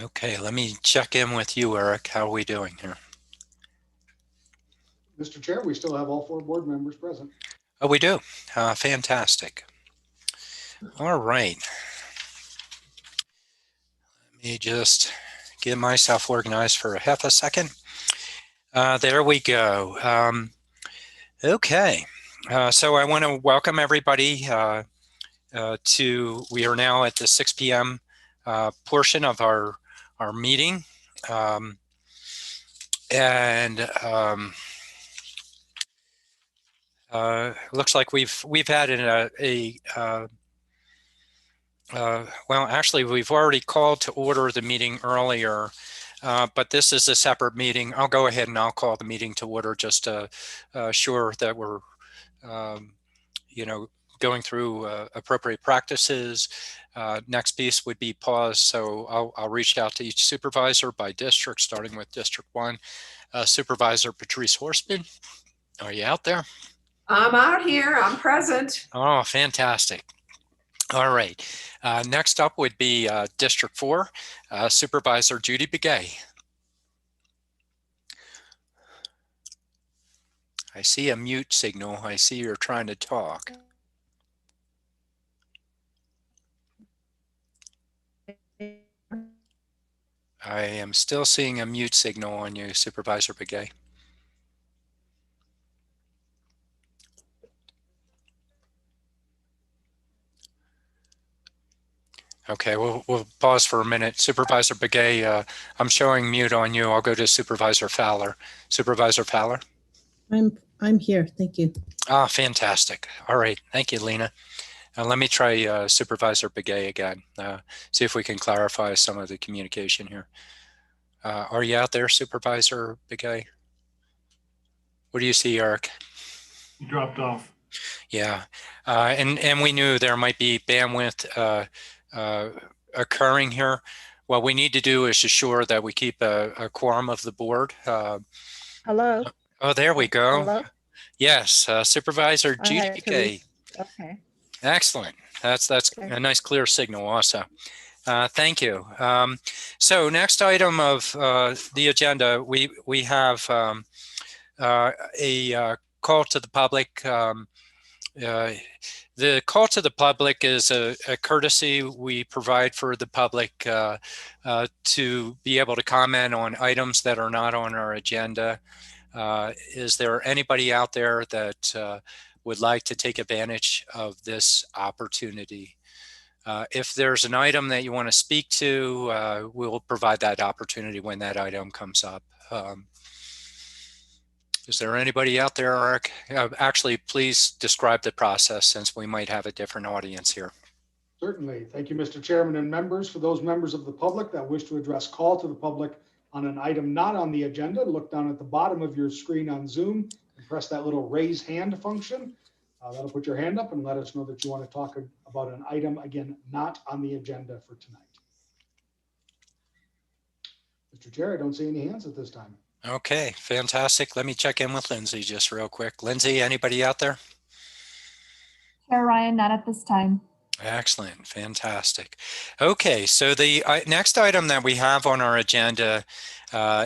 [SPEAKER 4] Okay, let me check in with you, Eric. How are we doing here?
[SPEAKER 3] Mr. Chair, we still have all 4 board members present.
[SPEAKER 4] Oh, we do. Fantastic. All right. Let me just get myself organized for a half a second. There we go. Okay. So I want to welcome everybody we are now at the 6 p.m. Portion of our meeting. Looks like we've had well, actually, we've already called to order the meeting earlier, but this is a separate meeting. I'll go ahead and I'll call the meeting to order just to assure that we're, going through appropriate practices. Next piece would be pause. So I'll reach out to each supervisor by district, starting with District 1. Supervisor Patrice Horseman, are you out there?
[SPEAKER 2] I'm out here. I'm present.
[SPEAKER 4] Oh, fantastic. All right. Next up would be District 4, Supervisor Judy Begay. I see a mute signal. I see you're trying to talk. I am still seeing a mute signal on you, Supervisor Begay. Okay, we'll pause for a minute. Supervisor Begay, I'm showing mute on you. I'll go to Supervisor Fowler. Supervisor Fowler?
[SPEAKER 5] I'm here. Thank you.
[SPEAKER 4] Ah, fantastic. All right. Thank you, Lena. Let me try Supervisor Begay again. See if we can clarify some of the communication here. Are you out there, Supervisor Begay? What do you see, Eric?
[SPEAKER 13] You dropped off.
[SPEAKER 4] Yeah, and we knew there might be bandwidth occurring here. What we need to do is assure that we keep a quorum of the board.
[SPEAKER 9] Hello.
[SPEAKER 4] Oh, there we go.
[SPEAKER 9] Hello.
[SPEAKER 4] Yes, Supervisor
[SPEAKER 9] Hi,
[SPEAKER 4] Judy Begay.
[SPEAKER 9] Okay.
[SPEAKER 4] Excellent. That's a nice clear signal also. Thank you. So next item of the agenda, we have a call to the public. The call to the public is a courtesy we provide for the public to be able to comment on items that are not on our agenda. Is there anybody out there that would like to take advantage of this opportunity? If there's an item that you want to speak to, we'll provide that opportunity when that item comes up. Is there anybody out there, Eric? Actually, please describe the process since we might have a different audience here.
[SPEAKER 3] Certainly. Thank you, Mr. Chairman and members. For those members of the public that wish to address call to the public on an item not on the agenda, look down at the bottom of your screen on Zoom and press that little raise hand function. That'll put your hand up and let us know that you want to talk about an item, again, not on the agenda for tonight. Mr. Chair, I don't see any hands at this time.
[SPEAKER 4] Okay, fantastic. Let me check in with Lindsay just real quick. Lindsay, anybody out there?
[SPEAKER 6] Chair Ryan, not at this time.
[SPEAKER 4] Excellent, fantastic. Okay, so the next item that we have on our agenda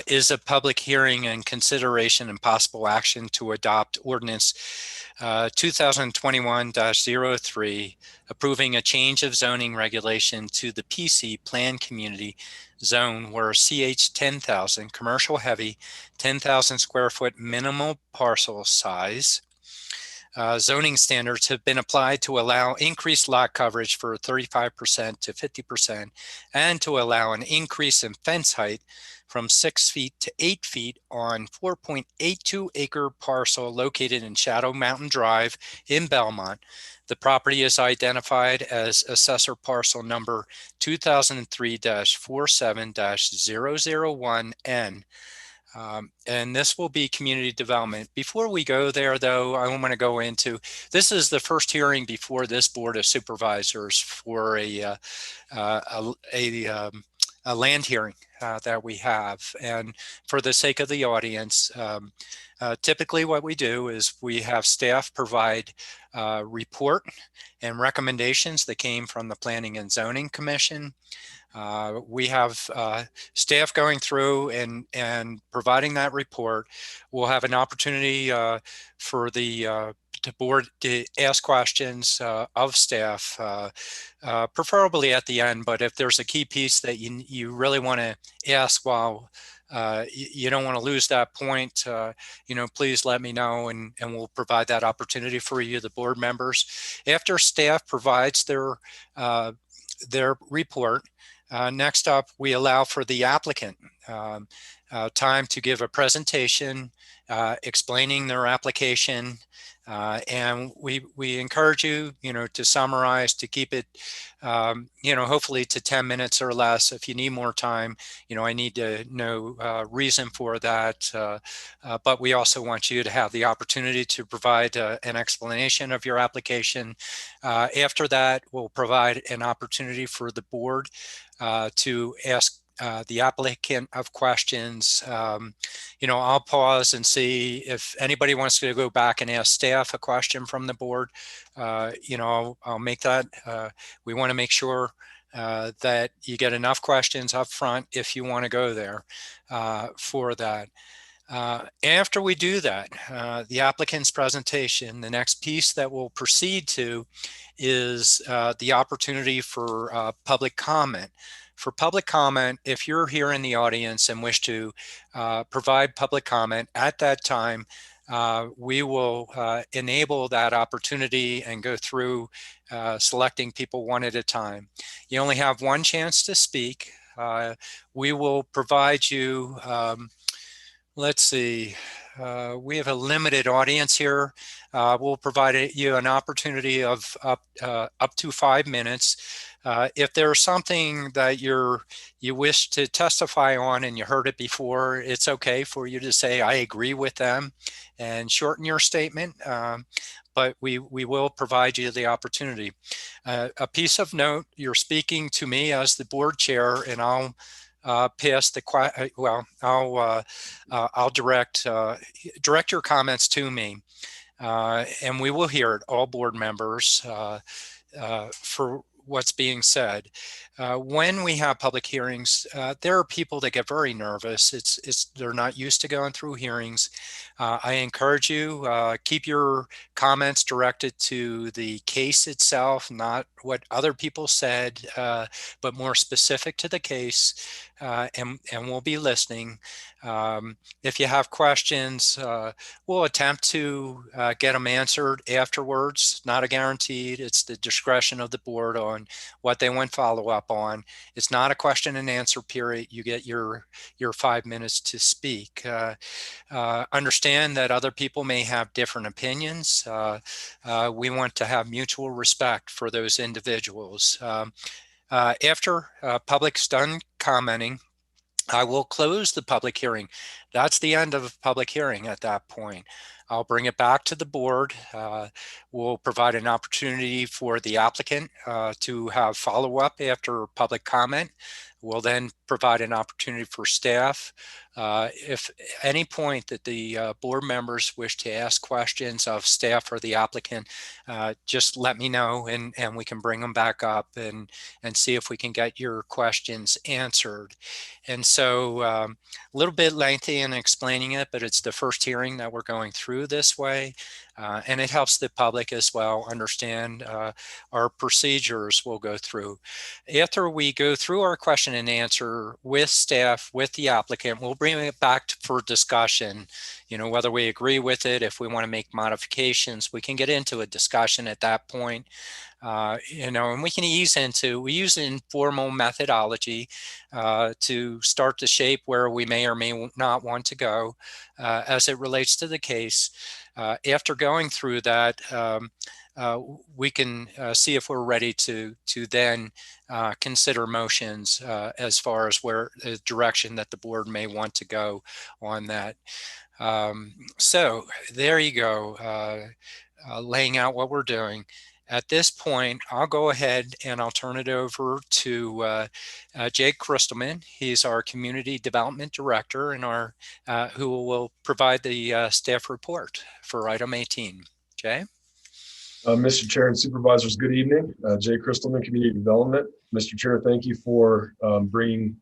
[SPEAKER 4] is a public hearing and consideration and possible action to adopt ordinance 2021-03, approving a change of zoning regulation to the PC Plan Community Zone where CH 10,000 commercial heavy 10,000 square foot minimal parcel size zoning standards have been applied to allow increased lot coverage for 35% to 50% and to allow an increase in fence height from 6 feet to 8 feet on 4.82 acre parcel located in Shadow Mountain Drive in Belmont. The property is identified as assessor parcel number 2003-47-001N. And this will be community development. Before we go there, though, I want to go into, this is the first hearing before this Board of Supervisors for a land hearing. that we have. And for the sake of the audience, typically what we do is we have staff provide report and recommendations that came from the Planning and Zoning Commission. We have staff going through and providing that report. We'll have an opportunity for the board to ask questions of staff, preferably at the end. But if there's a key piece that you really want to ask while you don't want to lose that point, please let me know, and we'll provide that opportunity for you, the board members. After staff provides their report, next up, we allow for the applicant time to give a presentation explaining their application. And we encourage you, to summarize, to keep it, hopefully to 10 minutes or less. If you need more time, I need to know reason for that. But we also want you to have the opportunity to provide an explanation of your application. After that, we'll provide an opportunity for the board to ask the applicant of questions. I'll pause and see if anybody wants to go back and ask staff a question from the board. I'll make that. We want to make sure that you get enough questions up front if you want to go there for that. After we do that, the applicant's presentation, the next piece that we'll proceed to is the opportunity for public comment. For public comment, if you're here in the audience and wish to provide public comment at that time, we will enable that opportunity and go through selecting people one at a time. You only have one chance to speak. We will provide you, let's see, we have a limited audience here. We'll provide you an opportunity of up to 5 minutes. If there's something that you wish to testify on and you heard it before, it's okay for you to say, I agree with them, and shorten your statement. But we will provide you the opportunity. A piece of note, you're speaking to me as the board chair, and I'll pass the I'll direct your comments to me, and we will hear it, all board members, for what's being said. When we have public hearings, there are people that get very nervous. They're not used to going through hearings. I encourage you, keep your comments directed to the case itself, not what other people said, but more specific to the case, and we'll be listening. If you have questions, we'll attempt to get them answered afterwards. Not a guaranteed. It's the discretion of the board on what they want follow-up on. It's not a question and answer period. You get your 5 minutes to speak. Understand that other people may have different opinions. We want to have mutual respect for those individuals. After public's done commenting, I will close the public hearing. That's the end of public hearing at that point. I'll bring it back to the board. We'll provide an opportunity for the applicant to have follow-up after public comment. We'll then provide an opportunity for staff. If any point that the board members wish to ask questions of staff or the applicant, just let me know, and we can bring them back up and see if we can get your questions answered. And so a little bit lengthy in explaining it, but it's the first hearing that we're going through this way. And it helps the public as well understand our procedures we'll go through. After we go through our question and answer with staff, with the applicant, we'll bring it back for discussion. Whether we agree with it, if we want to make modifications, we can get into a discussion at that point. And we can we use informal methodology to start to shape where we may or may not want to go as it relates to the case. After going through that, we can see if we're ready to then consider motions as far as where the direction that the board may want to go on that. So there you go, laying out what we're doing. At this point, I'll go ahead and I'll turn it over to Jake Christelman. He's our Community Development Director and who will provide the staff report for item 18. Jay?
[SPEAKER 17] Mr. Chair and Supervisors, good evening. Jay Christelman, Community Development. Mr. Chair, thank you for bringing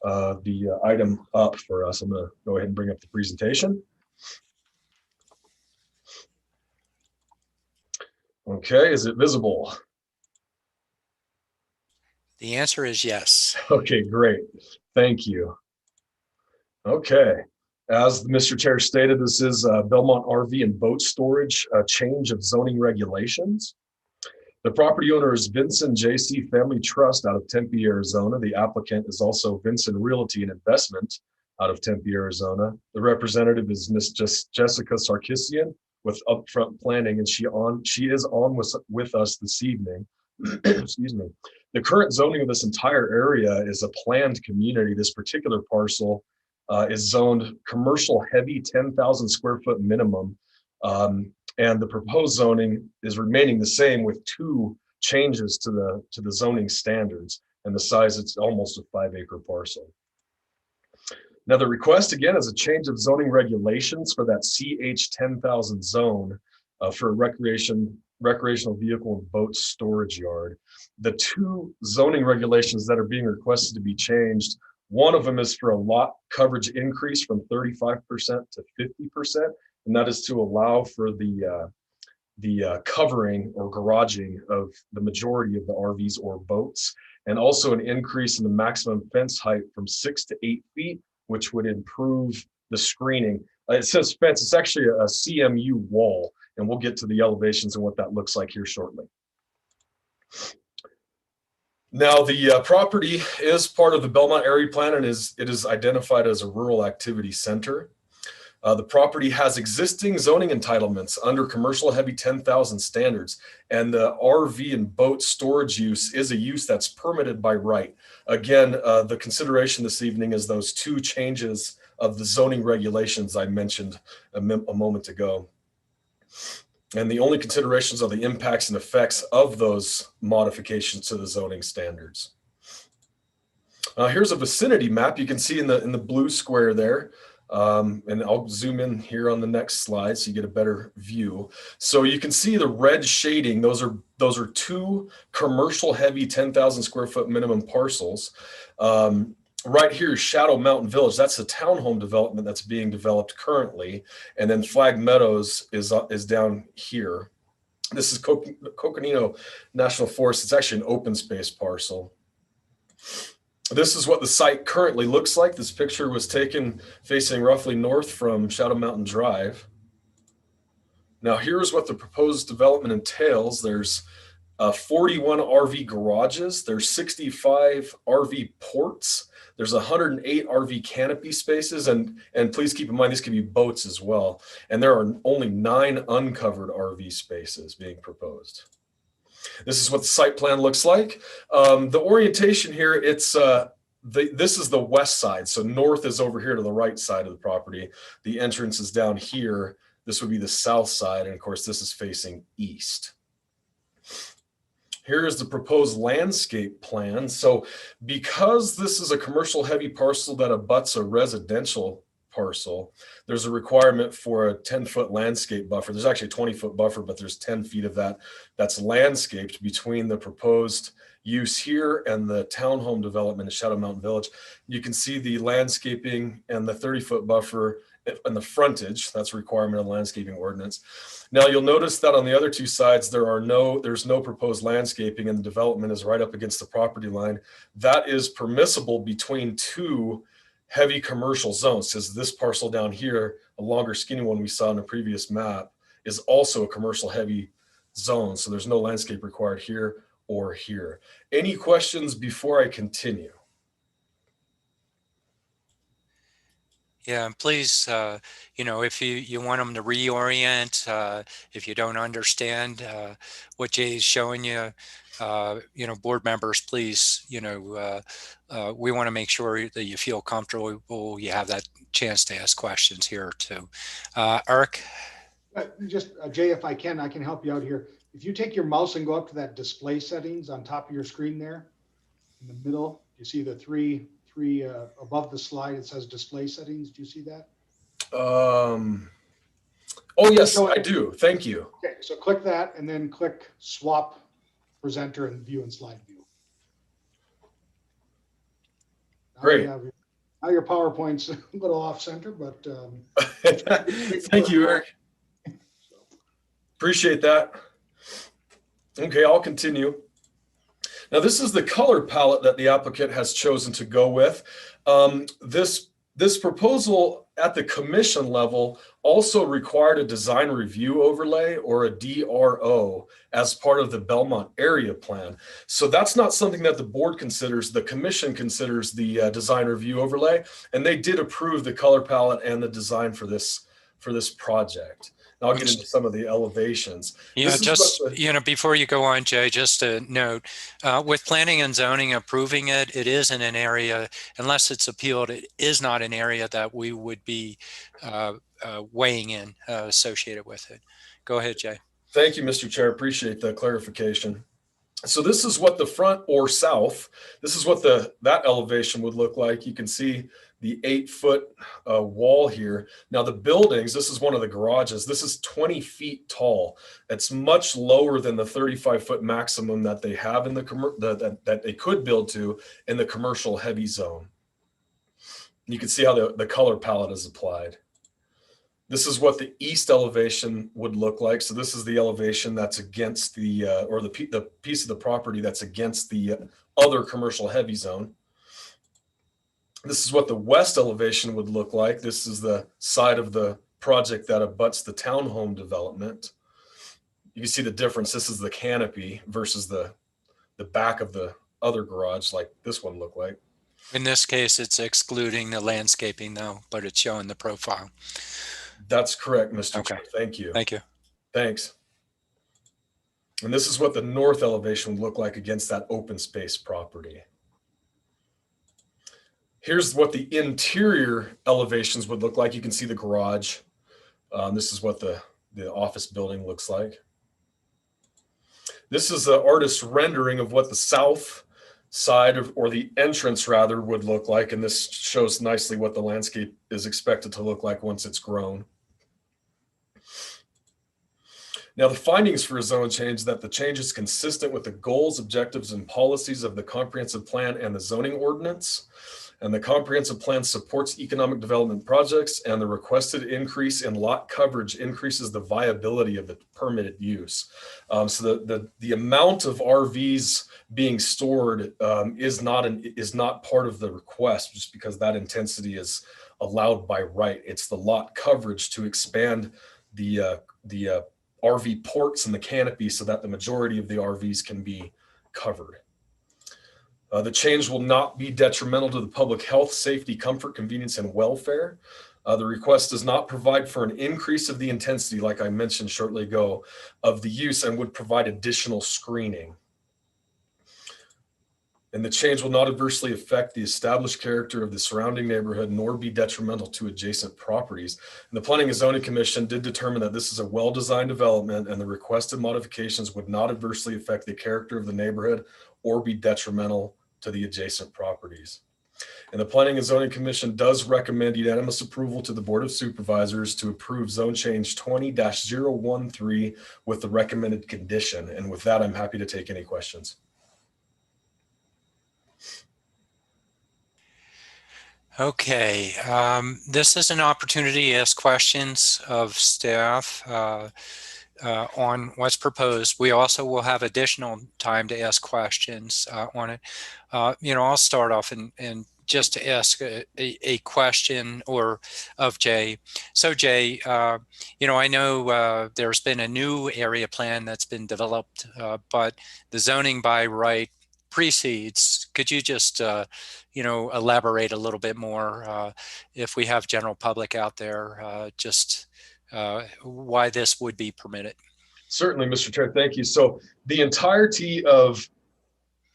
[SPEAKER 17] the item up for us. I'm going to go ahead and bring up the presentation. Okay, is it visible?
[SPEAKER 4] The answer is yes.
[SPEAKER 17] Okay, great. Thank you. Okay, as Mr. Chair stated, this is Belmont RV and Boat Storage, a change of zoning regulations. The property owner is Vincent J.C. Family Trust out of Tempe, Arizona. The applicant is also Vincent Realty and Investment out of Tempe, Arizona. The representative is Ms. Jessica Sarkissian with Upfront Planning, and she is on with us this evening. Excuse me. The current zoning of this entire area is a planned community. This particular parcel is zoned commercial heavy 10,000 square foot minimum. And the proposed zoning is remaining the same with 2 changes to the zoning standards, and the size, it's almost a 5-acre parcel. Now the request again is a change of zoning regulations for that CH 10,000 zone for a recreational vehicle and boat storage yard. The 2 zoning regulations that are being requested to be changed, one of them is for a lot coverage increase from 35% to 50%, and that is to allow for the covering or garaging of the majority of the RVs or boats, and also an increase in the maximum fence height from 6 to 8 feet, which would improve the screening. It says fence, it's actually a CMU wall, and we'll get to the elevations and what that looks like here shortly. Now, the property is part of the Belmont Area Plan and it is identified as a rural activity center. The property has existing zoning entitlements under commercial heavy 10,000 standards, and the RV and boat storage use is a use that's permitted by right. Again, the consideration this evening is those 2 changes of the zoning regulations I mentioned a moment ago. And the only considerations are the impacts and effects of those modifications to the zoning standards. Here's a vicinity map. You can see in the blue square there. And I'll zoom in here on the next slide so you get a better view. So you can see the red shading. Those are 2 commercial heavy 10,000 square foot minimum parcels. Right here is Shadow Mountain Village. That's the townhome development that's being developed currently. And then Flag Meadows is down here. This is Coconino National Forest. It's actually an open space parcel. This is what the site currently looks like. This picture was taken facing roughly north from Shadow Mountain Drive. Now here's what the proposed development entails. There's 41 RV garages. There's 65 RV ports. There's 108 RV canopy spaces. And please keep in mind, these could be boats as well. And there are only 9 uncovered RV spaces being proposed. This is what the site plan looks like. The orientation here, this is the west side. So north is over here to the right side of the property. The entrance is down here. This would be the south side. And of course, this is facing east. Here is the proposed landscape plan. So because this is a commercial heavy parcel that abuts a residential parcel, there's a requirement for a 10-foot landscape buffer. There's actually a 20-foot buffer, but there's 10 feet of that that's landscaped between the proposed use here and the townhome development in Shadow Mountain Village. You can see the landscaping and the 30-foot buffer and the frontage. That's a requirement of landscaping ordinance. Now you'll notice that on the other 2 sides, there's no proposed landscaping, and the development is right up against the property line. That is permissible between 2 heavy commercial zones, because this parcel down here, a longer skinny one we saw in the previous map, is also a commercial heavy zone. So there's no landscape required here or here. Any questions before I continue?
[SPEAKER 4] Yeah, and please, if you want them to reorient, if you don't understand what Jay's showing you, board members, please, we want to make sure that you feel comfortable. You have that chance to ask questions here too. Eric?
[SPEAKER 3] Just Jay, if I can help you out here. If you take your mouse and go up to that display settings on top of your screen there, in the middle, you see the three above the slide, it says display settings. Do you see that?
[SPEAKER 17] Oh, yes, I do. Thank you.
[SPEAKER 3] Okay, so click that and then click swap presenter and view and slide view.
[SPEAKER 17] Great.
[SPEAKER 3] Now your PowerPoint's a little off center, but
[SPEAKER 17] thank you, Eric. Appreciate that. Okay, I'll continue. Now, this is the color palette that the applicant has chosen to go with. This proposal at the commission level also required a design review overlay, or a DRO, as part of the Belmont area plan. So that's not something that the board considers. The commission considers the design review overlay, and they did approve the color palette and the design for this project. Now I'll get into some of the elevations.
[SPEAKER 4] Yeah, before you go on, Jay, just a note, with planning and zoning approving it, it is in an area, unless it's appealed, it is not an area that we would be weighing in associated with it. Go ahead, Jay.
[SPEAKER 17] Thank you, Mr. Chair. Appreciate the clarification. So this is what the front or south, this is what that elevation would look like. You can see the 8-foot wall here. Now the buildings, this is one of the garages. This is 20 feet tall. It's much lower than the 35-foot maximum that they have in that they could build to in the commercial heavy zone. You can see how the color palette is applied. This is what the east elevation would look like. So this is the elevation that's against the, or the piece of the property that's against the other commercial heavy zone. This is what the west elevation would look like. This is the side of the project that abuts the townhome development. You can see the difference. This is the canopy versus the back of the other garage, like this one looked like.
[SPEAKER 4] In this case, it's excluding the landscaping though, but it's showing the profile.
[SPEAKER 17] That's correct, Mr. Chair. Thank you.
[SPEAKER 4] Thank you.
[SPEAKER 17] Thanks. And this is what the north elevation would look like against that open space property. Here's what the interior elevations would look like. You can see the garage. This is what the office building looks like. This is the artist's rendering of what the south side of, or the entrance rather, would look like. And this shows nicely what the landscape is expected to look like once it's grown. Now, the findings for a zone change that the change is consistent with the goals, objectives, and policies of the comprehensive plan and the zoning ordinance. And the comprehensive plan supports economic development projects, and the requested increase in lot coverage increases the viability of the permitted use. So the amount of RVs being stored is not part of the request, just because that intensity is allowed by right. It's the lot coverage to expand the RV ports and the canopy so that the majority of the RVs can be covered. The change will not be detrimental to the public health, safety, comfort, convenience, and welfare. The request does not provide for an increase of the intensity, like I mentioned shortly ago, of the use, and would provide additional screening. And the change will not adversely affect the established character of the surrounding neighborhood, nor be detrimental to adjacent properties. And the Planning and Zoning Commission did determine that this is a well-designed development, and the requested modifications would not adversely affect the character of the neighborhood or be detrimental to the adjacent properties. And the Planning and Zoning Commission does recommend unanimous approval to the Board of Supervisors to approve zone change 20-013 with the recommended condition. And with that, I'm happy to take any questions.
[SPEAKER 4] Okay, this is an opportunity to ask questions of staff on what's proposed. We also will have additional time to ask questions on it. I'll start off and just to ask a question of Jay. So Jay, I know there's been a new area plan that's been developed, but the zoning by right precedes. Could you just elaborate a little bit more if we have general public out there, just why this would be permitted?
[SPEAKER 17] Certainly, Mr. Chair, thank you. So the entirety of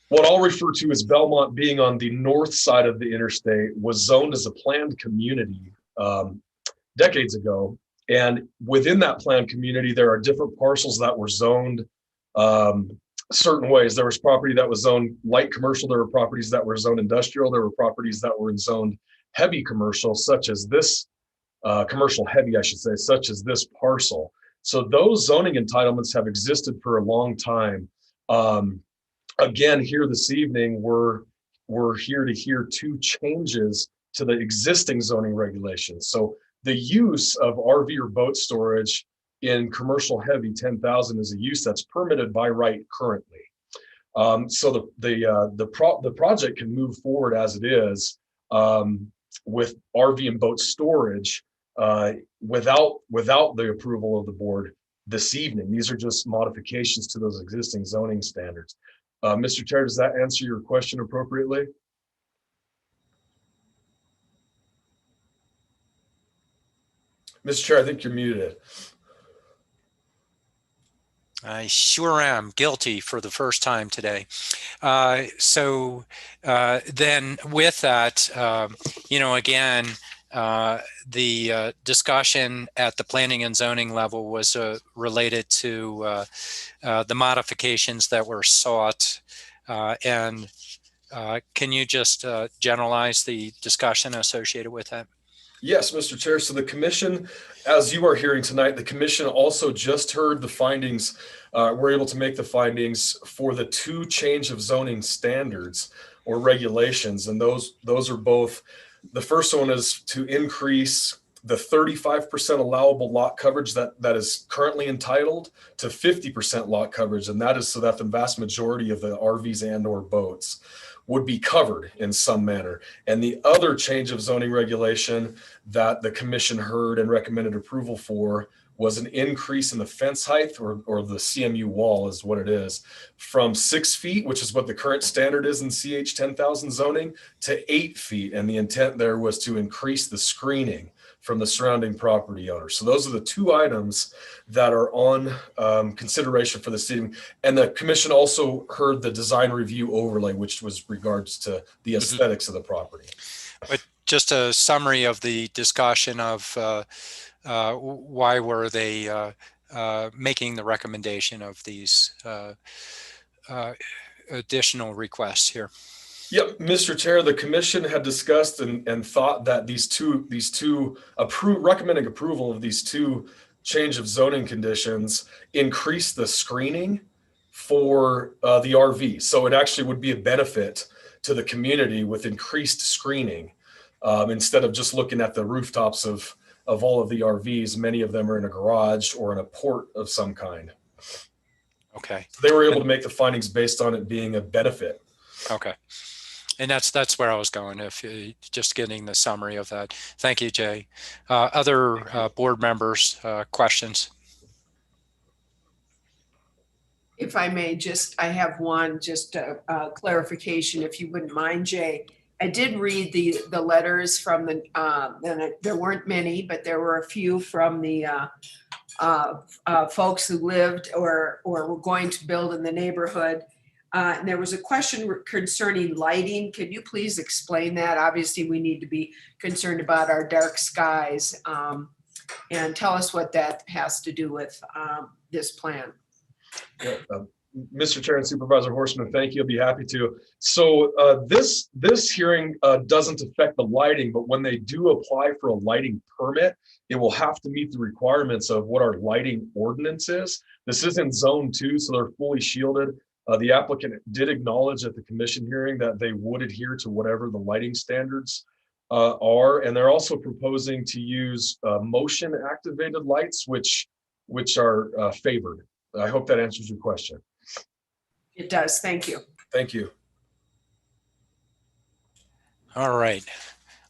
[SPEAKER 17] what I'll refer to as Belmont being on the north side of the interstate was zoned as a planned community decades ago. And within that planned community, there are different parcels that were zoned certain ways. There was property that was zoned light commercial. There were properties that were zoned industrial. There were properties that were zoned heavy commercial, such as this commercial heavy, I should say, such as this parcel. So those zoning entitlements have existed for a long time. Again, here this evening, we're here to hear two changes to the existing zoning regulations. So the use of RV or boat storage in commercial heavy 10,000 is a use that's permitted by right currently. So the project can move forward as it is with RV and boat storage without the approval of the board this evening. These are just modifications to those existing zoning standards. Mr. Chair, does that answer your question appropriately? Mr. Chair, I think you're muted.
[SPEAKER 4] I sure am guilty for the first time today. So then with that, again, the discussion at the planning and zoning level was related to the modifications that were sought. And can you just generalize the discussion associated with that?
[SPEAKER 17] Yes, Mr. Chair. So the commission, as you are hearing tonight, the commission also just heard the findings. We're able to make the findings for the two change of zoning standards or regulations. And those are both, the first one is to increase the 35% allowable lot coverage that is currently entitled to 50% lot coverage. And that is so that the vast majority of the RVs and or boats would be covered in some manner. And the other change of zoning regulation that the commission heard and recommended approval for was an increase in the fence height or the CMU wall is what it is, from 6 feet, which is what the current standard is in CH 10,000 zoning, to 8 feet. And the intent there was to increase the screening from the surrounding property owners. So those are the two items that are on consideration for this evening. And the commission also heard the design review overlay, which was regards to the aesthetics of the property.
[SPEAKER 4] But just a summary of the discussion of why were they making the recommendation of these additional requests here?
[SPEAKER 17] Yep, Mr. Chair, the commission had discussed and thought that these two recommending approval of these two change of zoning conditions increase the screening for the RV. So it actually would be a benefit to the community with increased screening instead of just looking at the rooftops of all of the RVs. Many of them are in a garage or in a port of some kind.
[SPEAKER 4] Okay.
[SPEAKER 17] So they were able to make the findings based on it being a benefit.
[SPEAKER 4] Okay. And that's where I was going, if just getting the summary of that. Thank you, Jay. Other board members, questions?
[SPEAKER 2] If I may, I have one, clarification, if you wouldn't mind, Jay. I did read the letters from and there weren't many, but there were a few from the folks who lived or were going to build in the neighborhood. And there was a question concerning lighting. Could you please explain that? Obviously, we need to be concerned about our dark skies, and tell us what that has to do with this plan.
[SPEAKER 17] Yeah, Mr. Chair and Supervisor Horstman, thank you. I'll be happy to. So this hearing doesn't affect the lighting, but when they do apply for a lighting permit, it will have to meet the requirements of what our lighting ordinance is. This is in zone 2, so they're fully shielded. The applicant did acknowledge at the commission hearing that they would adhere to whatever the lighting standards are, and they're also proposing to use motion activated lights, which are favored. I hope that answers your question.
[SPEAKER 2] It does. Thank you.
[SPEAKER 17] Thank you.
[SPEAKER 4] All right.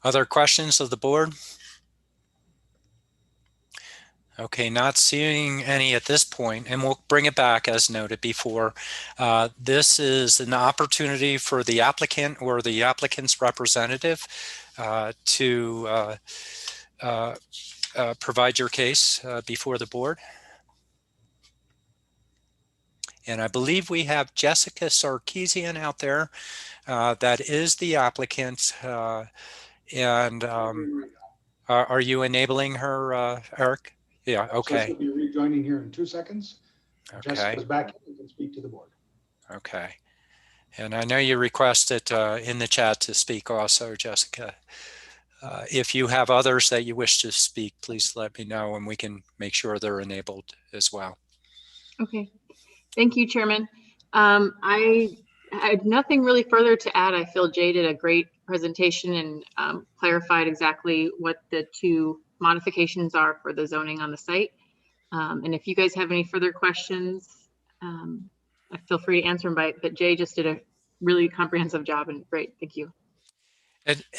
[SPEAKER 4] Other questions of the board? Okay, not seeing any at this point, and we'll bring it back as noted before. This is an opportunity for the applicant or the applicant's representative to provide your case before the board. And I believe we have Jessica Sarkeesian out there. That is the applicant. Are you enabling her, Eric? Yeah, okay.
[SPEAKER 3] She'll be rejoining here in 2 seconds. Jessica's back. You can speak to the board.
[SPEAKER 4] Okay. And I know you requested in the chat to speak also, Jessica. If you have others that you wish to speak, please let me know and we can make sure they're enabled as well.
[SPEAKER 18] Okay. Thank you, Chairman. I had nothing really further to add. I feel Jay did a great presentation and clarified exactly what the two modifications are for the zoning on the site. And if you guys have any further questions, I feel free to answer them, but Jay just did a really comprehensive job and great. Thank you.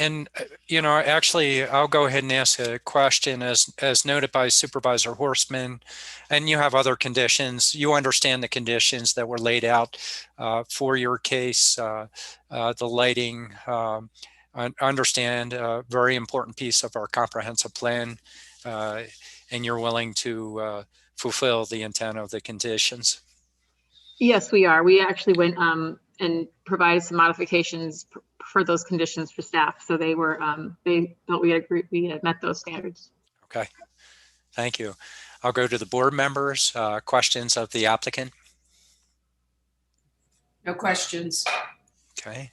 [SPEAKER 4] And you know, actually, I'll go ahead and ask a question as noted by Supervisor Horstman, and you have other conditions. You understand the conditions that were laid out for your case, the lighting, understand a very important piece of our comprehensive plan, and you're willing to fulfill the intent of the conditions.
[SPEAKER 18] Yes, we are. We actually went and provided some modifications for those conditions for staff. So they were, they felt we had met those standards.
[SPEAKER 4] Okay, thank you. I'll go to the board members. Questions of the applicant?
[SPEAKER 2] No questions.
[SPEAKER 4] Okay,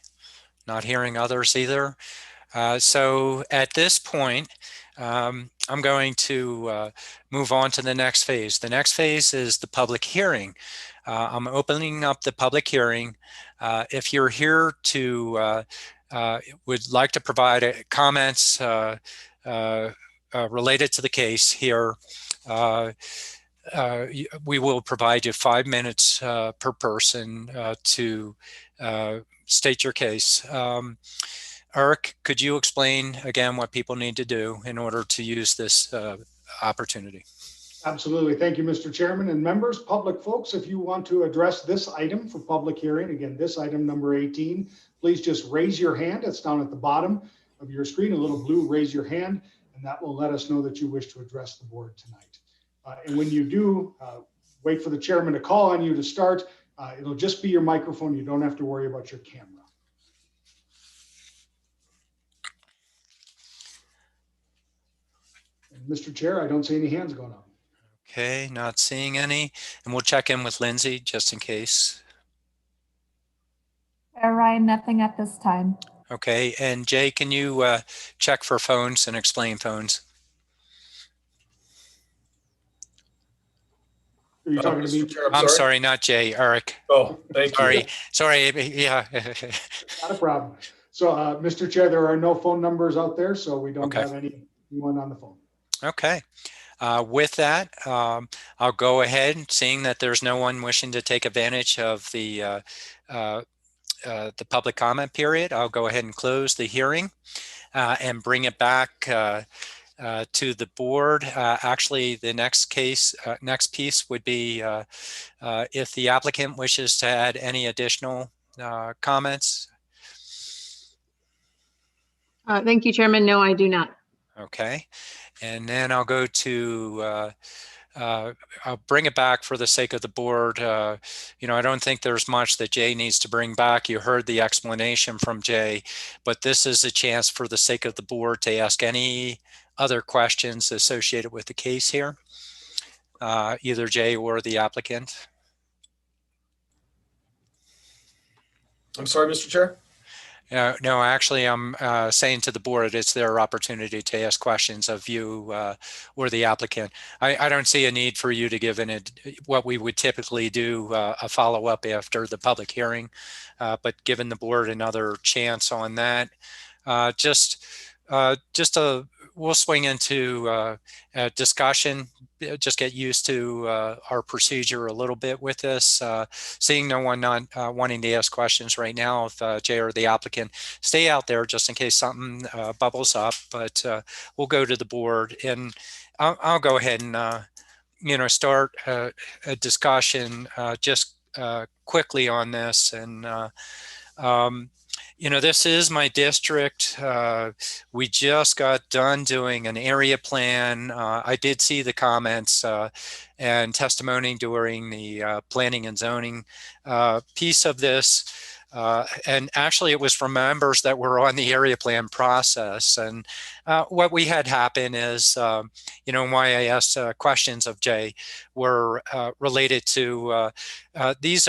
[SPEAKER 4] not hearing others either. So at this point, I'm going to move on to the next phase. The next phase is the public hearing. I'm opening up the public hearing. If you're here to would like to provide comments related to the case here, we will provide you 5 minutes per person to state your case. Eric, could you explain again what people need to do in order to use this opportunity?
[SPEAKER 3] Absolutely. Thank you, Mr. Chairman and members. Public folks, if you want to address this item for public hearing, again, this item number 18, please just raise your hand. It's down at the bottom of your screen, a little blue raise your hand, and that will let us know that you wish to address the board tonight. And when you do, wait for the chairman to call on you to start. It'll just be your microphone. You don't have to worry about your camera. And Mr. Chair, I don't see any hands going up.
[SPEAKER 4] Okay, not seeing any. And we'll check in with Lindsay just in case.
[SPEAKER 6] Ryan, nothing at this time.
[SPEAKER 4] Okay, and Jay, can you check for phones and explain phones?
[SPEAKER 3] Are you talking to me?
[SPEAKER 17] Chair,
[SPEAKER 4] I'm sorry, not Jay, Eric.
[SPEAKER 17] Oh, thank you.
[SPEAKER 4] Sorry, yeah.
[SPEAKER 3] Not a problem. So, Mr. Chair, there are no phone numbers out there, so we don't have anyone on the phone.
[SPEAKER 4] Okay. With that, I'll go ahead, seeing that there's no one wishing to take advantage of the public comment period. I'll go ahead and close the hearing and bring it back to the board. Actually, the next piece would be if the applicant wishes to add any additional comments.
[SPEAKER 18] Thank you, Chairman. No, I do not.
[SPEAKER 4] Okay. And then I'll go to, I'll bring it back for the sake of the board. You know, I don't think there's much that Jay needs to bring back. You heard the explanation from Jay, but this is a chance for the sake of the board to ask any other questions associated with the case here, either Jay or the applicant.
[SPEAKER 17] I'm sorry, Mr. Chair.
[SPEAKER 4] No, actually, I'm saying to the board, it's their opportunity to ask questions of you or the applicant. I don't see a need for you to give what we would typically do, a follow-up after the public hearing, but giving the board another chance on that. We'll swing into a discussion. Just get used to our procedure a little bit with this. Seeing no one not wanting to ask questions right now, if Jay or the applicant, stay out there just in case something bubbles up. But we'll go to the board, and I'll go ahead and start a discussion just quickly on this. And this is my district. We just got done doing an area plan. I did see the comments and testimony during the planning and zoning piece of this. And actually it was from members that were on the area plan process. And what we had happen is, you know, why I asked questions of Jay were related to this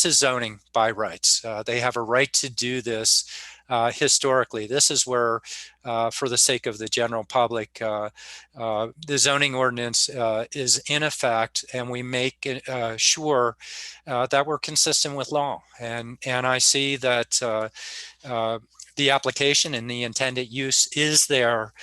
[SPEAKER 4] is zoning by rights. They have a right to do this. Historically, this is where, for the sake of the general public, the zoning ordinance is in effect, and we make sure that we're consistent with law. And I see that the application and the intended use is there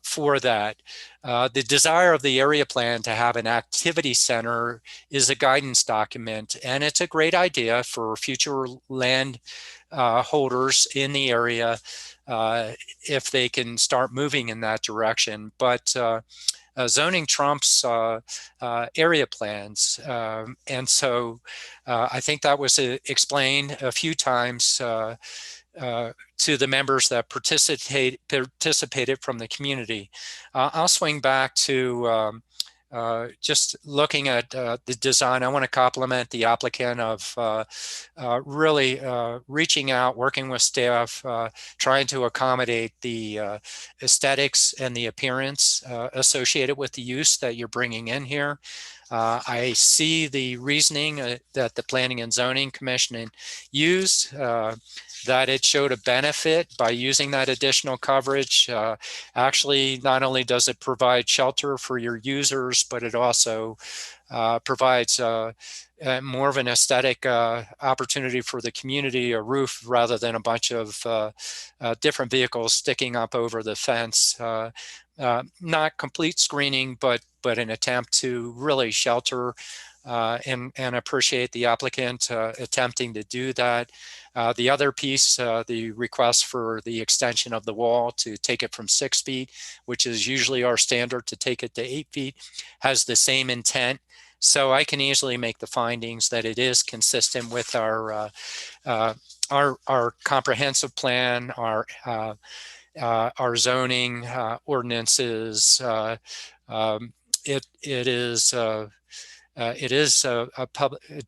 [SPEAKER 4] for that. The desire of the area plan to have an activity center is a guidance document, and it's a great idea for future land holders in the area if they can start moving in that direction. But zoning trumps area plans. And so I think that was explained a few times to the members that participated from the community. I'll swing back to just looking at the design. I want to compliment the applicant of really reaching out, working with staff, trying to accommodate the aesthetics and the appearance associated with the use that you're bringing in here. I see the reasoning that the Planning and Zoning Commission used, that it showed a benefit by using that additional coverage. Actually, not only does it provide shelter for your users, but it also provides more of an aesthetic opportunity for the community, a roof rather than a bunch of different vehicles sticking up over the fence. Not complete screening, but an attempt to really shelter and appreciate the applicant attempting to do that. The other piece, the request for the extension of the wall to take it from 6 feet, which is usually our standard, to take it to 8 feet, has the same intent. So I can easily make the findings that it is consistent with our comprehensive plan, our zoning ordinances. It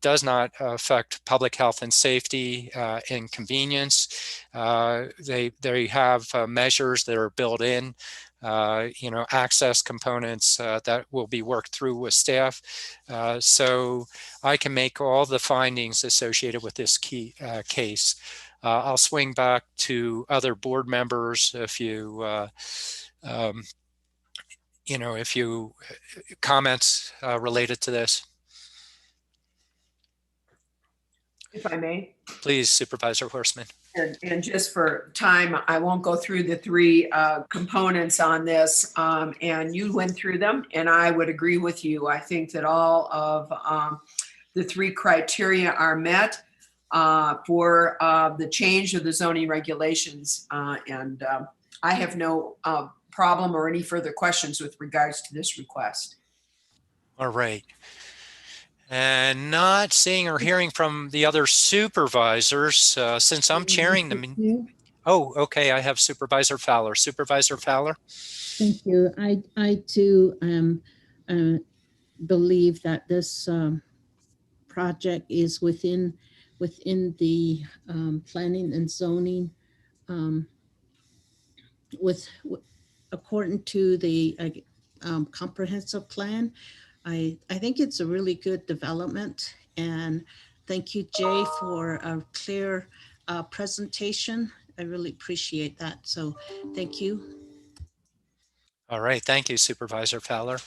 [SPEAKER 4] does not affect public health and safety and convenience. They have measures that are built in, you know, access components that will be worked through with staff. So I can make all the findings associated with this case. I'll swing back to other board members if you, you know, if you comments related to this.
[SPEAKER 2] If I may.
[SPEAKER 4] Please, Supervisor Horstman.
[SPEAKER 2] And just for time, I won't go through the three components on this. And you went through them, and I would agree with you. I think that all of the three criteria are met for the change of the zoning regulations. And I have no problem or any further questions with regards to this request.
[SPEAKER 4] All right. And not seeing or hearing from the other supervisors, since I'm chairing them. Oh, okay. I have Supervisor Fowler. Supervisor Fowler.
[SPEAKER 5] Thank you. I too believe that this project is within the planning and zoning according to the comprehensive plan. I think it's a really good development, and thank you, Jay, for a clear presentation. I really appreciate that. So thank you.
[SPEAKER 4] All right. Thank you, Supervisor Fowler.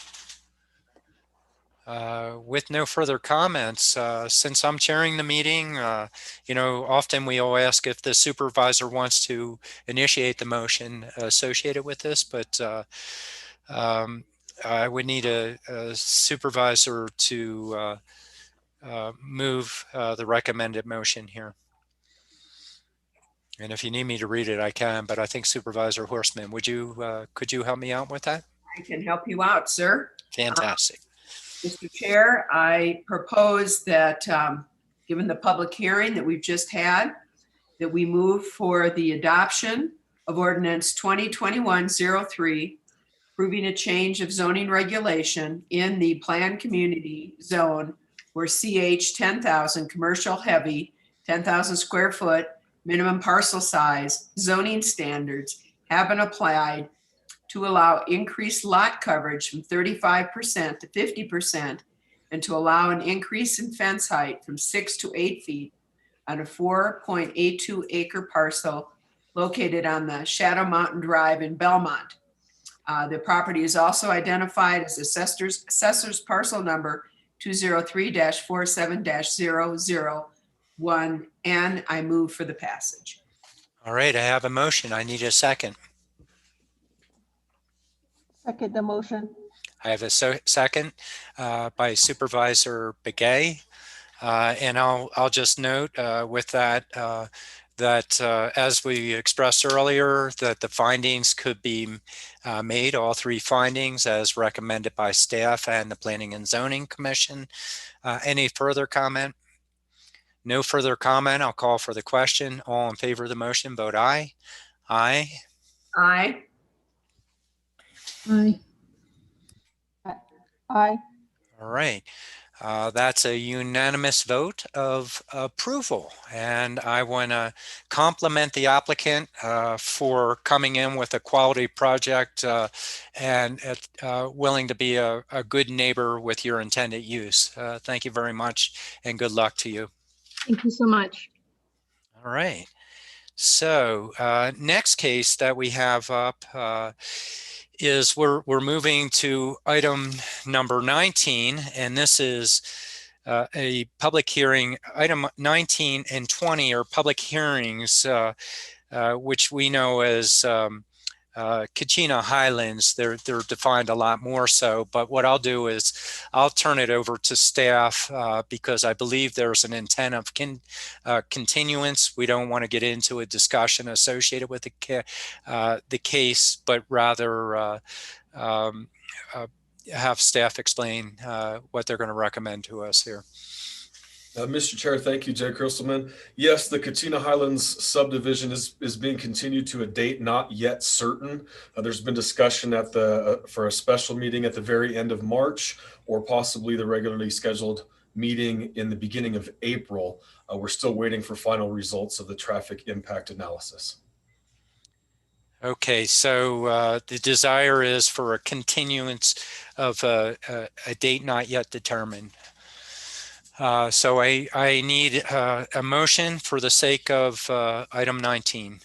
[SPEAKER 4] With no further comments, since I'm chairing the meeting, you know, often we all ask if the supervisor wants to initiate the motion associated with this, but I would need a supervisor to move the recommended motion here. And if you need me to read it, I can, but I think Supervisor Horstman, could you help me out with that?
[SPEAKER 2] I can help you out, sir.
[SPEAKER 4] Fantastic.
[SPEAKER 2] Mr. Chair, I propose that, given the public hearing that we've just had, that we move for the adoption of ordinance 2021-03, approving a change of zoning regulation in the planned community zone where CH 10,000 commercial heavy 10,000 square foot, minimum parcel size, zoning standards have been applied to allow increased lot coverage from 35% to 50% and to allow an increase in fence height from 6 to 8 feet on a 4.82 acre parcel located on the Shadow Mountain Drive in Belmont. The property is also identified as assessor's parcel number 203-47-001, and I move for the passage.
[SPEAKER 4] All right, I have a motion. I need a second.
[SPEAKER 9] Second the motion.
[SPEAKER 4] I have a second by Supervisor Begay. And I'll just note with that that as we expressed earlier, that the findings could be made, all three findings as recommended by staff and the Planning and Zoning Commission. Any further comment? No further comment. I'll call for the question. All in favor of the motion, vote aye. Aye.
[SPEAKER 2] Aye.
[SPEAKER 5] Aye.
[SPEAKER 9] Aye.
[SPEAKER 4] All right. That's a unanimous vote of approval. And I want to compliment the applicant for coming in with a quality project and willing to be a good neighbor with your intended use. Thank you very much and good luck to you.
[SPEAKER 18] Thank you so much.
[SPEAKER 4] All right. So next case that we have up is we're moving to item number 19, and this is a public hearing. Item 19 and 20 are public hearings, which we know as Coconino Highlands. They're defined a lot more so, but what I'll do is I'll turn it over to staff because I believe there's an intent of continuance. We don't want to get into a discussion associated with the case, but rather have staff explain what they're going to recommend to us here.
[SPEAKER 17] Mr. Chair, thank you, Jay Kristelman. Yes, the Coconino Highlands subdivision is being continued to a date not yet certain. There's been discussion at for a special meeting at the very end of March, or possibly the regularly scheduled meeting in the beginning of April. We're still waiting for final results of the traffic impact analysis.
[SPEAKER 4] Okay, so the desire is for a continuance of a date not yet determined. So I need a motion for the sake of item 19.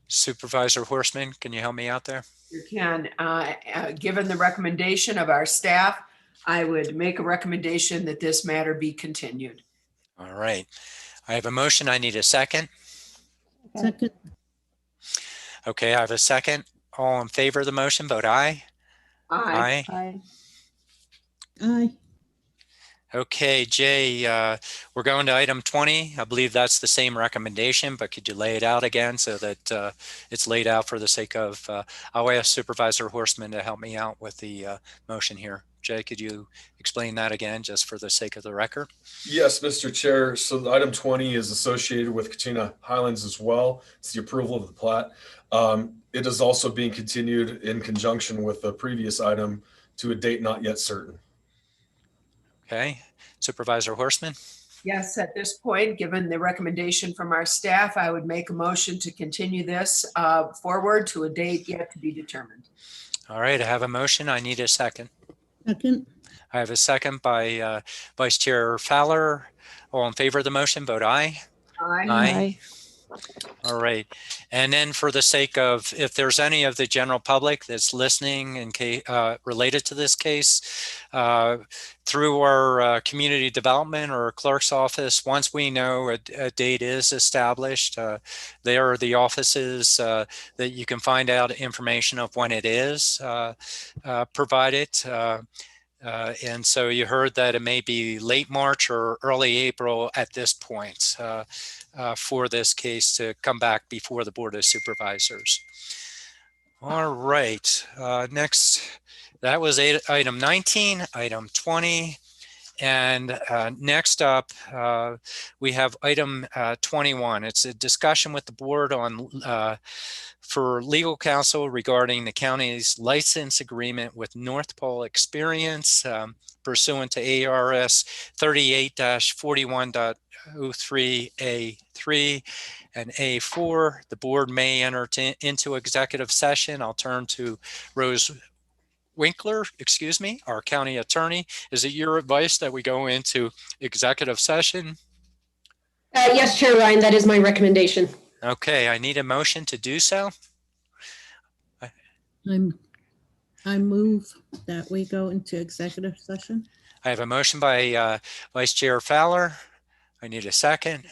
[SPEAKER 4] Supervisor Horstman, can you help me out there?
[SPEAKER 2] You can. Given the recommendation of our staff, I would make a recommendation that this matter be continued.
[SPEAKER 4] All right. I have a motion. I need a second.
[SPEAKER 5] Second.
[SPEAKER 4] Okay, I have a second. All in favor of the motion, vote aye.
[SPEAKER 2] Aye.
[SPEAKER 9] Aye.
[SPEAKER 5] Aye.
[SPEAKER 4] Okay, Jay, we're going to item 20. I believe that's the same recommendation, but could you lay it out again so that it's laid out for the sake of, I'll ask Supervisor Horstman to help me out with the motion here. Jay, could you explain that again just for the sake of the record?
[SPEAKER 17] Yes, Mr. Chair. So item 20 is associated with Coconino Highlands as well. It's the approval of the plat. It is also being continued in conjunction with the previous item to a date not yet certain.
[SPEAKER 4] Okay, Supervisor Horstman.
[SPEAKER 2] Yes, at this point, given the recommendation from our staff, I would make a motion to continue this forward to a date yet to be determined.
[SPEAKER 4] All right, I have a motion. I need a second.
[SPEAKER 5] Second.
[SPEAKER 4] I have a second by Vice Chair Fowler. All in favor of the motion, vote aye.
[SPEAKER 2] Aye.
[SPEAKER 9] Aye.
[SPEAKER 4] All right. And then for the sake of, if there's any of the general public that's listening in case, related to this case, through our community development or clerk's office, once we know a date is established, there are the offices that you can find out information of when it is provided. And so you heard that it may be late March or early April at this point for this case to come back before the Board of Supervisors. All right, next, that was item 19, item 20. And next up, we have item 21. It's a discussion with the board on for legal counsel regarding the county's license agreement with North Pole Experience pursuant to ARS 38-41.03A3 and A4. The board may enter into executive session. I'll turn to Rose Winkler, excuse me, our county attorney. Is it your advice that we go into executive session?
[SPEAKER 19] Yes, Chair Ryan, that is my recommendation.
[SPEAKER 4] Okay, I need a motion to do so.
[SPEAKER 5] I move that we go into executive session.
[SPEAKER 4] I have a motion by Vice Chair Fowler. I need a second.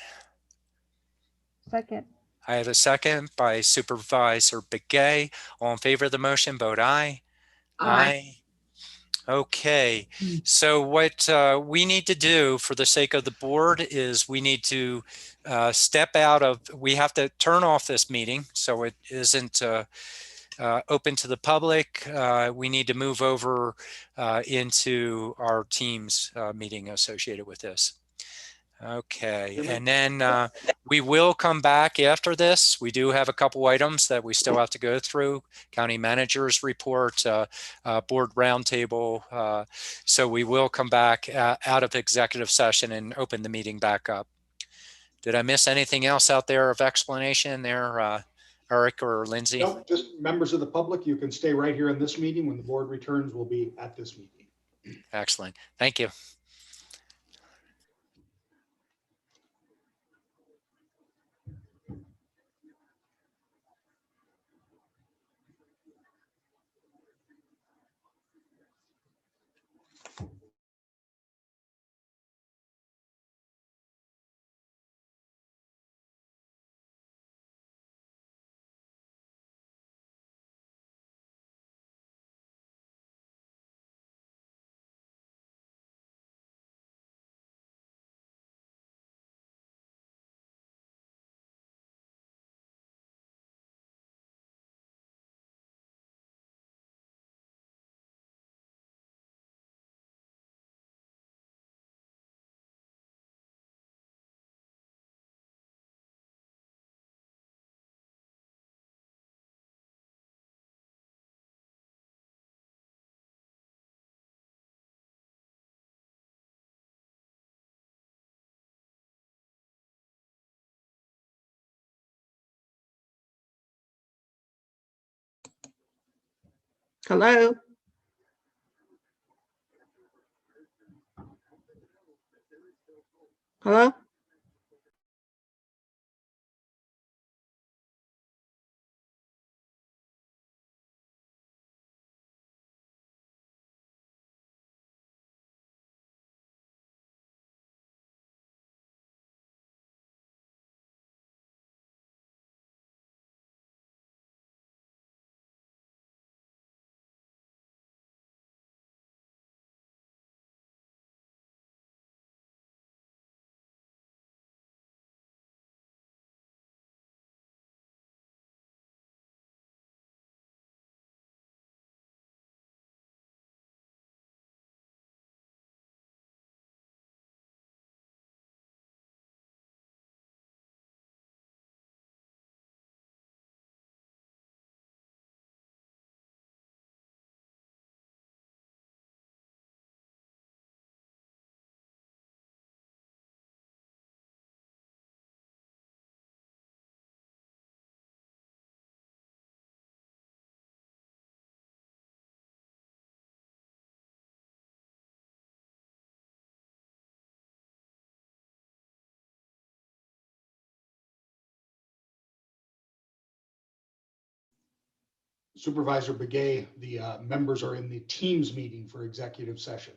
[SPEAKER 9] Second.
[SPEAKER 4] I have a second by Supervisor Begay. All in favor of the motion, vote aye. Aye. Okay, so what we need to do for the sake of the board is we need to step out of, we have to turn off this meeting so it isn't open to the public. We need to move over into our team's meeting associated with this. Okay, and then we will come back after this. We do have a couple items that we still have to go through. County manager's report, board roundtable. So we will come back out of executive session and open the meeting back up. Did I miss anything else out there of explanation there, Eric or Lindsay?
[SPEAKER 3] Nope, just members of the public, you can stay right here in this meeting. When the board returns, we'll be at this meeting.
[SPEAKER 4] Excellent, thank you.
[SPEAKER 1] Hello? Hello?
[SPEAKER 3] Supervisor Begay, the members are in the Teams meeting for executive session.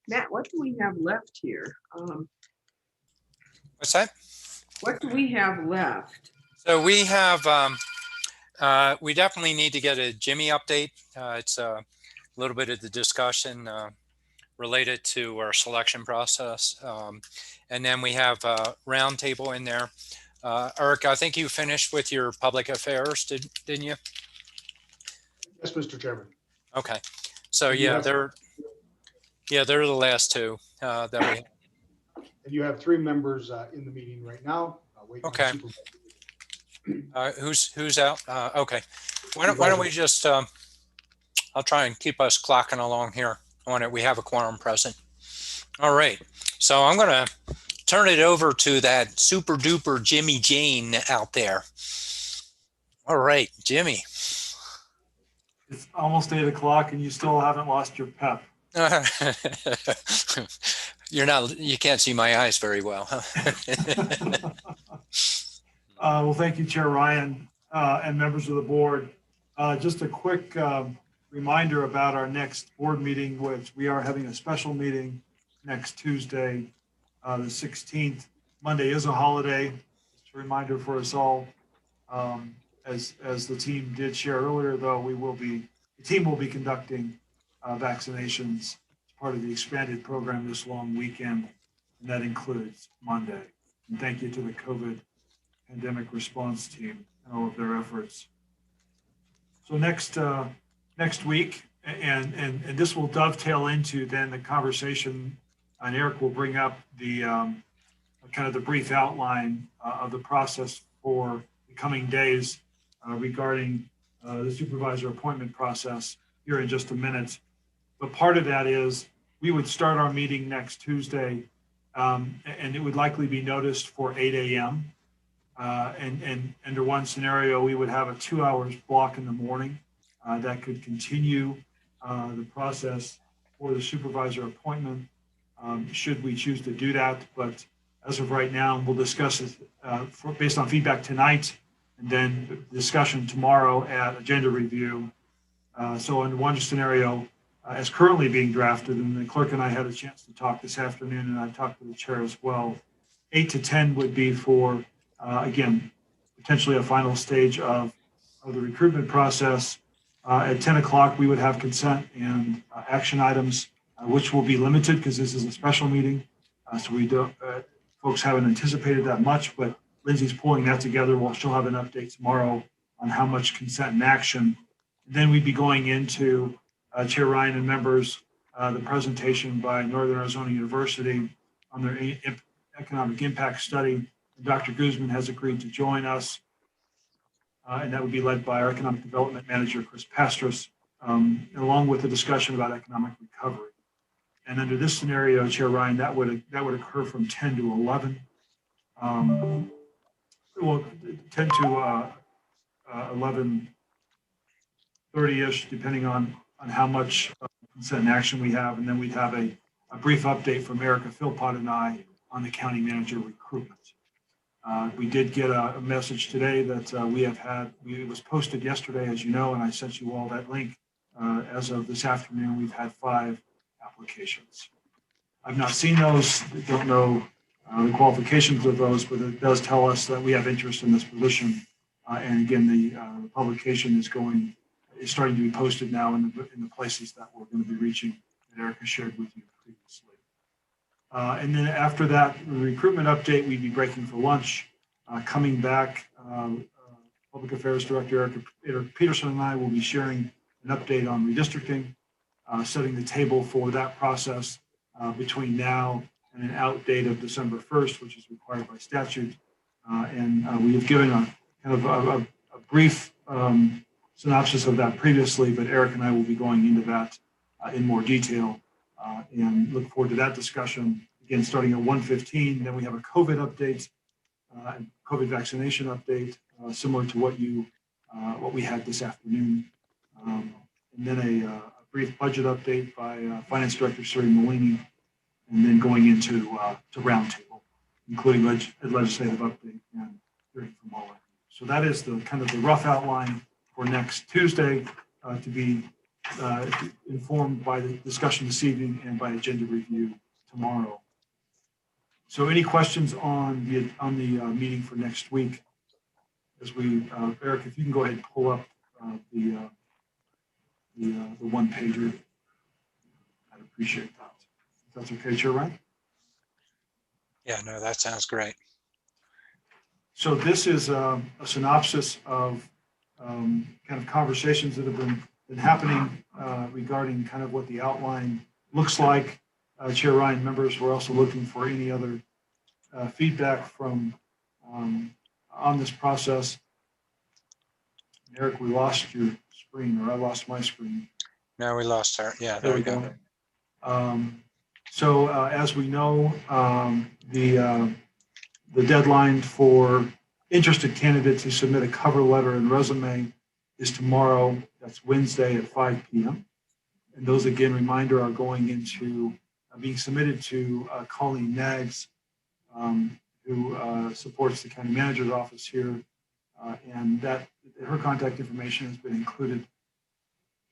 [SPEAKER 2] Matt, what do we have left here?
[SPEAKER 4] What's that?
[SPEAKER 2] What do we have left?
[SPEAKER 4] So we have, we definitely need to get a Jimmy update. It's a little bit of the discussion related to our selection process. And then we have a roundtable in there. Eric, I think you finished with your public affairs, didn't you?
[SPEAKER 3] Yes, Mr. Chairman.
[SPEAKER 4] Okay. So
[SPEAKER 3] And you
[SPEAKER 4] yeah,
[SPEAKER 3] have-
[SPEAKER 4] they're the last two that we have.
[SPEAKER 3] And you have 3 members in the meeting right now. Waiting on
[SPEAKER 4] Okay.
[SPEAKER 3] supervisor.
[SPEAKER 4] Who's out? Okay. Why don't we just, I'll try and keep us clocking along here on it. We have a quorum present. All right. So I'm going to turn it over to that super duper Jimmy Jane out there. All right, Jimmy.
[SPEAKER 13] It's almost 8 o'clock and you still haven't lost your pep.
[SPEAKER 4] You can't see my eyes very well.
[SPEAKER 13] Well, thank you, Chair Ryan, and members of the board. Just a quick reminder about our next board meeting, which we are having a special meeting next Tuesday, the 16th. Monday is a holiday. Just a reminder for us all. As the team did share earlier, though, the team will be conducting vaccinations as part of the expanded program this long weekend, and that includes Monday. And thank you to the COVID pandemic response team and all of their efforts. So next week, and this will dovetail into then the conversation, and Eric will bring up the kind of the brief outline of the process for the coming days regarding the supervisor appointment process here in just a minute. But part of that is we would start our meeting next Tuesday, and it would likely be noticed for 8 a.m. And under one scenario, we would have a 2 hours block in the morning that could continue the process for the supervisor appointment, should we choose to do that. But as of right now, we'll discuss it based on feedback tonight, and then discussion tomorrow at agenda review. So in one scenario, as currently being drafted, and the clerk and I had a chance to talk this afternoon, and I talked to the chair as well, 8 to 10 would be for, again, potentially a final stage of the recruitment process. At 10 o'clock, we would have consent and action items, which will be limited because this is a special meeting. So we don't, folks haven't anticipated that much, but Lindsay's pulling that together. She'll have an update tomorrow on how much consent and action. And then we'd be going into Chair Ryan and members, the presentation by Northern Arizona University on their economic impact study. And Dr. Guzman has agreed to join us, and that would be led by our economic development manager, Chris Pastras, along with a discussion about economic recovery. And under this scenario, Chair Ryan, that would occur from 10 to 11. Well, 10 to 11:30-ish, depending on how much consent and action we have. And then we'd have a brief update from Erica Philpott and I on the county manager recruitment. We did get a message today that it was posted yesterday, as you know, and I sent you all that link. As of this afternoon, we've had 5 applications. I've not seen those, don't know the qualifications of those, but it does tell us that we have interest in this position. And again, the publication is starting to be posted now in the places that we're going to be reaching that Erica shared with you previously. And then after that recruitment update, we'd be breaking for lunch. Coming back, Public Affairs Director Eric Peterson and I will be sharing an update on redistricting, setting the table for that process between now and an out date of December 1st, which is required by statute. And we have given a kind of a brief synopsis of that previously, but Eric and I will be going into that in more detail and look forward to that discussion. Again, starting at 1:15, then we have a COVID update, COVID vaccination update, similar to what we had this afternoon. And then a brief budget update by Finance Director Suri Molini, and then going into to roundtable, including legislative update and hearing from all. So that is the kind of the rough outline for next Tuesday, to be informed by the discussion this evening and by agenda review tomorrow. So any questions on the meeting for next week? As we, Eric, if you can go ahead and pull up the one pager, I'd appreciate that. If that's okay, Chair Ryan?
[SPEAKER 4] Yeah, no, that sounds great.
[SPEAKER 13] So this is a synopsis of kind of conversations that have been happening regarding kind of what the outline looks like. Chair Ryan, members, we're also looking for any other feedback from on this process. Eric, we lost your screen, or I lost my screen.
[SPEAKER 4] No, we lost her. Yeah, there we go.
[SPEAKER 13] So as we know, the deadline for interested candidates to submit a cover letter and resume is tomorrow. That's Wednesday at 5 p.m. And those, again, reminder, are going into being submitted to Colleen Naggs, who supports the county manager's office here. And that her contact information has been included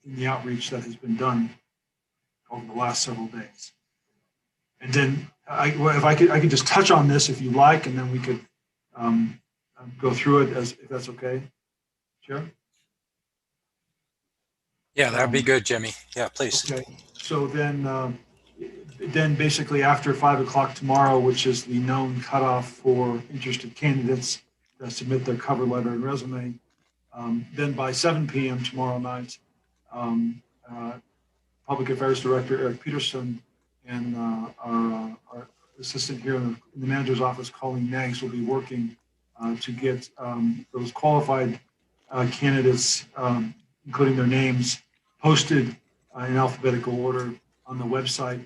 [SPEAKER 13] in the outreach that has been done over the last several days. And then if I could just touch on this if you like, and then we could go through it if that's okay, Chair?
[SPEAKER 4] Yeah, that'd be good, Jimmy. Yeah, please.
[SPEAKER 13] Okay. So then basically after 5 o'clock tomorrow, which is the known cutoff for interested candidates that submit their cover letter and resume, then by 7 p.m. tomorrow night, Public Affairs Director Eric Peterson and our assistant here in the manager's office, Colleen Naggs, will be working to get those qualified candidates, including their names, posted in alphabetical order on the website.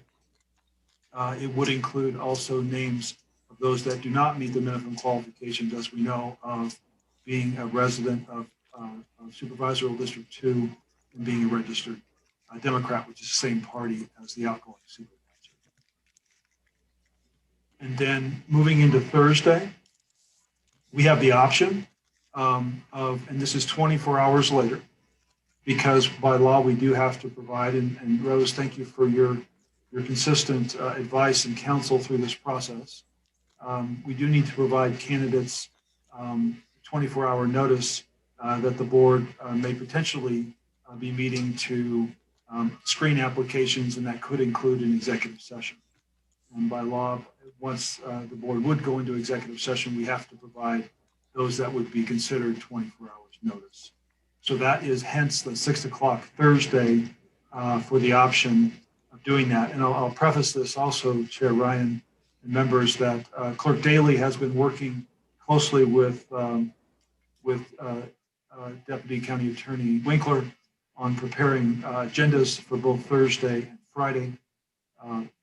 [SPEAKER 13] It would include also names of those that do not meet the minimum qualifications, as we know, of being a resident of Supervisor District 2 and being a registered Democrat, which is the same party as the outgoing supervisor. And then moving into Thursday, we have the option and this is 24 hours later, because by law we do have to provide, and Rose, thank you for your consistent advice and counsel through this process. We do need to provide candidates 24-hour notice that the board may potentially be meeting to screen applications, and that could include an executive session. And by law, once the board would go into executive session, we have to provide those that would be considered 24 hours notice. So that is hence the 6 o'clock Thursday for the option of doing that. And I'll preface this also, Chair Ryan and members, that Clerk Daly has been working closely with Deputy County Attorney Winkler on preparing agendas for both Thursday and Friday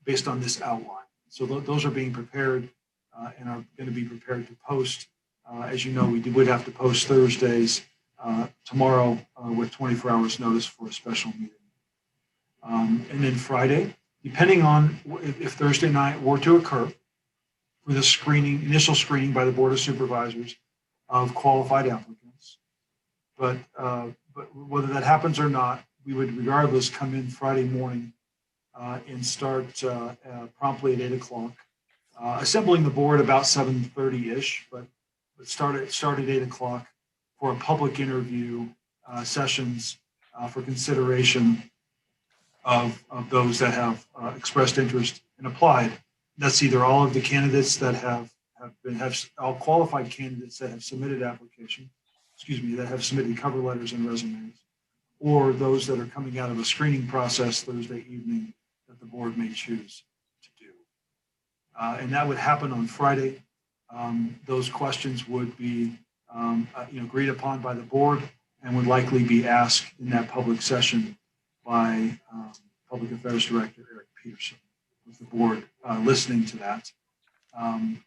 [SPEAKER 13] based on this outline. So those are being prepared and are going to be prepared to post. As you know, we would have to post Thursdays tomorrow with 24 hours notice for a special meeting. And then Friday, depending on if Thursday night were to occur for the initial screening by the Board of Supervisors of qualified applicants. But whether that happens or not, we would regardless come in Friday morning and start promptly at 8 o'clock, assembling the board about 7:30-ish, but start at 8 o'clock for a public interview sessions for consideration of those that have expressed interest and applied. That's either all of the candidates that have all qualified candidates that have submitted that have submitted cover letters and resumes, or those that are coming out of a screening process Thursday evening that the board may choose to do. And that would happen on Friday. Those questions would be agreed upon by the board and would likely be asked in that public session by Public Affairs Director Eric Peterson, with the board listening to that. And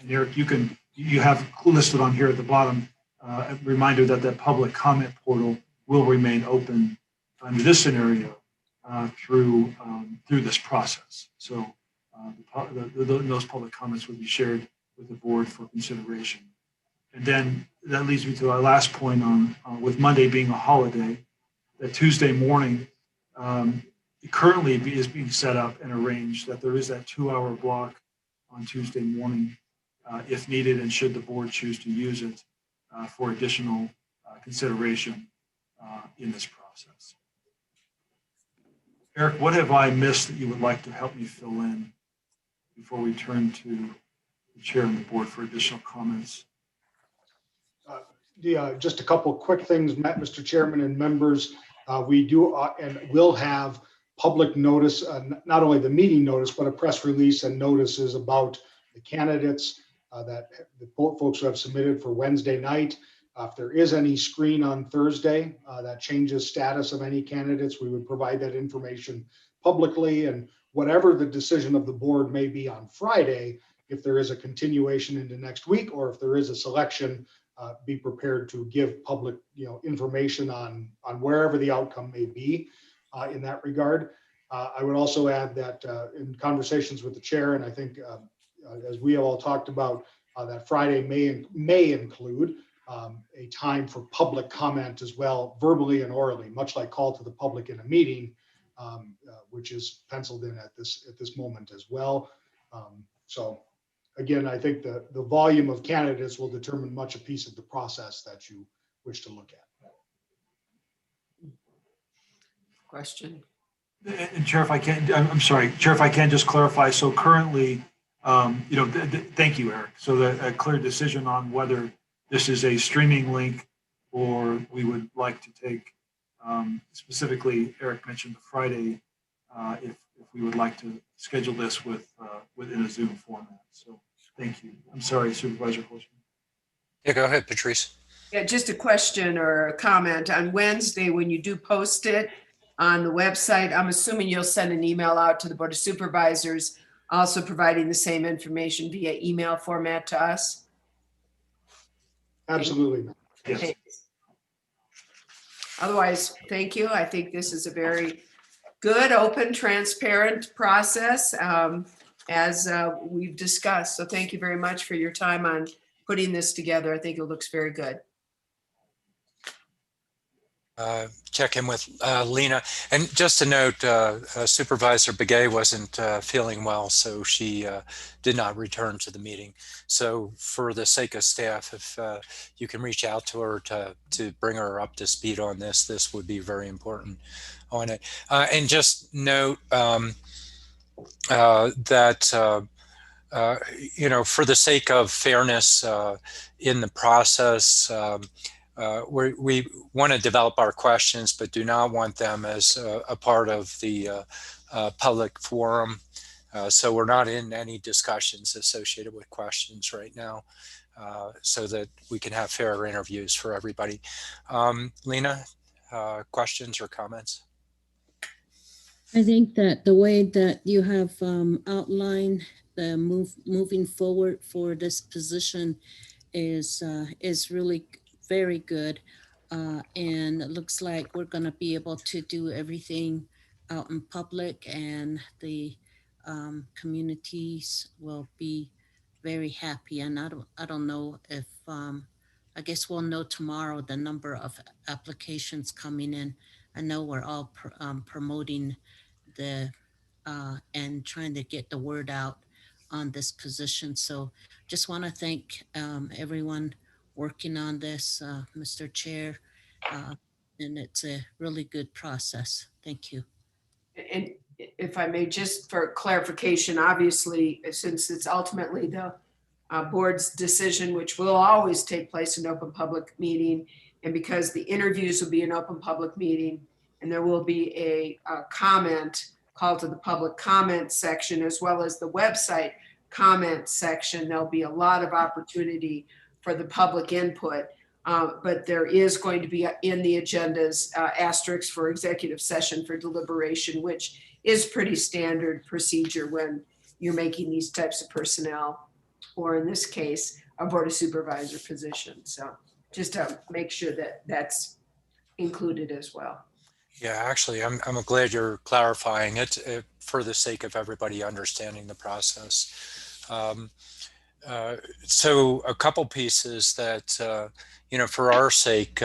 [SPEAKER 13] Eric, you have listed on here at the bottom a reminder that public comment portal will remain open under this scenario through this process. So those public comments would be shared with the board for consideration. And then that leads me to our last point on with Monday being a holiday, that Tuesday morning currently is being set up and arranged, that there is that 2-hour block on Tuesday morning if needed, and should the board choose to use it for additional consideration in this process. Eric, what have I missed that you would like to help me fill in before we turn to the chair and the board for additional comments?
[SPEAKER 3] Just a couple of quick things, Mr. Chairman and members. We do and will have public notice, not only the meeting notice, but a press release and notices about the candidates that the folks who have submitted for Wednesday night. If there is any screen on Thursday that changes status of any candidates, we would provide that information publicly. And whatever the decision of the board may be on Friday, if there is a continuation into next week, or if there is a selection, be prepared to give public, information on wherever the outcome may be in that regard. I would also add that in conversations with the chair, and I think as we have all talked about, that Friday may include a time for public comment as well, verbally and orally, much like call to the public in a meeting, which is penciled in at this moment as well. So again, I think the volume of candidates will determine much a piece of the process that you wish to look at.
[SPEAKER 2] Question.
[SPEAKER 13] And Chair, if I can, I'm sorry, Chair, if I can just clarify. So currently, thank you, Eric. So a clear decision on whether this is a streaming link or we would like to take, specifically, Eric mentioned the Friday, if we would like to schedule this within a Zoom format. So thank you. I'm sorry, Supervisor Horstman.
[SPEAKER 4] Yeah, go ahead, Patrice.
[SPEAKER 2] Yeah, just a question or a comment. On Wednesday, when you do post it on the website, I'm assuming you'll send an email out to the Board of Supervisors, also providing the same information via email format to us?
[SPEAKER 3] Absolutely. Yes.
[SPEAKER 2] Thanks. Otherwise, thank you. I think this is a very good, open, transparent process, as we've discussed. So thank you very much for your time on putting this together. I think it looks very good.
[SPEAKER 4] Check in with Lena. And just to note, Supervisor Begay wasn't feeling well, so she did not return to the meeting. So for the sake of staff, if you can reach out to her to bring her up to speed on this would be very important on it. And just note that for the sake of fairness in the process, we want to develop our questions, but do not want them as a part of the public forum. So we're not in any discussions associated with questions right now, so that we can have fair interviews for everybody. Lena, questions or comments?
[SPEAKER 5] I think that the way that you have outlined the moving forward for this position is really very good. And it looks like we're going to be able to do everything out in public, and the communities will be very happy. And I don't know if, I guess we'll know tomorrow the number of applications coming in. I know we're all promoting and trying to get the word out on this position. So just want to thank everyone working on this, Mr. Chair, and it's a really good process. Thank you.
[SPEAKER 2] And if I may, just for clarification, obviously, since it's ultimately the board's decision, which will always take place in open public meeting, and because the interviews will be an open public meeting, and there will be a comment call to the public comment section, as well as the website comment section, there'll be a lot of opportunity for the public input. But there is going to be in the agendas asterisks for executive session for deliberation, which is pretty standard procedure when you're making these types of personnel, or in this case, a Board of Supervisor position. So just to make sure that that's included as well.
[SPEAKER 4] Yeah, actually, I'm glad you're clarifying it for the sake of everybody understanding the process. So a couple pieces that, for our sake,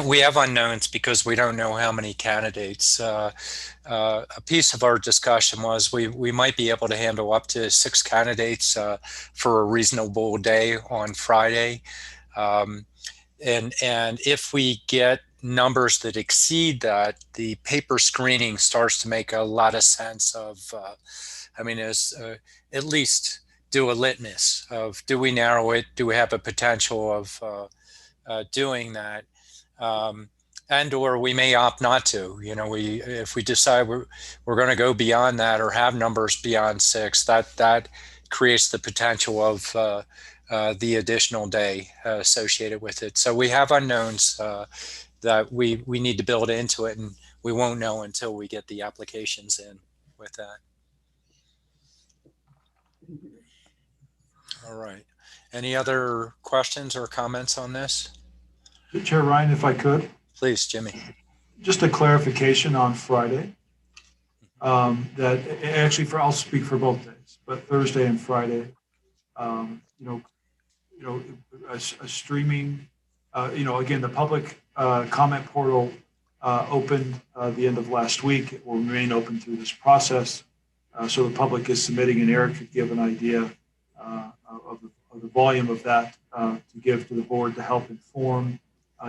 [SPEAKER 4] we have unknowns because we don't know how many candidates. A piece of our discussion was we might be able to handle up to 6 candidates for a reasonable day on Friday. And if we get numbers that exceed that, the paper screening starts to make a lot of sense of, at least do a litmus of, do we narrow it? Do we have a potential of doing that? And or we may opt not to. If we decide we're going to go beyond that or have numbers beyond 6, that creates the potential of the additional day associated with it. So we have unknowns that we need to build into it, and we won't know until we get the applications in with that. All right. Any other questions or comments on this?
[SPEAKER 13] Chair Ryan, if I could.
[SPEAKER 4] Please, Jimmy. Just
[SPEAKER 13] a clarification on Friday. That actually, I'll speak for both days, but Thursday and Friday, a streaming, again, the public comment portal opened the end of last week. It will remain open through this process. So the public is submitting, and Eric could give an idea of the volume of that to give to the board to help inform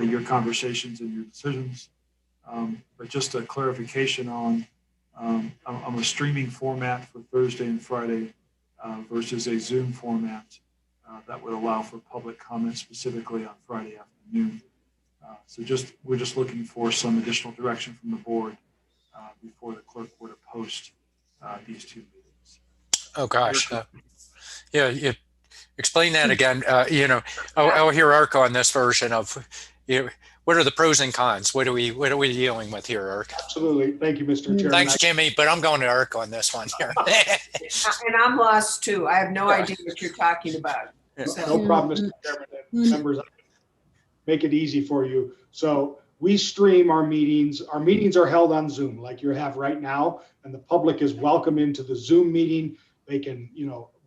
[SPEAKER 13] your conversations and your decisions. But just a clarification on a streaming format for Thursday and Friday versus a Zoom format that would allow for public comment specifically on Friday afternoon. So we're just looking for some additional direction from the board before the clerk were to post these 2 meetings.
[SPEAKER 4] Oh gosh, yeah. Explain that again. I'll hear Arco on this version of, what are the pros and cons? What are we dealing with here, Arc?
[SPEAKER 3] Absolutely. Thank you, Mr. Chairman.
[SPEAKER 4] Thanks, Jimmy, but I'm going to Arc on this one here.
[SPEAKER 2] And I'm lost too. I have no idea what you're talking about.
[SPEAKER 3] No problem, Mr. Chairman. Members, make it easy for you. So we stream our meetings. Our meetings are held on Zoom like you have right now, and the public is welcome into the Zoom meeting. They can,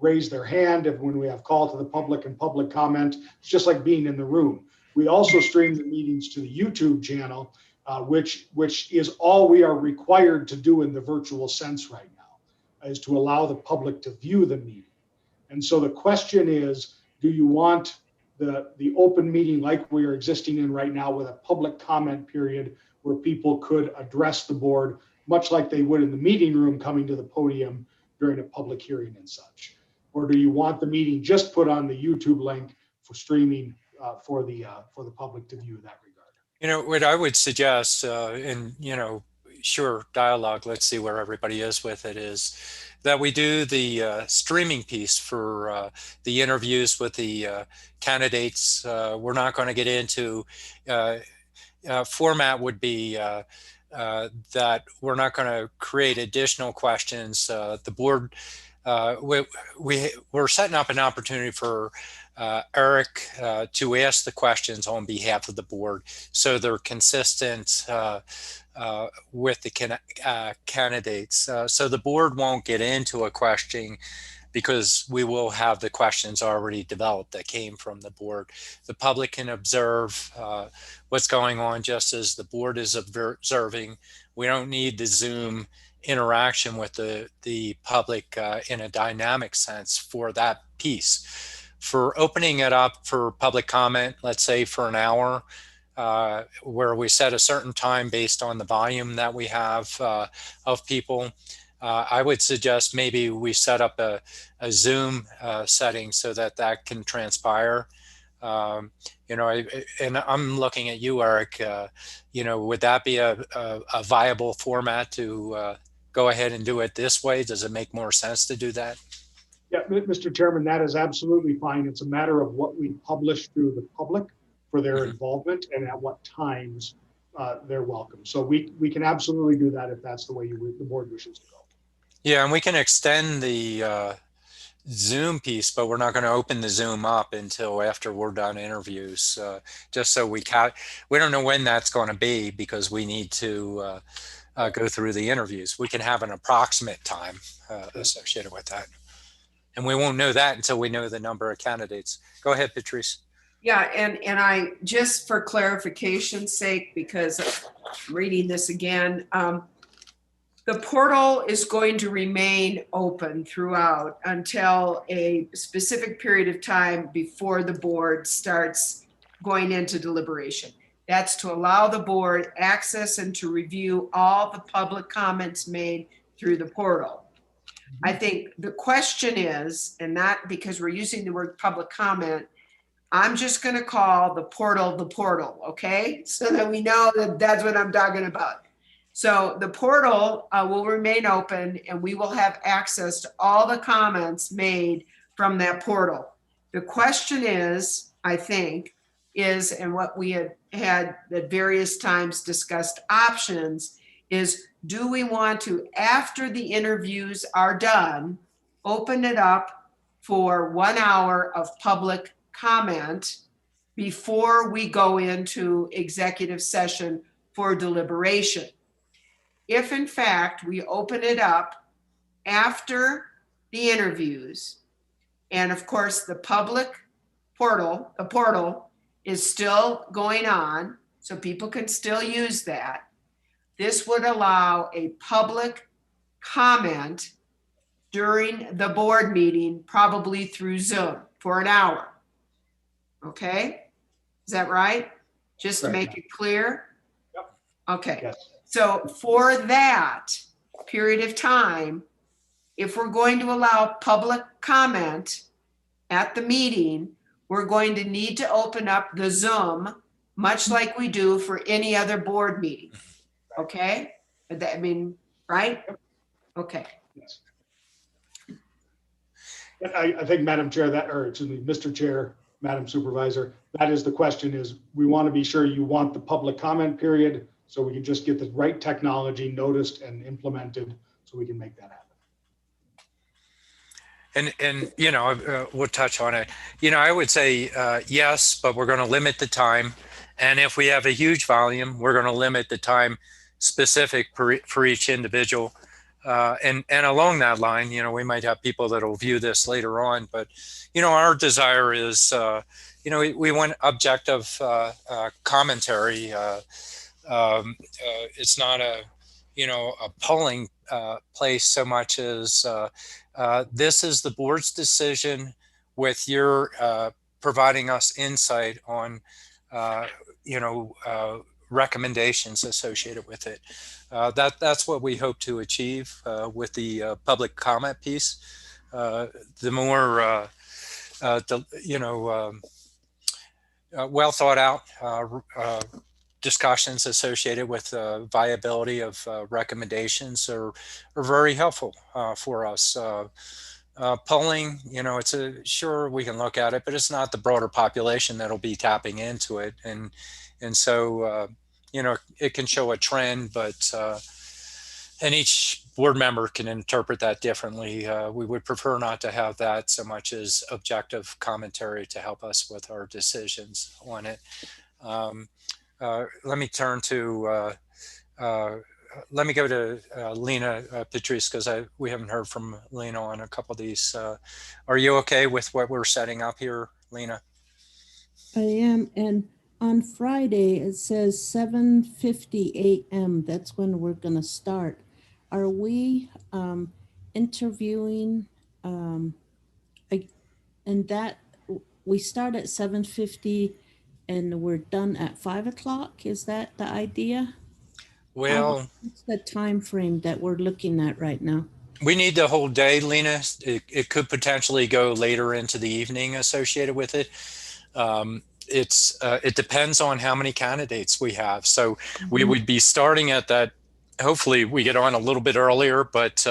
[SPEAKER 3] raise their hand when we have call to the public and public comment. It's just like being in the room. We also stream the meetings to the YouTube channel, which is all we are required to do in the virtual sense right now, is to allow the public to view the meeting. And so the question is, do you want the open meeting like we are existing in right now with a public comment period where people could address the board, much like they would in the meeting room coming to the podium during a public hearing and such? Or do you want the meeting just put on the YouTube link for streaming for the public to view in that regard?
[SPEAKER 4] What I would suggest, sure, dialogue, let's see where everybody is with it, is that we do the streaming piece for the interviews with the candidates. We're not going to get into format would be that we're not going to create additional questions. The board, we're setting up an opportunity for Eric to ask the questions on behalf of the board, so they're consistent with the candidates. So the board won't get into a question because we will have the questions already developed that came from the board. The public can observe what's going on just as the board is observing. We don't need the Zoom interaction with the public in a dynamic sense for that piece. For opening it up for public comment, let's say for an hour, where we set a certain time based on the volume that we have of people, I would suggest maybe we set up a Zoom setting so that can transpire. And I'm looking at you, Eric. Would that be a viable format to go ahead and do it this way? Does it make more sense to do that?
[SPEAKER 3] Yeah, Mr. Chairman, that is absolutely fine. It's a matter of what we publish to the public for their involvement and at what times they're welcome. So we can absolutely do that if that's the way the board wishes to go. Yeah,
[SPEAKER 4] and we can extend the Zoom piece, but we're not going to open the Zoom up until after we're done interviews, just so we don't know when that's going to be because we need to go through the interviews. We can have an approximate time associated with that. And we won't know that until we know the number of candidates. Go ahead, Patrice.
[SPEAKER 2] Yeah, and I, just for clarification's sake, because I'm reading this again, the portal is going to remain open throughout until a specific period of time before the board starts going into deliberation. That's to allow the board access and to review all the public comments made through the portal. I think the question is, and not because we're using the word public comment, I'm just going to call the portal, okay? So that we know that that's what I'm talking about. So the portal will remain open and we will have access to all the comments made from that portal. The question is, I think, is, and what we had at various times discussed options is, do we want to, after the interviews are done, open it up for 1 hour of public comment before we go into executive session for deliberation? If in fact we open it up after the interviews, and of course the portal is still going on, so people can still use that, this would allow a public comment during the board meeting, probably through Zoom for 1 hour. Okay, is that right? Just to make it clear?
[SPEAKER 3] Yep.
[SPEAKER 2] Okay.
[SPEAKER 3] Yes.
[SPEAKER 2] So for that period of time, if we're going to allow public comment at the meeting, we're going to need to open up the Zoom, much like we do for any other board meeting. Okay? I mean, right? Okay.
[SPEAKER 3] Yes. I think, Madam Chair, Mr. Chair, Madam Supervisor, that is the question, is we want to be sure you want the public comment period so we can just get the right technology noticed and implemented so we can make that happen.
[SPEAKER 4] And you know, we'll touch on it. You know, I would say yes, but we're going to limit the time. And if we have a huge volume, we're going to limit the time specific for each individual. And along that line, you know, we might have people that will view this later on, but, you know, our desire is, you know, we want objective commentary. It's not a, you know, a polling place so much as this is the board's decision with your providing us insight on, you know, recommendations associated with it. That's what we hope to achieve with the public comment piece. The more, you know, well thought out discussions associated with viability of recommendations are very helpful for us. Polling, you know, sure we can look at it, but it's not the broader population that'll be tapping into it. And so, you know, it can show a trend, but, and each board member can interpret that differently. We would prefer not to have that so much as objective commentary to help us with our decisions on it. Let me turn to, let me go to Lena Patrice, because we haven't heard from Lena on a couple of these. Are you okay with what we're setting up here, Lena?
[SPEAKER 5] I am, and on Friday it says 7:50 a.m. That's when we're gonna start. Are we interviewing? And that we start at 7:50 and we're done at 5 o'clock. Is that the idea?
[SPEAKER 4] Well,
[SPEAKER 5] what's the time frame that we're looking at right now?
[SPEAKER 4] We need the whole day, Lena. It could potentially go later into the evening associated with it. It depends on how many candidates we have. So we would be starting at that. Hopefully we get on a little bit earlier, but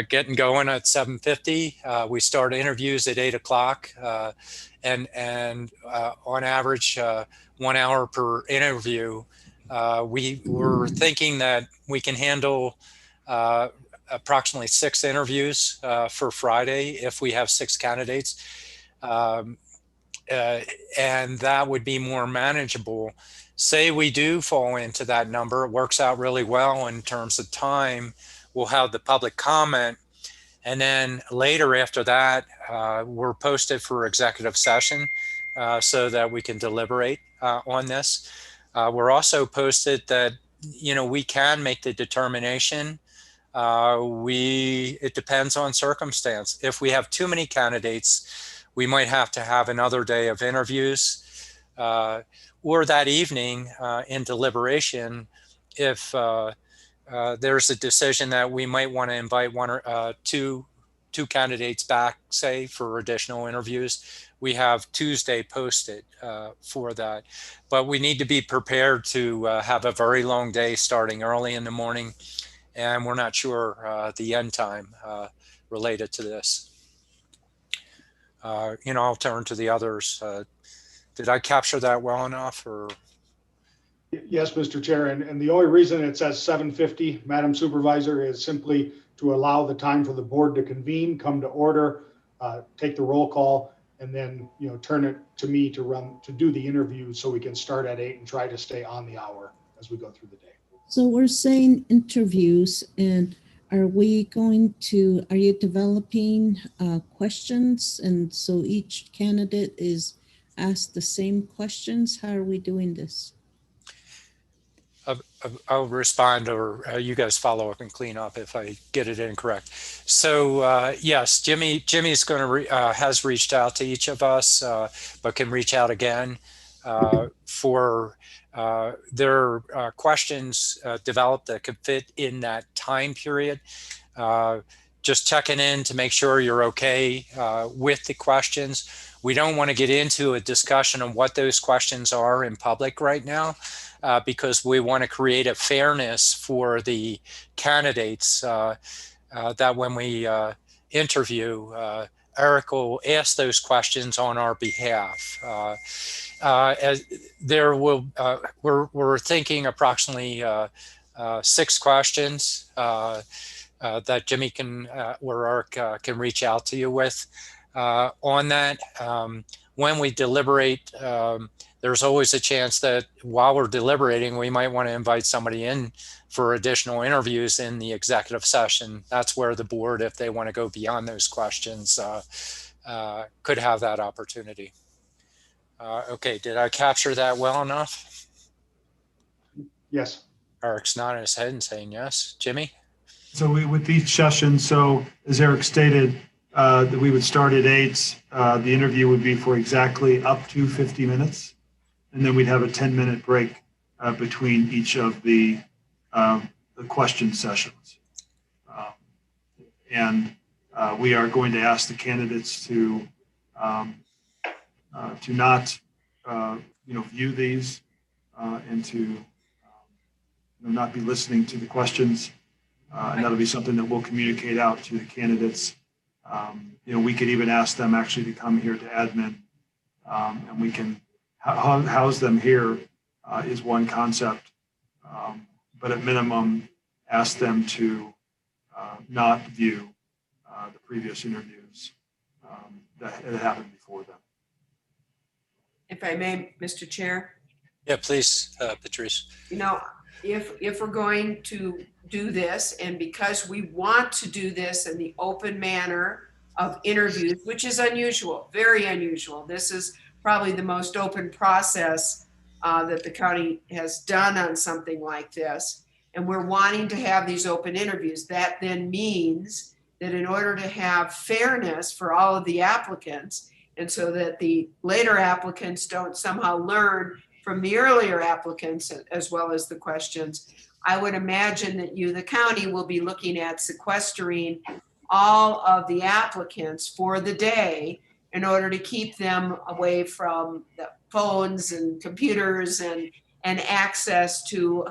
[SPEAKER 4] getting going at 7:50. We start interviews at 8 o'clock, and on average 1 hour per interview. We were thinking that we can handle approximately 6 interviews for Friday if we have 6 candidates. And that would be more manageable. Say we do fall into that number, it works out really well in terms of time. We'll have the public comment, And then later after that, we're posted for executive session so that we can deliberate on this. We're also posted that, we can make the determination. It depends on circumstance. If we have too many candidates, we might have to have another day of interviews, or that evening in deliberation, if there's a decision that we might want to invite one or two candidates back, say, for additional interviews, we have Tuesday posted for that. But we need to be prepared to have a very long day starting early in the morning, and we're not sure the end time related to this. I'll turn to the others. Did I capture that well enough, or?
[SPEAKER 3] Yes, Mr. Chair, and the only reason it says 7:50, Madam Supervisor, is simply to allow the time for the board to convene, come to order, take the roll call, and then, turn it to me to do the interview so we can start at 8 and try to stay on the hour as we go through the day.
[SPEAKER 5] So we're saying interviews, and are you developing questions? And so each candidate is asked the same questions? How are we doing this?
[SPEAKER 4] I'll respond, or you guys follow up and clean up if I get it incorrect. So yes, Jimmy's going to has reached out to each of us, but can reach out again for their questions developed that could fit in that time period. Just checking in to make sure you're okay with the questions. We don't want to get into a discussion of what those questions are in public right now. Because we want to create a fairness for the candidates that when we interview, Eric will ask those questions on our behalf. We're thinking approximately 6 questions that Jimmy can or Eric can reach out to you with on that. When we deliberate, there's always a chance that while we're deliberating, we might want to invite somebody in for additional interviews in the executive session. That's where the board, if they want to go beyond those questions, could have that opportunity. Okay, did I capture that well enough?
[SPEAKER 3] Yes.
[SPEAKER 4] Eric's nodding his head and saying yes. Jimmy?
[SPEAKER 13] So with each session, so as Eric stated, that we would start at 8. The interview would be for exactly up to 50 minutes. And then we'd have a 10-minute break between each of the question sessions. We are going to ask the candidates to not, view these and to not be listening to the questions. And that'll be something that we'll communicate out to the candidates. We could even ask them actually to come here to admin, and we can house them here is one concept, but at minimum, ask them to not view the previous interviews that happened before them.
[SPEAKER 2] If I may, Mr. Chair.
[SPEAKER 4] Yeah, please, Patrice.
[SPEAKER 2] If we're going to do this, and because we want to do this in the open manner of interviews, which is unusual, very unusual. This is probably the most open process that the county has done on something like this. And we're wanting to have these open interviews. That then means that in order to have fairness for all of the applicants, and so that the later applicants don't somehow learn from the earlier applicants as well as the questions, I would imagine that the county will be looking at sequestering all of the applicants for the day in order to keep them away from the phones and computers and access to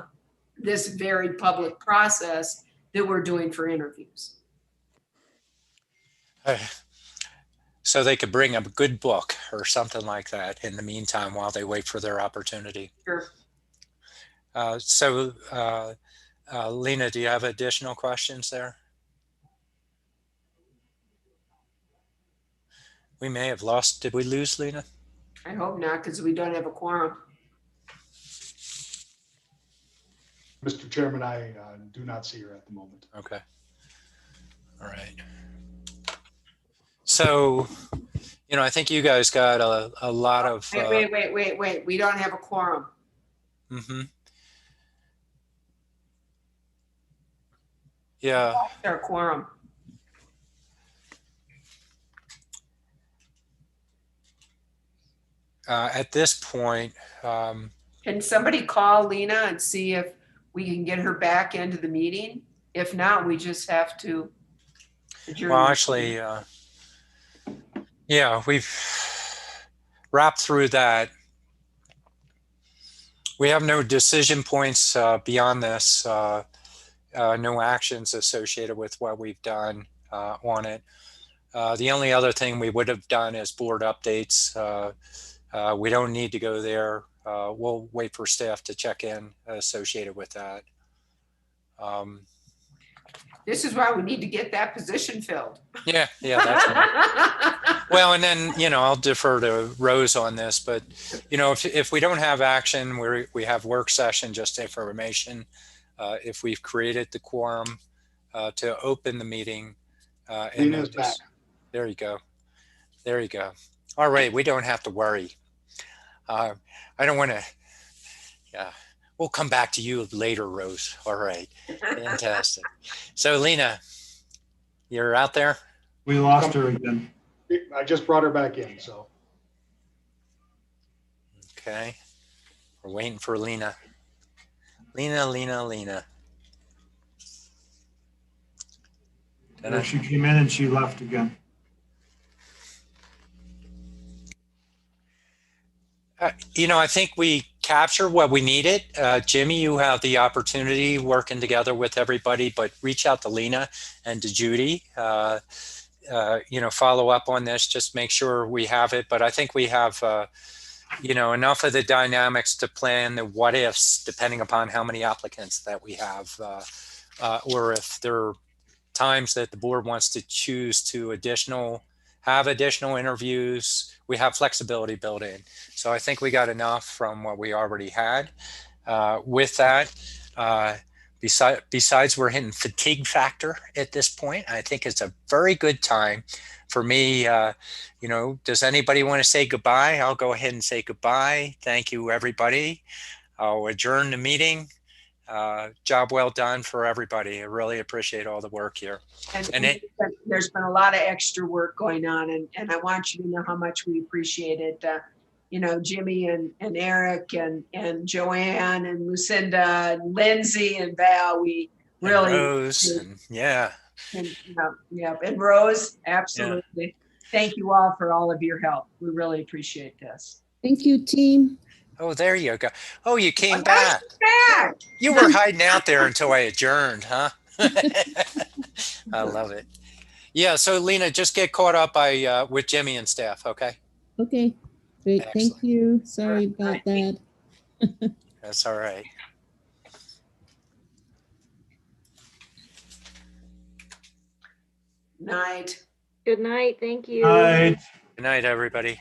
[SPEAKER 2] this very public process that we're doing for interviews.
[SPEAKER 4] So they could bring a good book or something like that in the meantime while they wait for their opportunity.
[SPEAKER 2] Sure.
[SPEAKER 4] Lena, do you have additional questions there? We may have lost. Did we lose Lena?
[SPEAKER 2] I hope not, because we don't have a quorum.
[SPEAKER 3] Mr. Chairman, I do not see her at the moment.
[SPEAKER 4] Okay. All right. So, I think you guys got a lot of.
[SPEAKER 2] Wait. We don't have a quorum.
[SPEAKER 4] Mm-hmm. Yeah.
[SPEAKER 2] Our quorum.
[SPEAKER 4] At this point,
[SPEAKER 2] Can somebody call Lena and see if we can get her back into the meeting? If not, we just have to adjourn.
[SPEAKER 4] well,
[SPEAKER 2] the
[SPEAKER 4] actually,
[SPEAKER 2] meeting.
[SPEAKER 4] yeah, we've wrapped through that. We have no decision points beyond this, no actions associated with what we've done on it. The only other thing we would have done is board updates. We don't need to go there. We'll wait for staff to check in associated with that.
[SPEAKER 2] This is why we need to get that position filled.
[SPEAKER 4] Yeah, that's right. Well, and then, I'll defer to Rose on this, but, if we don't have action, we have work session, just information. If we've created the quorum to open the meeting.
[SPEAKER 3] Lena's back.
[SPEAKER 4] There you go. There you go. All right, we don't have to worry. I don't want to, yeah. We'll come back to you later, Rose. All right. Fantastic. So, Lena, you're out there?
[SPEAKER 13] We lost her again.
[SPEAKER 3] I just brought her back in, so.
[SPEAKER 4] Okay. We're waiting for Lena. Lena.
[SPEAKER 13] Yeah, she came in and she left again.
[SPEAKER 4] I think we captured what we needed. Jimmy, you have the opportunity working together with everybody, but reach out to Lena and to Judy. Follow up on this, just make sure we have it. But I think we have, enough of the dynamics to plan the what ifs, depending upon how many applicants that we have, or if there are times that the board wants to choose to have additional interviews. We have flexibility built in. So I think we got enough from what we already had. With that, besides we're hitting fatigue factor at this point, I think it's a very good time for me. Does anybody want to say goodbye? I'll go ahead and say goodbye. Thank you, everybody. I'll adjourn the meeting. Job well done for everybody. I really appreciate all the work here.
[SPEAKER 2] And there's been a lot of extra work going on, and I want you to know how much we appreciate it. Jimmy and Eric and Joanne and Lucinda and Lindsay and Val, we really.
[SPEAKER 4] And Rose,
[SPEAKER 2] and Rose, absolutely. Yeah. Thank you all for all of your help. We really appreciate this.
[SPEAKER 5] Thank you, team.
[SPEAKER 4] Oh, there you go. Oh, you came back. You were hiding out there until I adjourned, huh? I love it. Yeah, so Lena, just get caught up with Jimmy and staff, okay?
[SPEAKER 5] Okay, great.
[SPEAKER 4] Excellent.
[SPEAKER 5] Thank you. Sorry about that.
[SPEAKER 4] That's all right.
[SPEAKER 2] Night.
[SPEAKER 18] Good night. Thank you.
[SPEAKER 13] Night.
[SPEAKER 4] Good night, everybody.